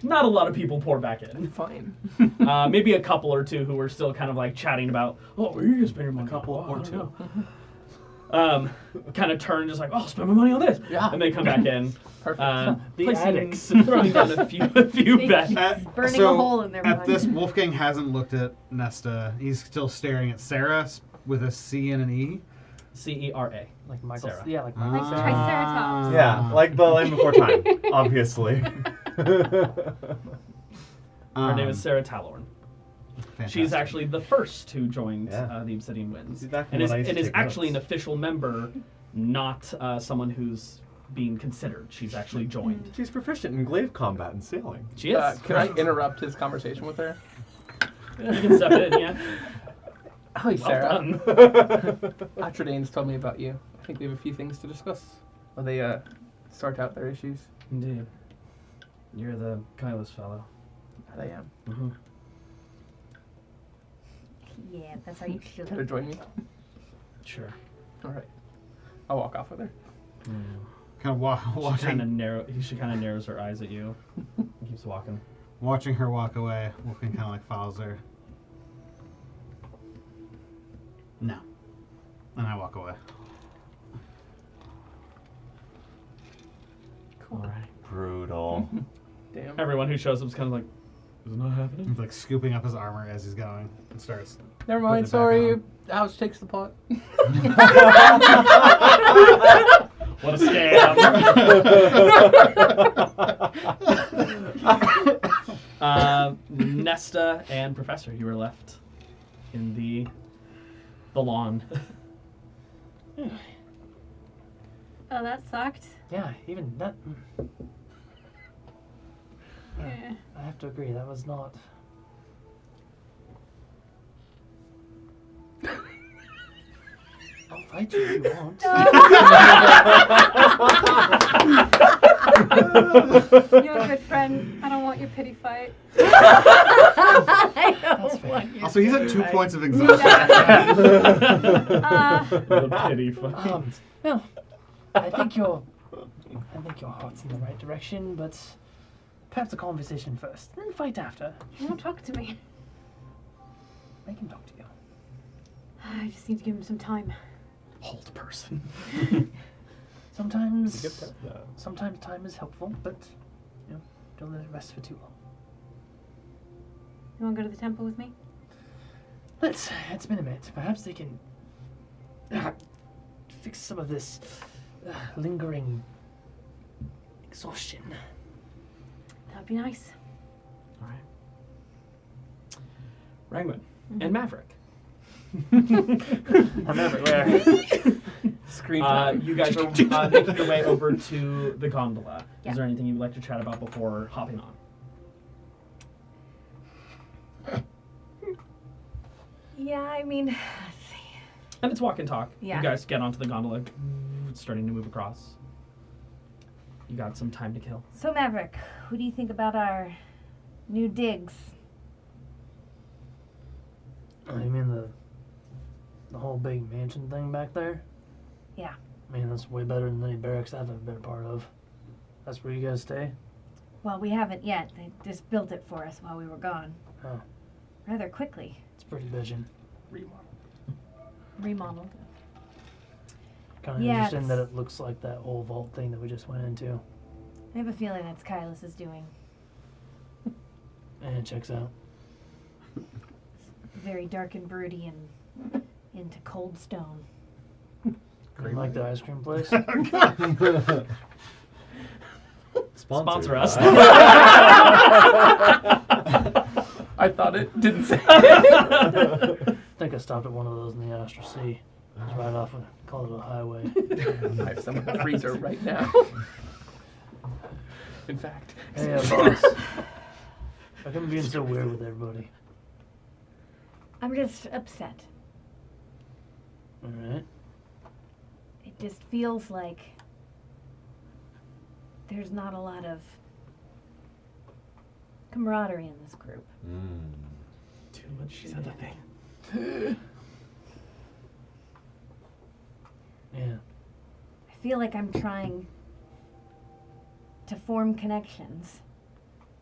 Not a lot of people pour back in. Fine. Maybe a couple or two who were still kind of like chatting about, oh, where are you gonna spend your money? A couple or two. Kind of turn just like, oh, spend my money on this. Yeah. And then come back in. Perfect. The placing- addicts. throwing down a few bets. Burning a hole in their At mind. this, Wolfgang hasn't looked at Nesta. He's still staring at Sarah with a C and an E. CERA. Like Michael. Sarah. Yeah, like Like Michael. Triceratops. Yeah, like the Land Before Time, obviously. Her name is Sarah Talorn. She's actually the first who joined Yeah. the Obsidian Winds. She's back from And is, when I used to and is take actually an notes. official member, not someone who's being considered. She's actually joined. She's proficient in glaive combat and sailing. She is. Can I interrupt his conversation with her? You can step in, yeah. Hi, Sarah. done. Atradane's told me about you. I think we have a few things to discuss while they sort out their issues. Indeed. You're the Kylos fellow. That I am. Mm-hmm. Yeah, that's how you Care to should. join me? Sure. All right. I'll walk off with her. Kind of watching, She kind of narrows her eyes at you. Keeps walking. watching her walk away. Wolfgang kind of like follows her. No. And I walk away. Cool. All right. Brutal. Damn. Everyone who shows up is kind of like, is it not happening? He's like scooping up his armor as he's going and starts. Never Putting mind. it back Sorry. on. The house takes the pot. What a scam. Nesta and Professor, you were left in the lawn. Oh, that sucked. Yeah, even that. Yeah. I have to agree, that was not. I'll fight you if you want. You're a good friend. I don't want your pity fight. I That's don't fair. want you. Also, he's at 2 points of exhaustion. The pity fight. Well, I think your heart's in the right direction, but perhaps a conversation first, then fight after. You won't talk to me. I can talk to you. I just need to give him some time. Hold person. Sometimes, You get that. sometimes time is helpful, but don't let it rest for too long. You want to go to the temple with me? It's been a minute. Perhaps they can fix some of this lingering exhaustion. That'd be nice. All right. Rangwin and Maverick. Remember where? Screen time. You guys are making your way over to the gondola. Yeah. Is there anything you'd like to chat about before hopping on? Yeah, I mean, let's see. And it's walk and talk. Yeah. You guys get onto the gondola. It's starting to move across. You got some time to kill. So Maverick, what do you think about our new digs? Oh, you mean the whole big mansion thing back there? Yeah. I mean, that's way better than any barracks I've ever been a part of. That's where you guys stay? Well, we haven't yet. They just built it for us while we were gone. Oh, Rather quickly. it's pretty bitchin'. Remodeled. Kind of Yeah, interesting that it's- it looks like that whole vault thing that we just went into. I have a feeling that's Kylos' doing. And it checks out. Very dark and broody and into cold stone. You like the ice cream place? Sponsor us. I thought it didn't say. I think I stopped at one of those in the Astral Sea. It was right off of Colorado Highway. I have some in the freezer right now. In fact. Hey, boss. How come you're being so weird with everybody? I'm just upset. Alright. It just feels like there's not a lot of camaraderie in this group. Too much sympathy. Yeah. I feel like I'm trying to form connections.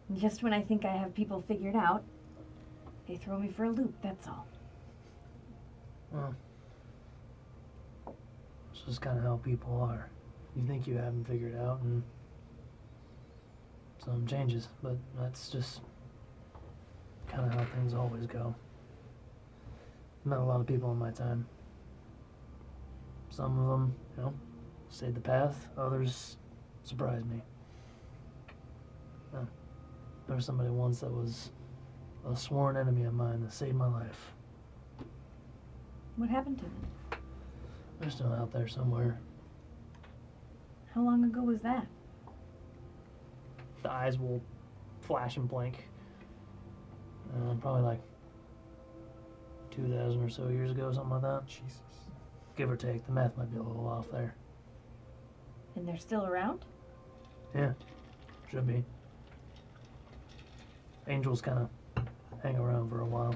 And just when I think I have people figured out, they throw me for a loop, that's all. Well, it's just kind of how people are. You think you have them figured out, and something changes, but that's just kind of how things always go. Met a lot of people in my time. Some of them, stayed the path. Others surprised me. There was somebody once that was a sworn enemy of mine that saved my life. What happened to them? They're still out there somewhere. How long ago was that? The eyes will flash and blink. Probably like 2,000 or so years ago, something like that. Jesus. Give or take. The math might be a little off there. And they're still around? Yeah, should be. Angels kind of hang around for a while.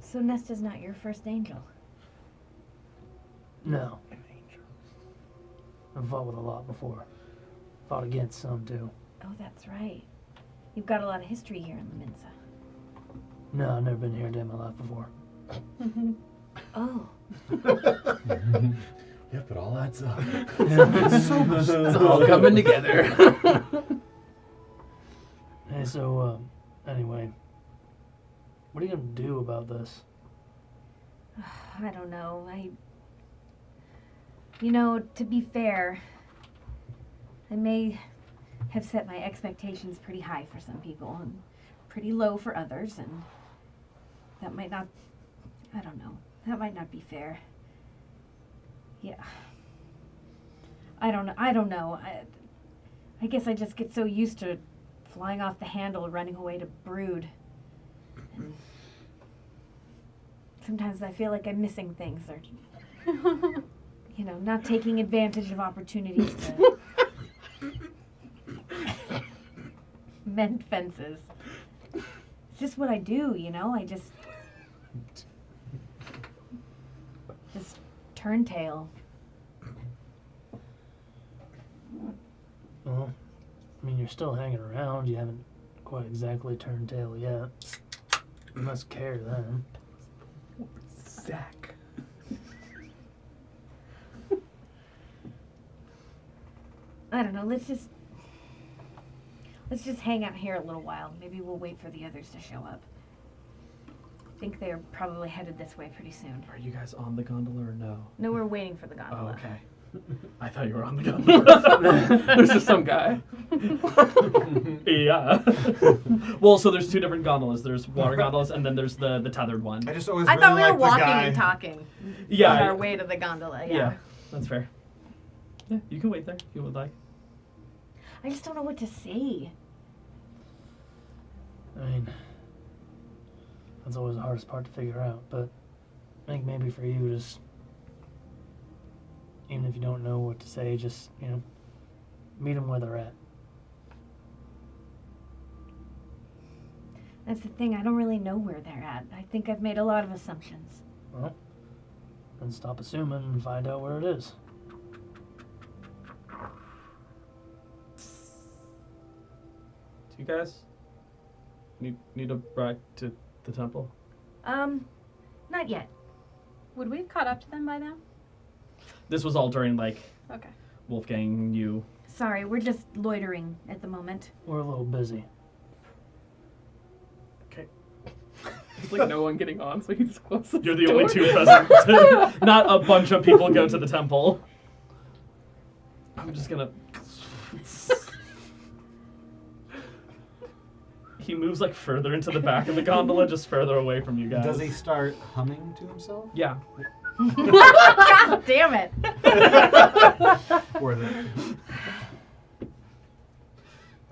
So Nesta's not your first angel. No. I've fought with a lot before. Fought against some too. Oh, that's right. You've got a lot of history here in Laminsa. No, I've never been here a day in my life before. Oh. Yep, it all adds up. It's all coming together. Hey, so, anyway, what are you gonna do about this? I don't know. You know, to be fair, I may have set my expectations pretty high for some people and pretty low for others, and that might not, I don't know, that might not be fair. Yeah. I don't know. I guess I just get so used to flying off the handle, running away to brood. And sometimes I feel like I'm missing things, or, you know, not taking advantage of opportunities to mend fences. It's just what I do, you know? I just turn tail. Well, I mean, you're still hanging around. You haven't quite exactly turned tail yet. You must care then. Zach. I don't know, let's just hang out here a little while. Maybe we'll wait for the others to show up. I think they're probably headed this way pretty soon. Are you guys on the gondola or no? No, we're waiting for the gondola. Oh, okay. I thought you were on the gondola. There's just some guy. Yeah. Well, so there's two different gondolas. There's water gondolas, and then there's the tethered one. I just always I really thought we were liked the walking guy. and talking Yeah. on our way to the gondola. Yeah, that's fair. Yeah, you can wait there if you would like. I just don't know what to say. I mean, that's always the hardest part to figure out, but I think maybe for you, just, even if you don't know what to say, just, you know, meet them where they're at. That's the thing, I don't really know where they're at. I think I've made a lot of assumptions. Well, then stop assuming and find out where it is. Do you guys need a ride to the temple? Not yet. Would we have caught up to them by now? This was all during, like, Okay. Wolfgang, you. Sorry, we're just loitering at the moment. We're a little busy. It's like no one getting on, so he just closes the You're the door. only two present. Not a bunch of people go to the temple. I'm just gonna. He moves like further into the back of the gondola, just further away from you guys. Does he start humming to himself? Yeah. God damn it! Worth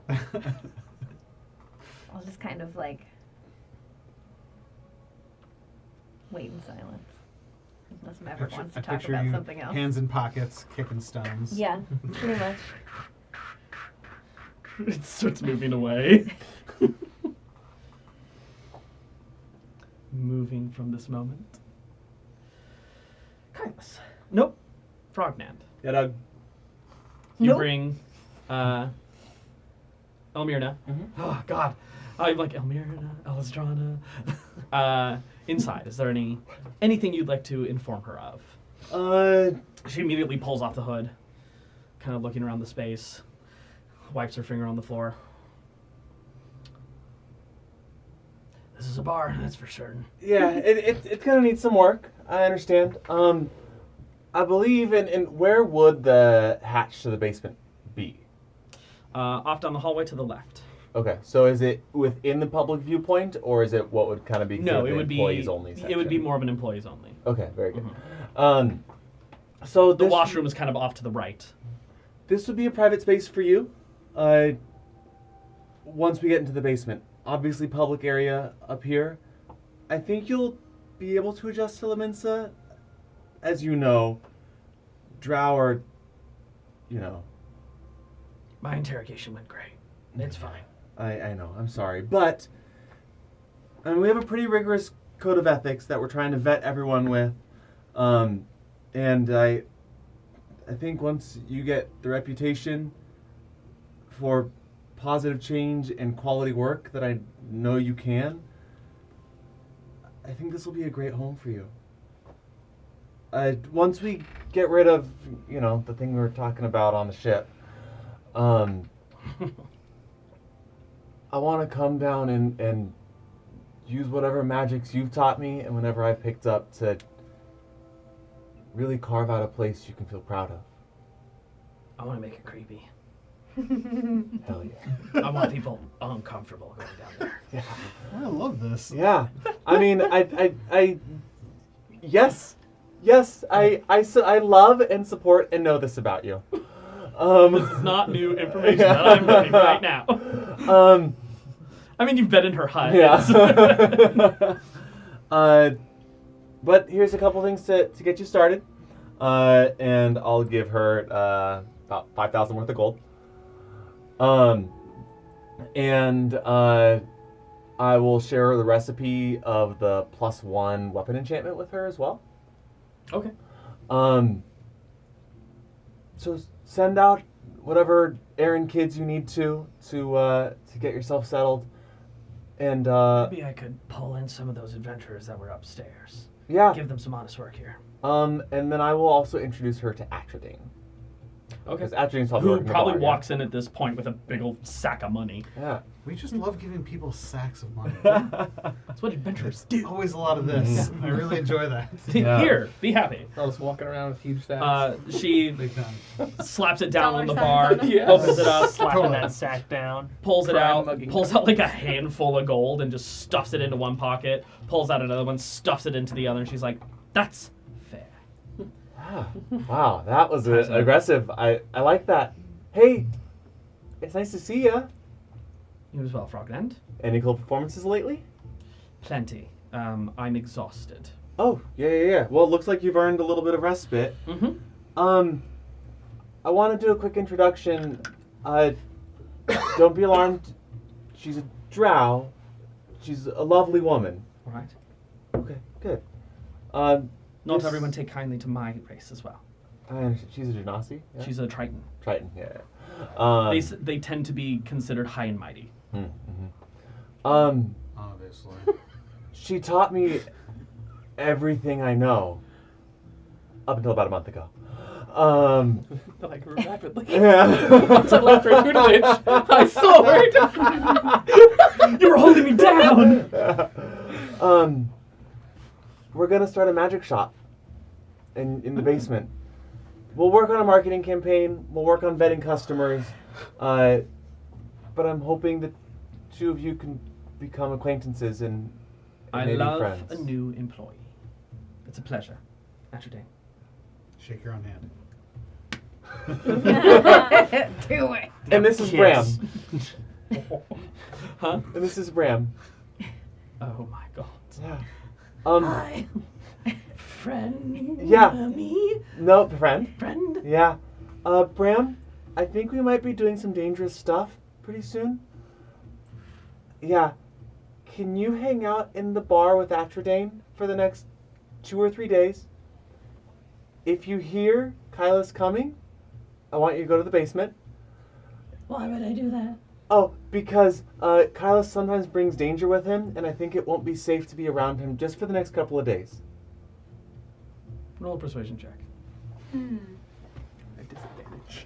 it. I'll just kind of like wait in silence. Unless Maverick wants to I talk picture about you, something else. hands in pockets, kicking stones. Yeah, pretty much. It starts moving away. Moving from this moment. Kindness. Nope. Frognand. Yeah, Doug. You Nope. bring Elmirna. Mhm. Oh God. I'm like Elmirna, Elistrana. Inside, is there anything you'd like to inform her of? She immediately pulls off the hood, kind of looking around the space, wipes her finger on the floor. This is a bar, that's for certain. Yeah, it's gonna need some work. I understand. I believe in where would the hatch to the basement be? Off down the hallway to the left. Okay, so is it within the public viewpoint, or is it what would kind of be No, considered it the would employees be only section? it would be more of an employees only. Okay, very good. Mhm. So The this, washroom is kind of off to the right. this would be a private space for you. Once we get into the basement, obviously public area up here. I think you'll be able to adjust to Laminsa. As you know, Drow are, My interrogation went great. It's fine. I know, I'm sorry. But we have a pretty rigorous code of ethics that we're trying to vet everyone with. And I think once you get the reputation for positive change and quality work that I know you can, I think this will be a great home for you. Once we get rid of, the thing we were talking about on the ship, I want to come down and use whatever magics you've taught me and whenever I've picked up to really carve out a place you can feel proud of. I want to make it creepy. Hell yeah. I want people uncomfortable going down there. Yeah. I love this. Yeah. I mean, yes, I love and support and know this about you. This is not new information that I'm learning right now. I mean, you've been in her hut. Yeah. But here's a couple things to get you started. And I'll give her about 5,000 worth of gold. And I will share the recipe of the +1 weapon enchantment with her as well. Okay. So send out whatever errand kids you need to get yourself settled. And Maybe I could pull in some of those adventurers that were upstairs. yeah. Give them some honest work here. And then I will also introduce her to Atrodane. Okay. Because Atrodane's probably Who working the probably bar, walks in at this point with a big old sack of money. Yeah. We just love giving people sacks of money. That's what adventurers do. Always a lot of this. I really enjoy that. Yeah. Here, be happy. I was walking around with huge sacks. She Big time. slaps it down on the Dollar bar, signs on it. Yeah. opens it up, Slapping Totally. that sack down. pulls it Crime out, mugging. pulls out like a handful of gold and just stuffs it into one pocket, pulls out another one, stuffs it into the other, and she's like, that's fair. Wow, that was Nice. aggressive. I like that. Hey, it's nice to see ya. You as well, Frogland. Any cool performances lately? Plenty. I'm exhausted. Oh, yeah. Well, it looks like you've earned a little bit of respite. Mm-hmm. I want to do a quick introduction. Don't be alarmed. She's a drow. She's a lovely woman. Right. Okay, good. Not This- everyone take kindly to my race as well. She's a genasi? Yeah? She's a Triton. Triton, yeah. They tend to be considered high and mighty. Obviously. She taught me everything I know up until about a month ago. That I grew rapidly. Yeah. Once I left her tutelage, I soared. You were holding me down! We're gonna start a magic shop in the basement. We'll work on a marketing campaign. We'll work on vetting customers. But I'm hoping that two of you can become acquaintances and I maybe love friends. a new employee. It's a pleasure. Atrodane. Shake your own hand. Do it. And this is Yes. Bram. Huh? And this is Bram. Oh my god. Yeah. Hi. Friend. Yeah. Me. No, friend. Friend. Yeah. Bram, I think we might be doing some dangerous stuff pretty soon. Yeah. Can you hang out in the bar with Atrodane for the next 2 or 3 days? If you hear Kyla's coming, I want you to go to the basement. Why would I do that? Oh, because Kyla sometimes brings danger with him, and I think it won't be safe to be around him just for the next couple of days. Roll a persuasion check.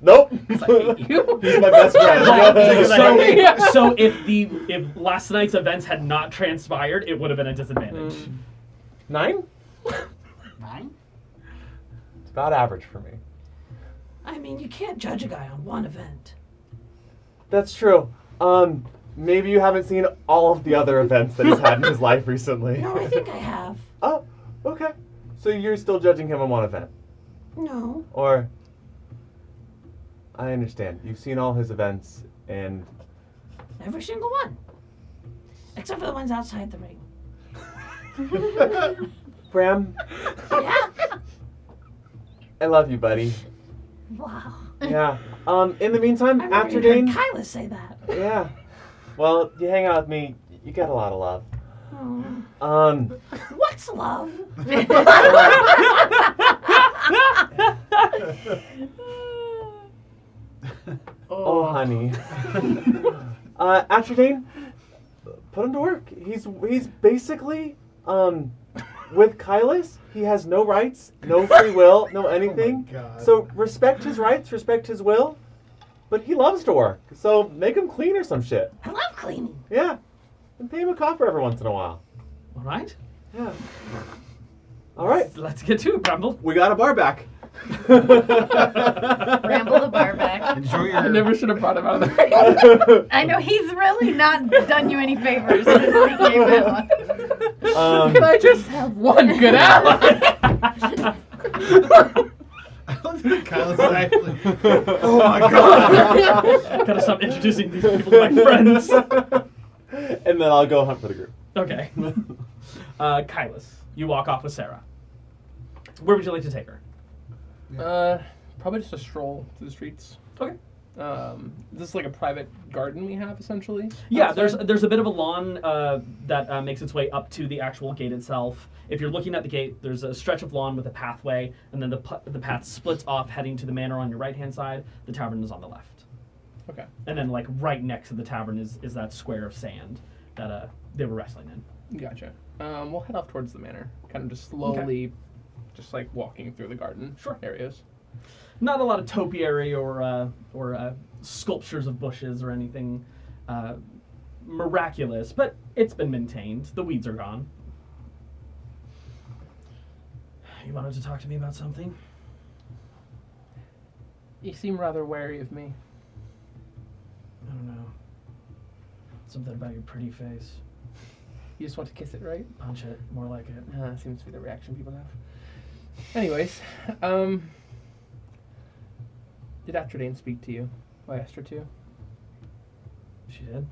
Nope. I hate you. He's my best friend. So if last night's events had not transpired, it would have been a disadvantage. 9? 9? It's about average for me. I mean, you can't judge a guy on one event. That's true. Maybe you haven't seen all of the other events that he's had in his life recently. No, I think I have. Oh, okay. So you're still judging him on one event? No. Or... I understand. You've seen all his events, and... Every single one. Except for the ones outside the ring. Bram, Yeah? I love you, buddy. Wow. Yeah. In the meantime, I never after even Dane... heard Kyla say that. Yeah. Well, you hang out with me, you get a lot of love. Oh. What's love? Oh, honey. After Dane, put him to work. He's basically, with Kylas, he has no rights, no free will, no anything. Oh my God. So respect his rights, respect his will, but he loves to work. So make him clean or some shit. I love cleaning. Yeah. And pay him a copper every once in a while. All right. Yeah. All right. Let's get to it, Bramble. We got a bar back. Ramble the bar back. Enjoy your. I never should have brought him out of the I know he's really not done you any favors since he came out. Can I just have one good ally? I don't think Kyle's actually. Oh my God! Gotta stop introducing these people to my friends. And then I'll go hunt for the group. Okay. Kylas, you walk off with Sarah. Where would you like to take her? Probably just a stroll through the streets. Okay. This is like a private garden we have, essentially. Yeah, outside. there's a bit of a lawn that makes its way up to the actual gate itself. If you're looking at the gate, there's a stretch of lawn with a pathway, and then the path splits off heading to the manor on your right-hand side. The tavern is on the left. Okay. And then, like, right next to the tavern is that square of sand that they were wrestling in. Gotcha. We'll head off towards the manor, kind of just slowly, just like walking through the garden areas. Not a lot of topiary or sculptures of bushes or anything miraculous, but it's been maintained. The weeds are gone. You wanted to talk to me about something? You seem rather wary of me. I don't know. Something about your pretty face. You just want to kiss it, right? Punch it, more like it. Seems to be the reaction people have. Anyways, did Atrodane speak to you? I asked her to. She did.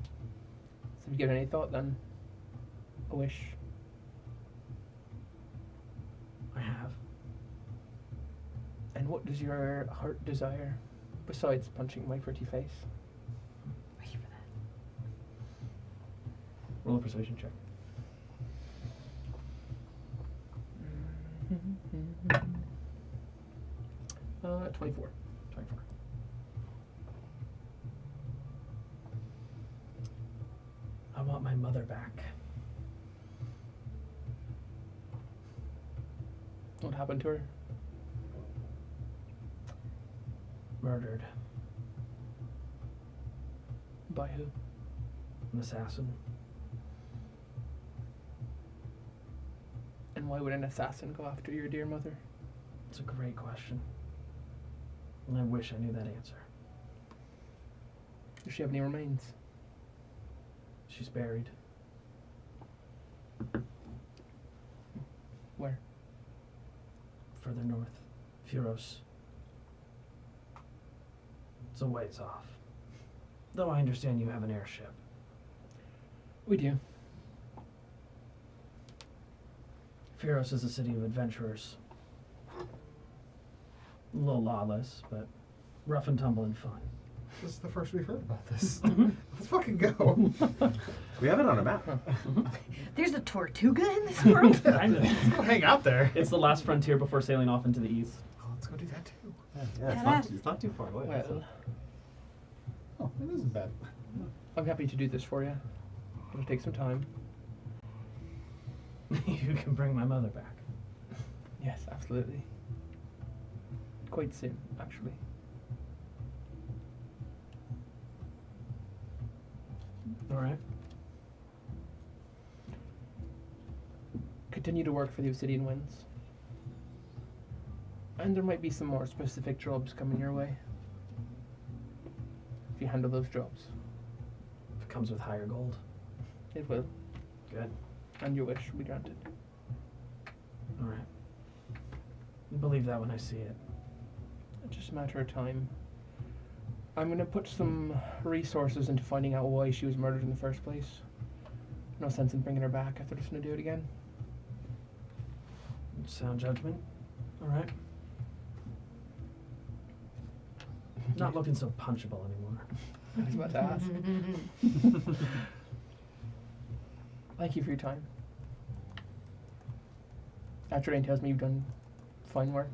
So have you given any thought then? A wish? I have. And what does your heart desire, besides punching my pretty face? Ready for that? Roll a persuasion check. 24. 24. I want my mother back. What happened to her? Murdered. By who? An assassin. And why would an assassin go after your dear mother? It's a great question. And I wish I knew that answer. Does she have any remains? She's buried. Where? Further north. Furos. It's a ways off. Though I understand you have an airship. We do. Furos is a city of adventurers. A little lawless, but rough and tumble and fun. This is the first we've heard about this. Let's fucking go. We have it on a map. There's a Tortuga in this world? Kind of. Let's go hang out there. It's the last frontier before sailing off into the east. Oh, let's go do that too. Yeah, it's not too far away. Well, Oh, it isn't bad. I'm happy to do this for you. It'll take some time. You can bring my mother back. Yes, absolutely. Quite soon, actually. All right. Continue to work for the Obsidian Winds. And there might be some more specific jobs coming your way. If you handle those jobs. comes with higher gold. It will. Good. And your wish will be granted. All right. Believe that when I see it. It's just a matter of time. I'm going to put some resources into finding out why she was murdered in the first place. No sense in bringing her back if they're just going to do it again. Sound judgment. All right. Not looking so punchable anymore. I was about to ask. Thank you for your time. Arthurine tells me you've done fine work.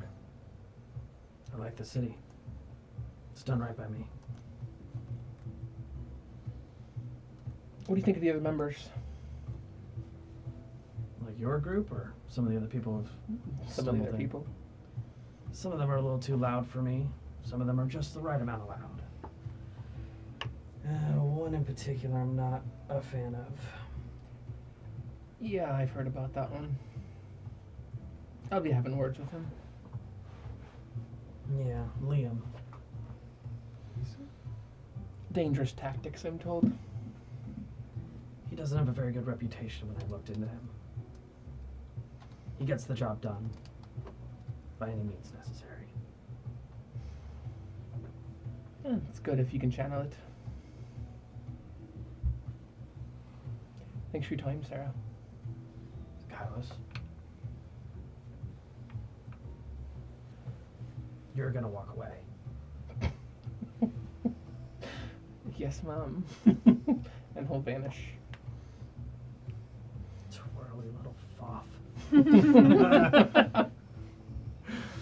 I like the city. It's done right by me. What do you think of the other members? Like your group or some of the other people have Some of the other people. Some of them are a little too loud for me. Some of them are just the right amount of loud. One in particular I'm not a fan of. Yeah, I've heard about that one. I'll be having words with him. Yeah, Liam. Dangerous tactics, I'm told. He doesn't have a very good reputation when I looked into him. He gets the job done by any means necessary. Yeah, it's good if you can channel it. Thanks for your time, Sarah. Kylos. You're gonna walk away. Yes, Mom. And he'll vanish. Twirly little foff.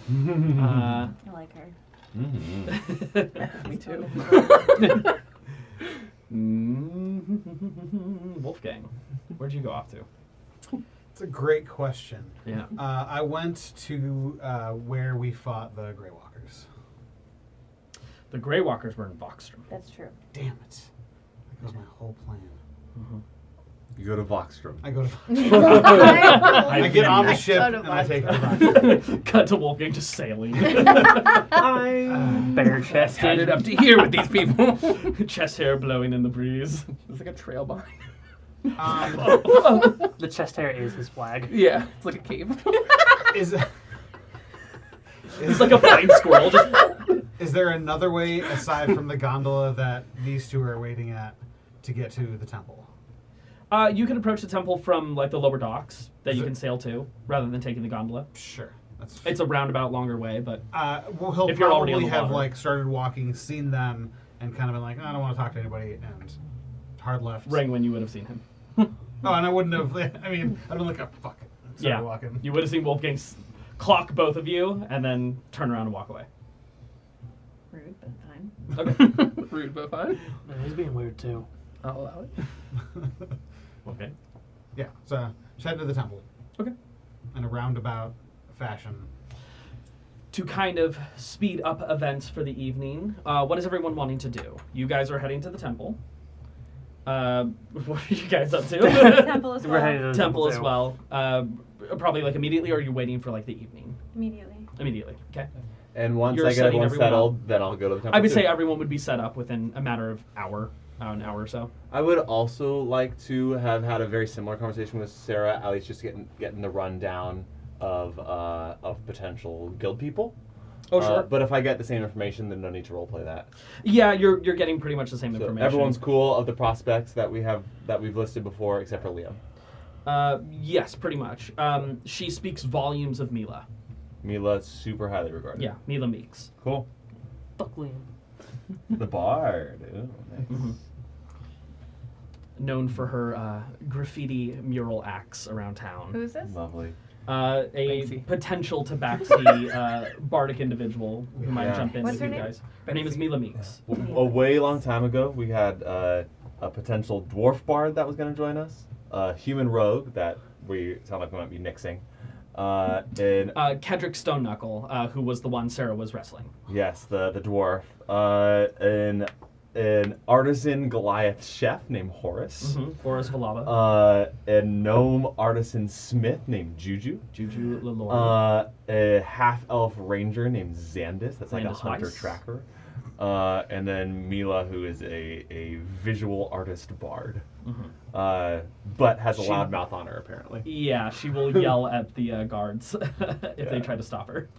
I like her. Me too. Wolfgang, where'd you go off to? It's a great question. Yeah. I went to where we fought the Grey Walkers. The Grey Walkers were in Voxstrom. That's true. Damn it. That was my whole plan. You go to Voxstrom. I go to I I get on the I ship go to and I take it to Voxstrom. Cut to Wolfgang just sailing. Bare Headed chested. up to here with these people. Chest hair blowing in the breeze. There's like a trail behind. The chest hair is his flag. Yeah, it's like a cave. He's like a flying squirrel. Just Is there another way aside from the gondola that these two are waiting at to get to the temple? you can approach the temple from like the lower docks that Is you it- can sail to, rather than taking the gondola. Sure. That's It's a roundabout, longer way, but well, he'll if you're already on probably the have water. like started walking, seen them, and kind of been like, I don't want to talk to anybody, and hard left. rang when you would have seen him. Oh, and I wouldn't have. I mean, I'd been like, oh, fuck it. Started Yeah, walking. you would have seen Wolfgang clock both of you and then turn around and walk away. Rude, but fine. Okay. Rude, but fine. Man, he's being weird too. I'll allow it. Okay. Yeah. So just head to the temple. Okay. In a roundabout fashion. To kind of speed up events for the evening, what is everyone wanting to do? You guys are heading to the temple. What are you guys up to? Temple as We're headed well. to the Temple as too. well. Probably like immediately, or are you waiting for like the evening? Immediately. Immediately. Okay. And once You're I get setting everyone everyone settled, then I'll go to the temple. I would too. say everyone would be set up within a matter of an hour or so. I would also like to have had a very similar conversation with Sarah, at least just getting the rundown of potential guild people. Oh, sure. But if I get the same information, then no need to roleplay that. Yeah, you're getting pretty much the same So information. everyone's cool of the prospects that we've listed before, except for Liam. Yes, pretty much. She speaks volumes of Mila. Mila's super highly regarded. Yeah, Mila Meeks. Cool. Fuck Liam. The bard. Ooh, nice. Known for her graffiti mural acts around town. Who's this? Lovely. A Banksy. potential tabaxi bardic individual who might Yeah. jump in What's with her you name? guys. Her name is Banksy. Mila Meeks. A way long time ago, we had a potential dwarf bard that was going to join us, a human rogue that we sound like we might be nixing, and Kedrick Stone Knuckle, who was the one Sarah was wrestling. yes, the dwarf, and an artisan Goliath chef named Horace. Horace Valava. A gnome artisan smith named Juju. Juju Lalore. A half-elf ranger named Xandis. That's like a Xandis hunter Weiss. tracker. And then Mila, who is a visual artist bard. But has a loud mouth on her, apparently. Yeah, she will yell at the guards if they try to stop her.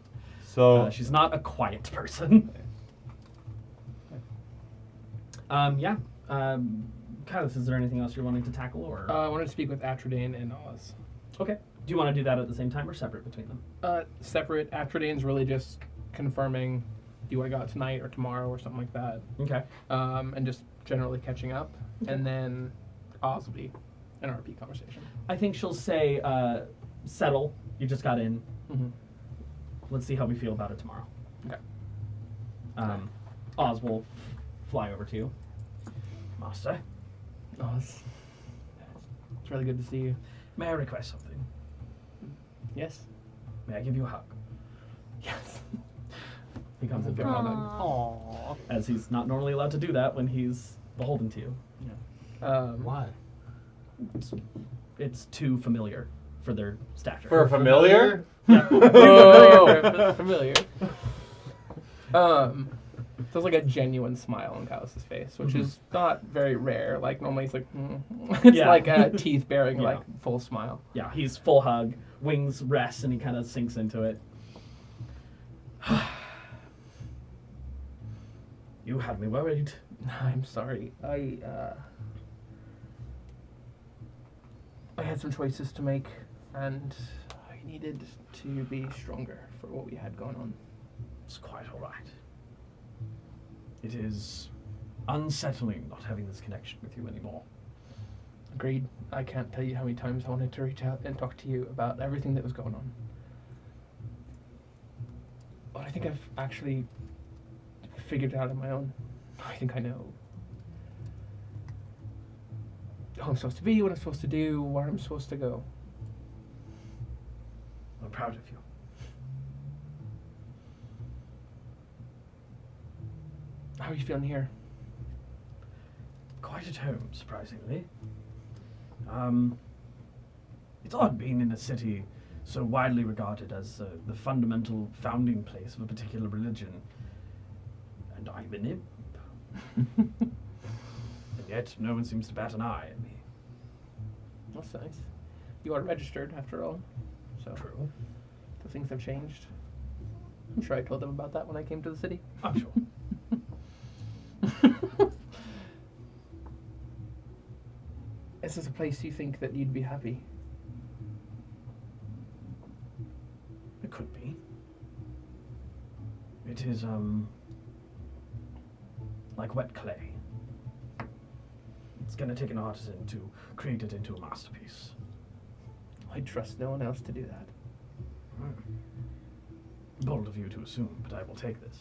So She's not a quiet person. Kylus, is there anything else you're wanting to tackle, or? I wanted to speak with Atrodane and Oz. Okay. Do you want to do that at the same time or separate between them? Separate. Atrodane's really just confirming, do you want to go out tonight or tomorrow or something like that. Okay. And just generally catching up. And then Oz will be an RP conversation. I think she'll say, settle. You just got in. Let's see how we feel about it tomorrow. Okay. Oz will fly over to you. Master, Oz. It's really good to see you. may I request something? Yes. May I give you a hug? Yes. He comes and gives you a hug. Aww. As he's not normally allowed to do that when he's beholden to you. Why? It's too familiar for their stature. for a familiar? Familiar. There's like a genuine smile on Kalus's face, which is not very rare. Like normally it's like, it's Yeah. like a teeth bearing Yeah. like full smile. Yeah, he's full hug, wings rest, and he kind of sinks into it. You had me worried. I'm sorry. I had some choices to make, and I needed to be stronger for what we had going on. It's quite all right. It is unsettling not having this connection with you anymore. Agreed. I can't tell you how many times I wanted to reach out and talk to you about everything that was going on. But I think I've actually figured it out on my own. I think I know who I'm supposed to be, what I'm supposed to do, where I'm supposed to go. I'm proud of you. How are you feeling here? Quite at home, surprisingly. It's odd being in a city so widely regarded as the fundamental founding place of a particular religion. And I'm an imp. And yet, no one seems to bat an eye at me. That's nice. You are registered, after all. So True. the things have changed. I'm sure I told them about that when I came to the city. I'm sure. Is this a place you think that you'd be happy? It could be. It is, like wet clay. It's gonna take an artisan to create it into a masterpiece. I trust no one else to do that. Bold of you to assume, but I will take this.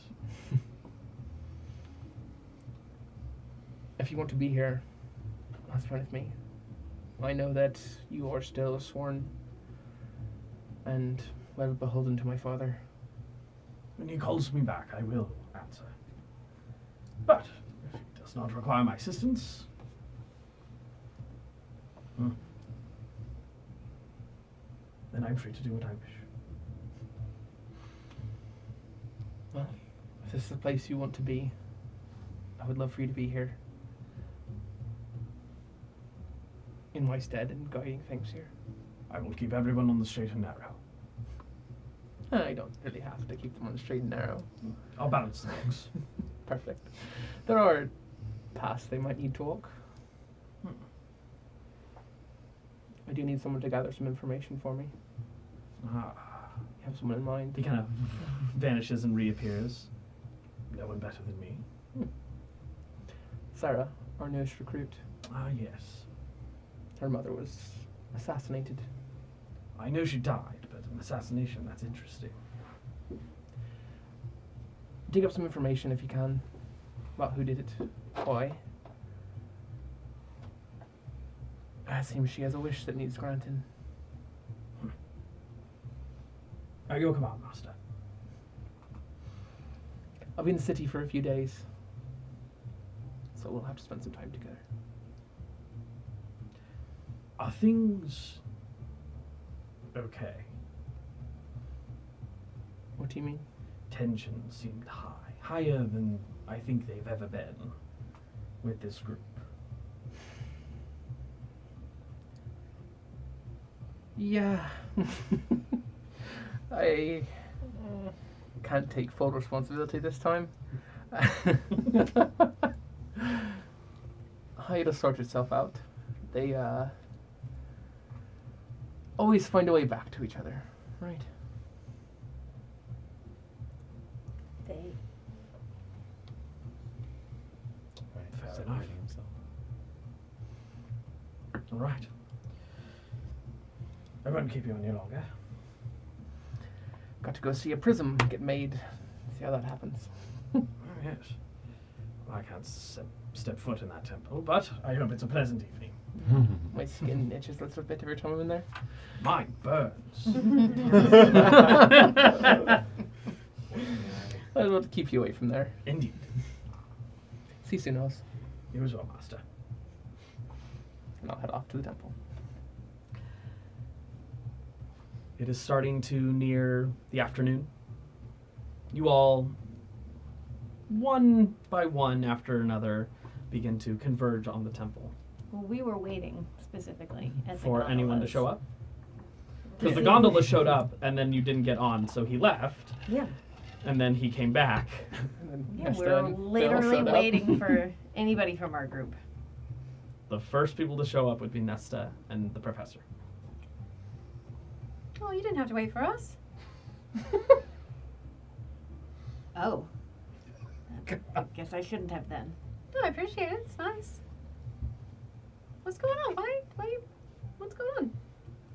If you want to be here, that's fine with me. I know that you are still sworn and well beholden to my father. When he calls me back, I will answer. But if he does not require my assistance, then I'm free to do what I wish. Well, if this is the place you want to be, I would love for you to be here. In my stead and guiding things here. I will keep everyone on the straight and narrow. I don't really have to keep them on the straight and narrow. I'll balance the books. Perfect. There are paths they might need to walk. I do need someone to gather some information for me. You have someone in mind? He kind of vanishes and reappears. No one better than me. Sarah, our newest recruit. Ah, yes. Her mother was assassinated. I know she died, but an assassination, that's interesting. Dig up some information if you can about who did it, why. It seems she has a wish that needs granted. Your command, Master. I'll be in the city for a few days. we'll have to spend some time together. Are things okay? What do you mean? Tension seemed high, higher than I think they've ever been with this group. Yeah. I can't take full responsibility this time. It'll sort itself out. They always find a way back to each other, right? They. Fair Separating enough. himself. All right. I won't keep you any longer. Got to go see a prism get made. See how that happens. Oh, yes. I can't step foot in that temple, but I hope it's a pleasant evening. My skin itches a little bit every time I'm in there. Mine burns. I'd love to keep you away from there. Indeed. See you soon, Oz. You as well, Master. And I'll head off to the temple. It is starting to near the afternoon. You all, one by one after another, begin to converge on the temple. Well, we were waiting specifically at the For anyone to gondolas. show up? Because the Yeah. gondola showed up and then you didn't get on, so he left, Yeah. and then he came back. And then Yeah, Nesta we're and Phil literally showed up. waiting for anybody from our group. The first people to show up would be Nesta and the professor. Oh, you didn't have to wait for us. Oh. I guess I shouldn't have then. No, I appreciate it. It's nice. What's going on? What's going on? What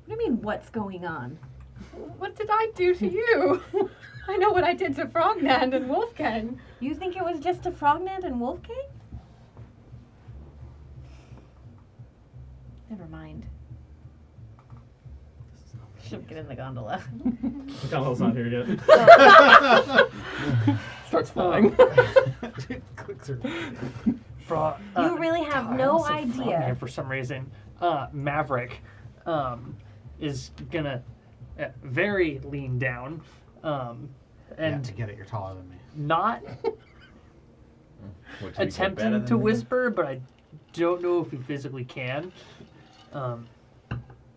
do you mean, what's going on? What did I do to you? I know what I did to Frogman and Wolfgang. You think it was just a Frogman and Wolfgang? Never mind. She'll get in the gondola. The gondola's not here yet. Starts flying. Clicks her. You really have God, I no almost said idea. Frogman for some reason. Maverick is gonna very lean down and Yeah, to get it, you're taller than me. not Which we get better attempting than to me. whisper, but I don't know if he physically can.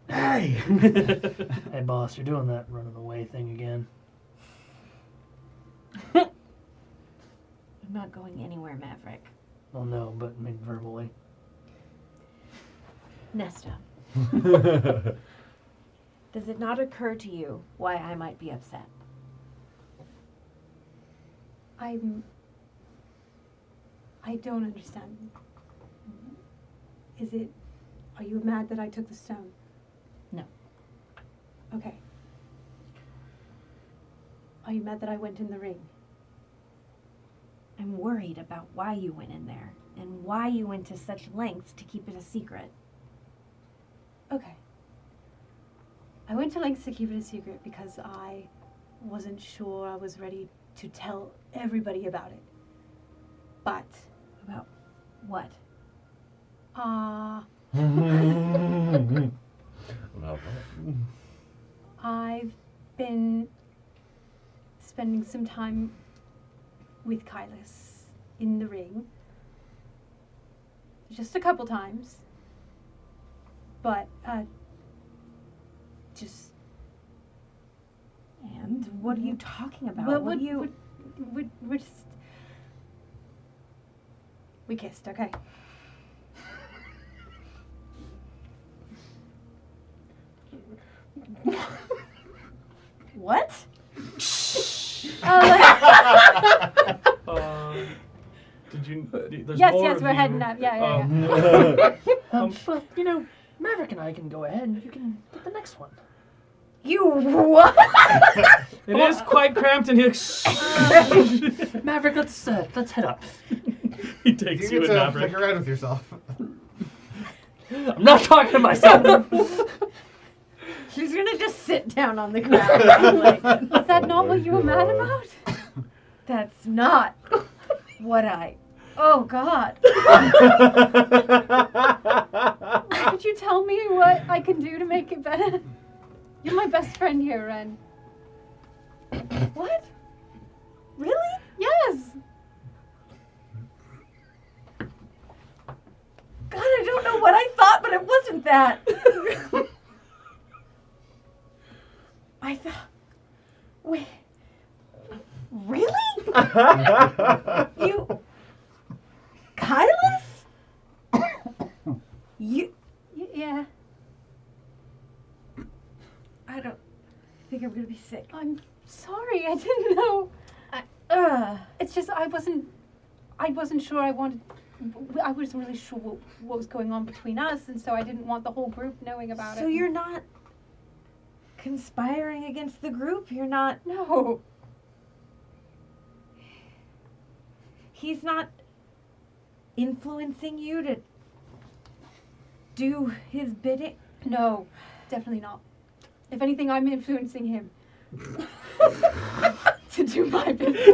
Hey! Hey, boss, you're doing that running away thing again. I'm not going anywhere, Maverick. Well, no, but maybe verbally. Nesta, does it not occur to you why I might be upset? I don't understand. Are you mad that I took the stone? No. Okay. Are you mad that I went in the ring? I'm worried about why you went in there and why you went to such lengths to keep it a secret. Okay. I went to lengths to keep it a secret because I wasn't sure I was ready to tell everybody about it. But, About what? Well, I've been spending some time with Kylus in the ring. Just a couple times. But, just... And what are you talking about? Well, what do you... we're just... We kissed, okay. What? Did you? There's Yes, more yes, of we're you. heading up. Yeah. Well, you know, Maverick and I can go ahead and you can get the next one. You what? It is quite cramped in here. Maverick, let's head up. He takes You you get and to Maverick. pick a ride with yourself. I'm not talking to myself. She's gonna just sit down on the ground. Like, Is that not what you were mad God. about? that's not what I Oh, God. Could you tell me what I can do to make it better? You're my best friend here, Ren. What? Really? Yes. God, I don't know what I thought, but it wasn't that. I thought. Wait. Really? You. Kylus? You. Yeah. I don't think I'm gonna be sick. I'm sorry. I didn't know. It's just I wasn't sure I wasn't really sure what was going on between us, and so I didn't want the whole group knowing about it. So you're not conspiring against the group? You're not. No. He's not influencing you to do his bidding? No, definitely not. If anything, I'm influencing him to do my business.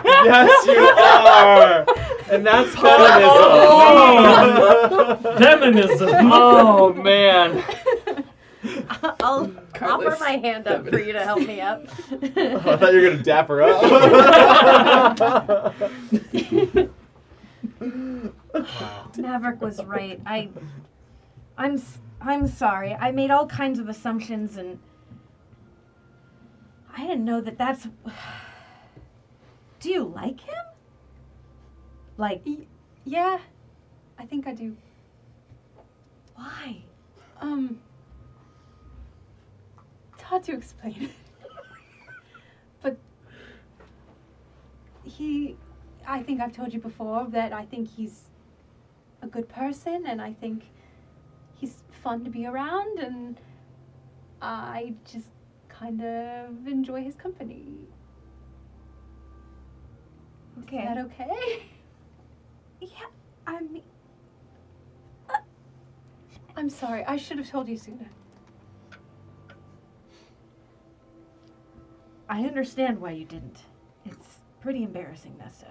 Yes, you are. And that's feminism. Feminism. Oh man. I'll offer my hand up for you to help me up. Oh, I thought you were gonna dap her up. Maverick was right. I'm sorry. I made all kinds of assumptions, and I didn't know that that's. Do you like him? Like, Yeah, I think I do. why? It's hard to explain. But I think I've told you before that I think he's a good person, and I think he's fun to be around, and I just kind of enjoy his company. Okay. Is that okay? Yeah, I mean, I'm sorry. I should have told you sooner. I understand why you didn't. It's pretty embarrassing, Nesta.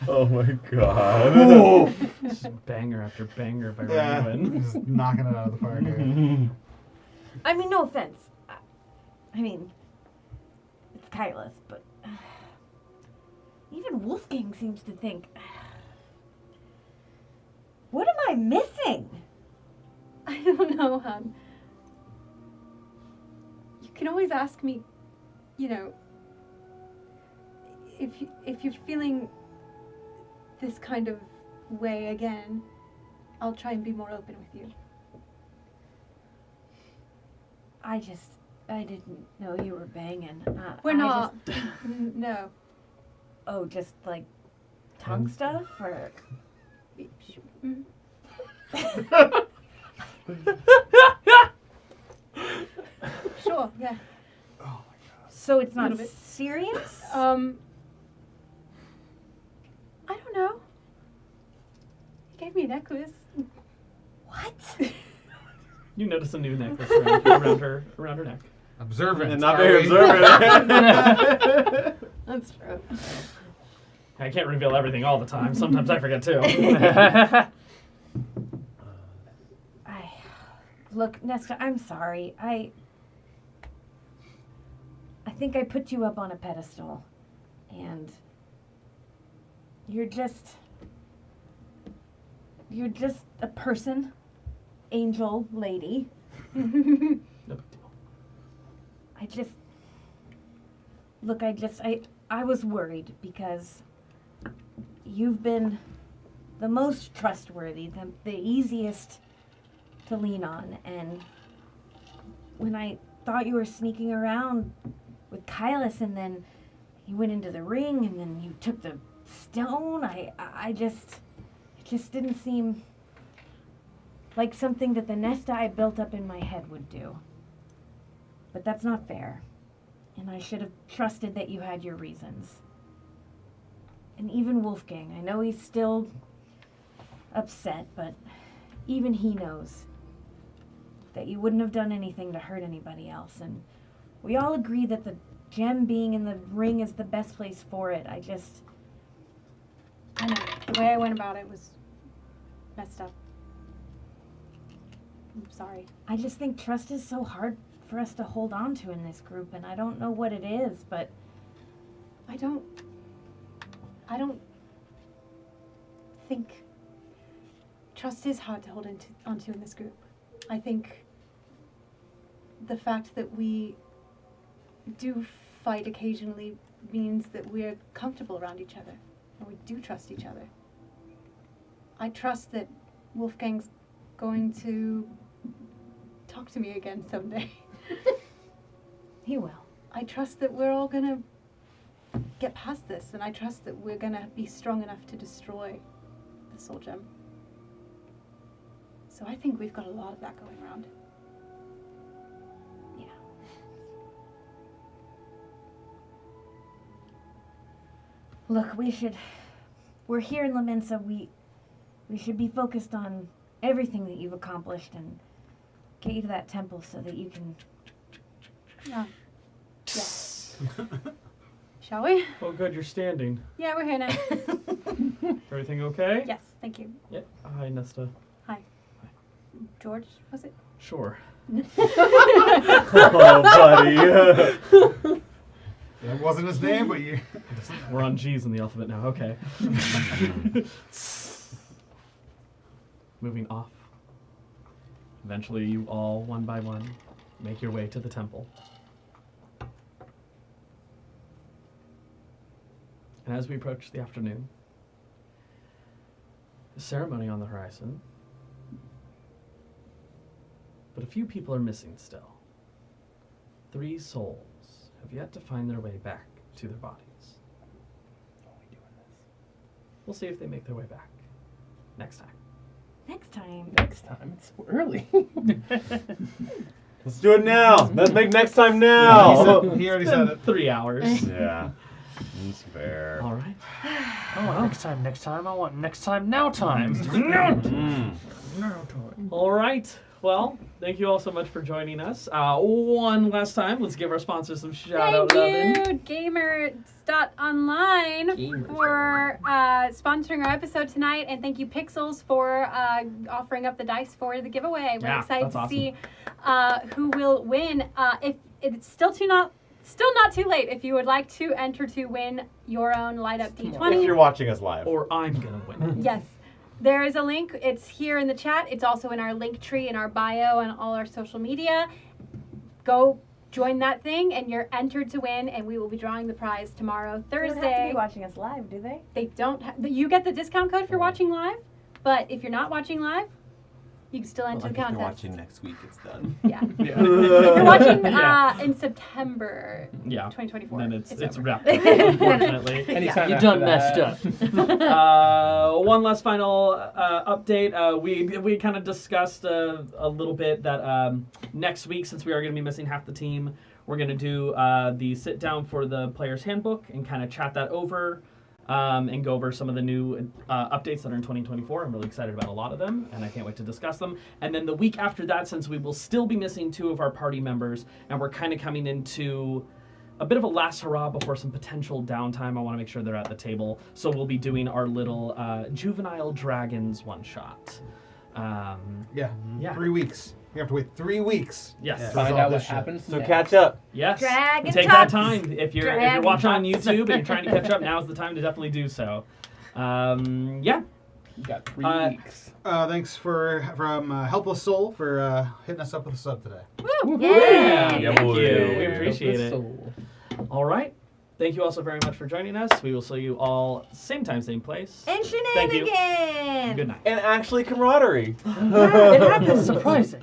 Oh my god. Just banger after banger by Yeah, Raven. just knocking it out of the park here. I mean, no offense. I mean, it's Kylus, but even Wolfgang seems to think. What am I missing? I don't know, hon. You can always ask me, you know, if you're feeling this kind of way again, I'll try and be more open with you. I didn't know you were banging. We're I not. just- No. Oh, just like tongue stuff, or Mm. Sure, yeah. so it's not Little bit. serious. I don't know. He gave me a necklace. What? You notice a new necklace around her neck. Observant. And not are very we? observant. That's true. I can't reveal everything all the time. Sometimes I forget too. Look, Nesta, I'm sorry. I think I put you up on a pedestal, and you're just a person, angel lady. No big deal. I was worried because you've been the most trustworthy, the easiest to lean on, and when I thought you were sneaking around with Kylus, and then you went into the ring, and then you took the stone, it just didn't seem like something that the Nesta I built up in my head would do. But that's not fair, and I should have trusted that you had your reasons. And even Wolfgang, I know he's still upset, but even he knows that you wouldn't have done anything to hurt anybody else. And we all agree that the gem being in the ring is the best place for it. I know. The way I went about it was messed up. I'm sorry. I just think trust is so hard for us to hold on to in this group, and I don't know what it is, but I don't think trust is hard to hold onto in this group. I think the fact that we do fight occasionally means that we're comfortable around each other, and we do trust each other. I trust that Wolfgang's going to talk to me again someday. he will. I trust that we're all gonna get past this, and I trust that we're gonna be strong enough to destroy the soul gem. So I think we've got a lot of that going around. Yeah. Look, we're here in Lemensa, we should be focused on everything that you've accomplished and get you to that temple so that you can... Yes. Shall we? Oh, good, you're standing. Yeah, we're here now. Everything okay? Yes, thank you. Yep. Hi, Nesta. Hi. George, was it? Sure. Oh, buddy. That wasn't his name, but you... We're on G's in the alphabet now. Okay. Moving off. Eventually, you all, one by one, make your way to the temple. And as we approach the afternoon, the ceremony on the horizon, but a few people are missing still. 3 souls have yet to find their way back to their bodies. We'll see if they make their way back next time. Next time. Next time. It's so early. Let's do it now. Let's make next time now. He already said it. 3 hours. Yeah. That's fair. All right. I want next time. I want next time, now time. Now time. All right. Well, thank you all so much for joining us. One last time, let's give our sponsors some shout-out Thank loving. you, Gamers.online, for sponsoring our episode tonight, and thank you, Pixels, for offering up the dice for the giveaway. We're Yeah, excited that's to awesome. see who will win. If it's still not too late, if you would like to enter to win your own Light Up D20. If you're watching us live. Or I'm gonna win. Yes. There is a link. It's here in the chat. It's also in our link tree, in our bio, and all our social media. Go join that thing, and you're entered to win, and we will be drawing the prize tomorrow, They don't have to Thursday. be watching us live, do they? They don't. You get the discount code if you're watching live, but if you're not watching live, you can still enter the If you're contest. watching next week, it's done. Yeah. Yeah. If you're watching Yeah. In September Yeah. 2024, Then it's over. wrapped, unfortunately. Anytime You after done that. messed up. One last final update. We kind of discussed a little bit that next week, since we are going to be missing half the team, we're going to do the sit down for the player's handbook and kind of chat that over and go over some of the new updates that are in 2024. I'm really excited about a lot of them, and I can't wait to discuss them. And then the week after that, since we will still be missing 2 of our party members, and we're kind of coming into a bit of a last hurrah before some potential downtime. I want to make sure they're at the table. So we'll be doing our little Juvenile Dragons one-shot. Yeah. Yeah. 3 weeks. You have to wait 3 weeks. Yes. Yeah. Find all out what this shit. happens. So next. catch up. Yes. Dragon Take that tots. time. If you're Dragon watching on tots. YouTube and you're trying to catch up, now's the time to definitely do so. Yeah. You got 3 weeks. Thanks from Helpless Soul for hitting us up with a sub today. Woo! Yeah. Yeah, Thank boy. you. We appreciate it. Soul. All right. Thank you also very much for joining us. We will see you all same time, same place. And Thank you. Shenanigans! Good night. And actually, camaraderie. It happens. Surprising.